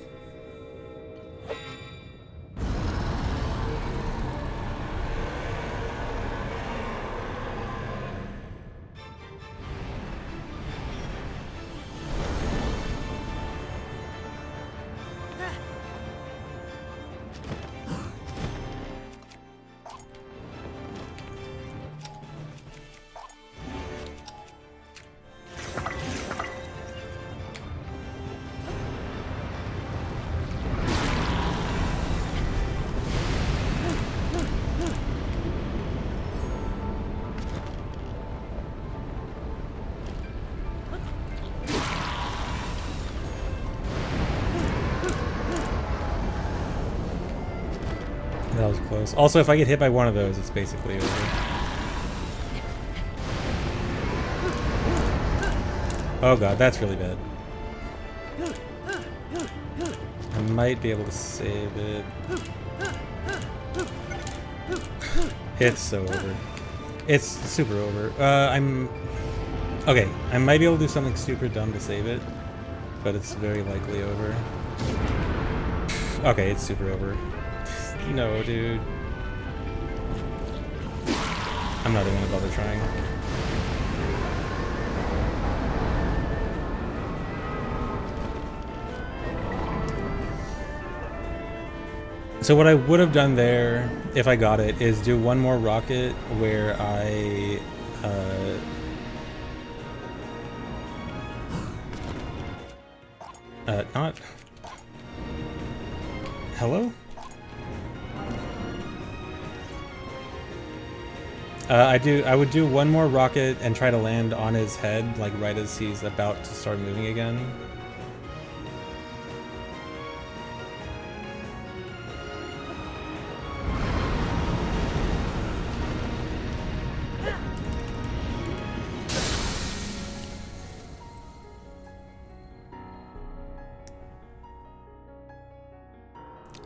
That was close. Also, if I get hit by one of those, it's basically over. Oh god, that's really bad. I might be able to save it. It's so over. It's super over. Okay, I might be able to do something super dumb to save it, but it's very likely over. Okay, it's super over. No, dude. I'm not even gonna bother trying. So what I would have done there, if I got it, is do 1 more rocket where I... not... Hello? I would do 1 more rocket and try to land on his head, like right as he's about to start moving again.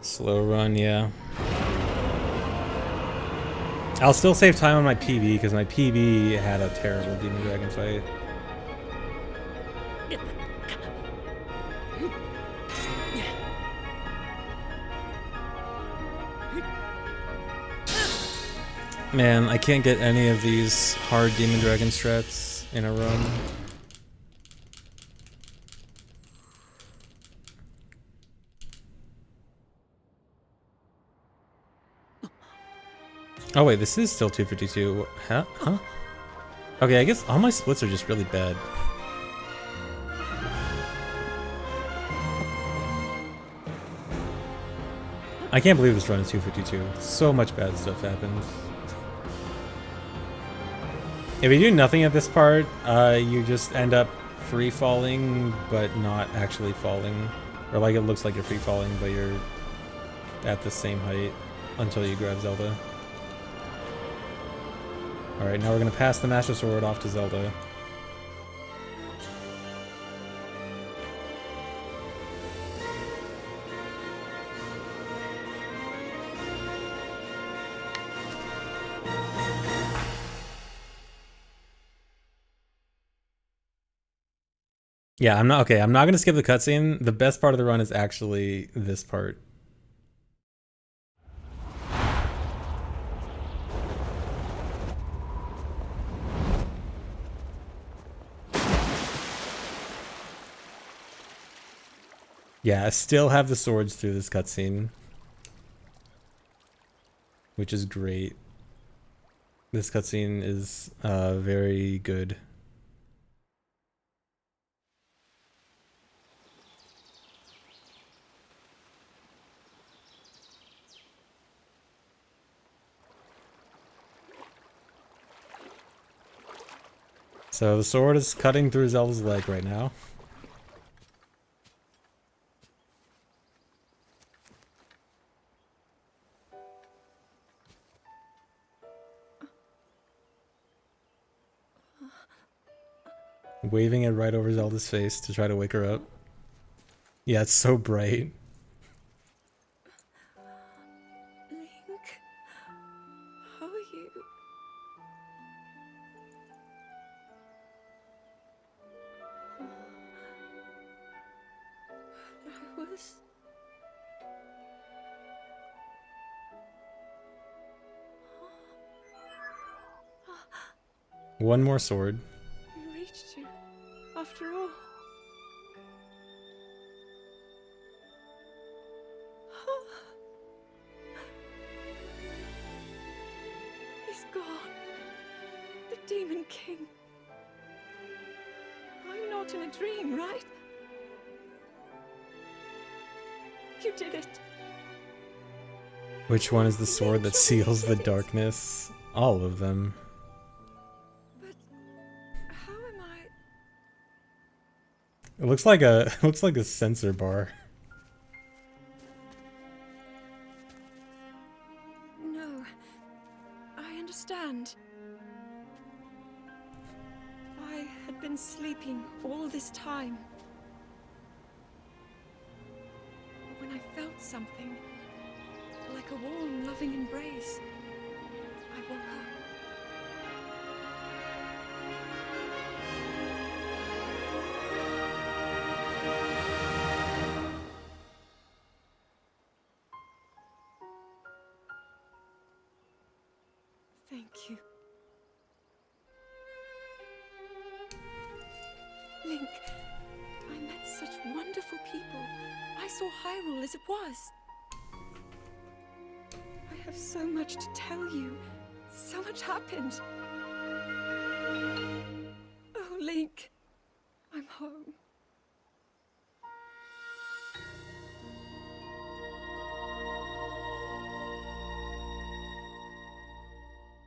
Slow run, yeah. I'll still save time on my PB, because my PB had a terrible Demon Dragon fight. Man, I can't get any of these hard Demon Dragon strats in a run. Oh wait, this is still 252. Huh? Okay, I guess all my splits are just really bad. I can't believe this run is 252. So much bad stuff happens. If you do nothing at this part, you just end up free falling, but not actually falling. Or like it looks like you're free falling, but you're at the same height until you grab Zelda. Alright, now we're gonna pass the Master Sword off to Zelda. Yeah, I'm not gonna skip the cutscene. The best part of the run is actually this part. Yeah, I still have the swords through this cutscene, which is great. This cutscene is very good. So the sword is cutting through Zelda's leg right now. Waving it right over Zelda's face to try to wake her up. Yeah, it's so bright. Link, how are you? I was... One more sword. We reached you, after all. He's gone. The Demon King. I'm not in a dream, right? You did it. Which one is the sword that seals the darkness? All of them. But how am I... It looks like a sensor bar. No, I understand. I had been sleeping all this time. But when I felt something, like a warm, loving embrace, I woke up. Thank you. Link, I met such wonderful people. I saw Hyrule as it was. I have so much to tell you. So much happened. Oh, Link, I'm home.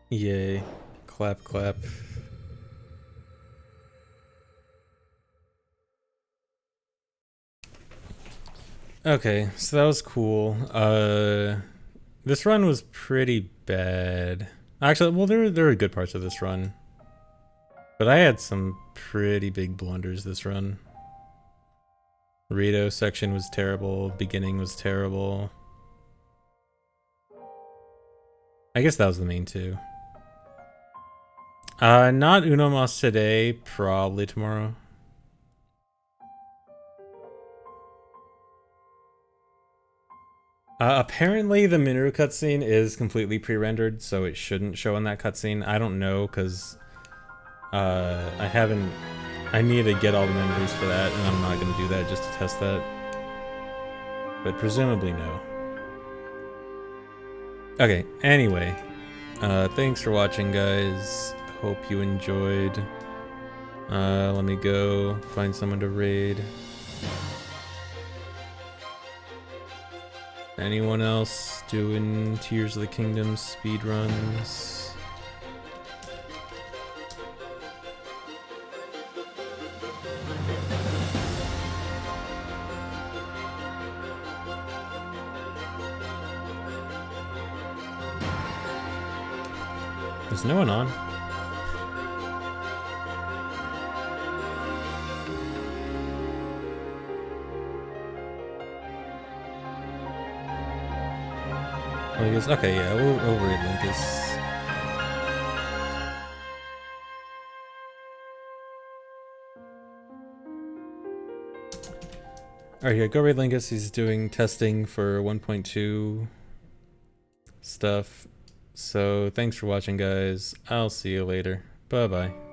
Yay. Clap, clap. Okay, so that was cool. This run was pretty bad. Actually, well, there were good parts of this run. But I had some pretty big blunders this run. Rito section was terrible. Beginning was terrible. I guess that was the main two. Not Unomos today, probably tomorrow. Apparently the Minoru cutscene is completely pre-rendered, so it shouldn't show in that cutscene. I don't know, because I need to get all the memories for that, and I'm not going to do that just to test that. But presumably no. Okay, anyway. Thanks for watching, guys. hope you enjoyed. Let me go find someone to raid. Anyone else doing Tears of the Kingdom speedruns? There's no one on. I guess, okay, yeah, we'll raid Linkus. Alright, yeah, go raid Linkus. He's doing testing for 1.2 stuff. So, thanks for watching, guys. I'll see you later. Bye-bye.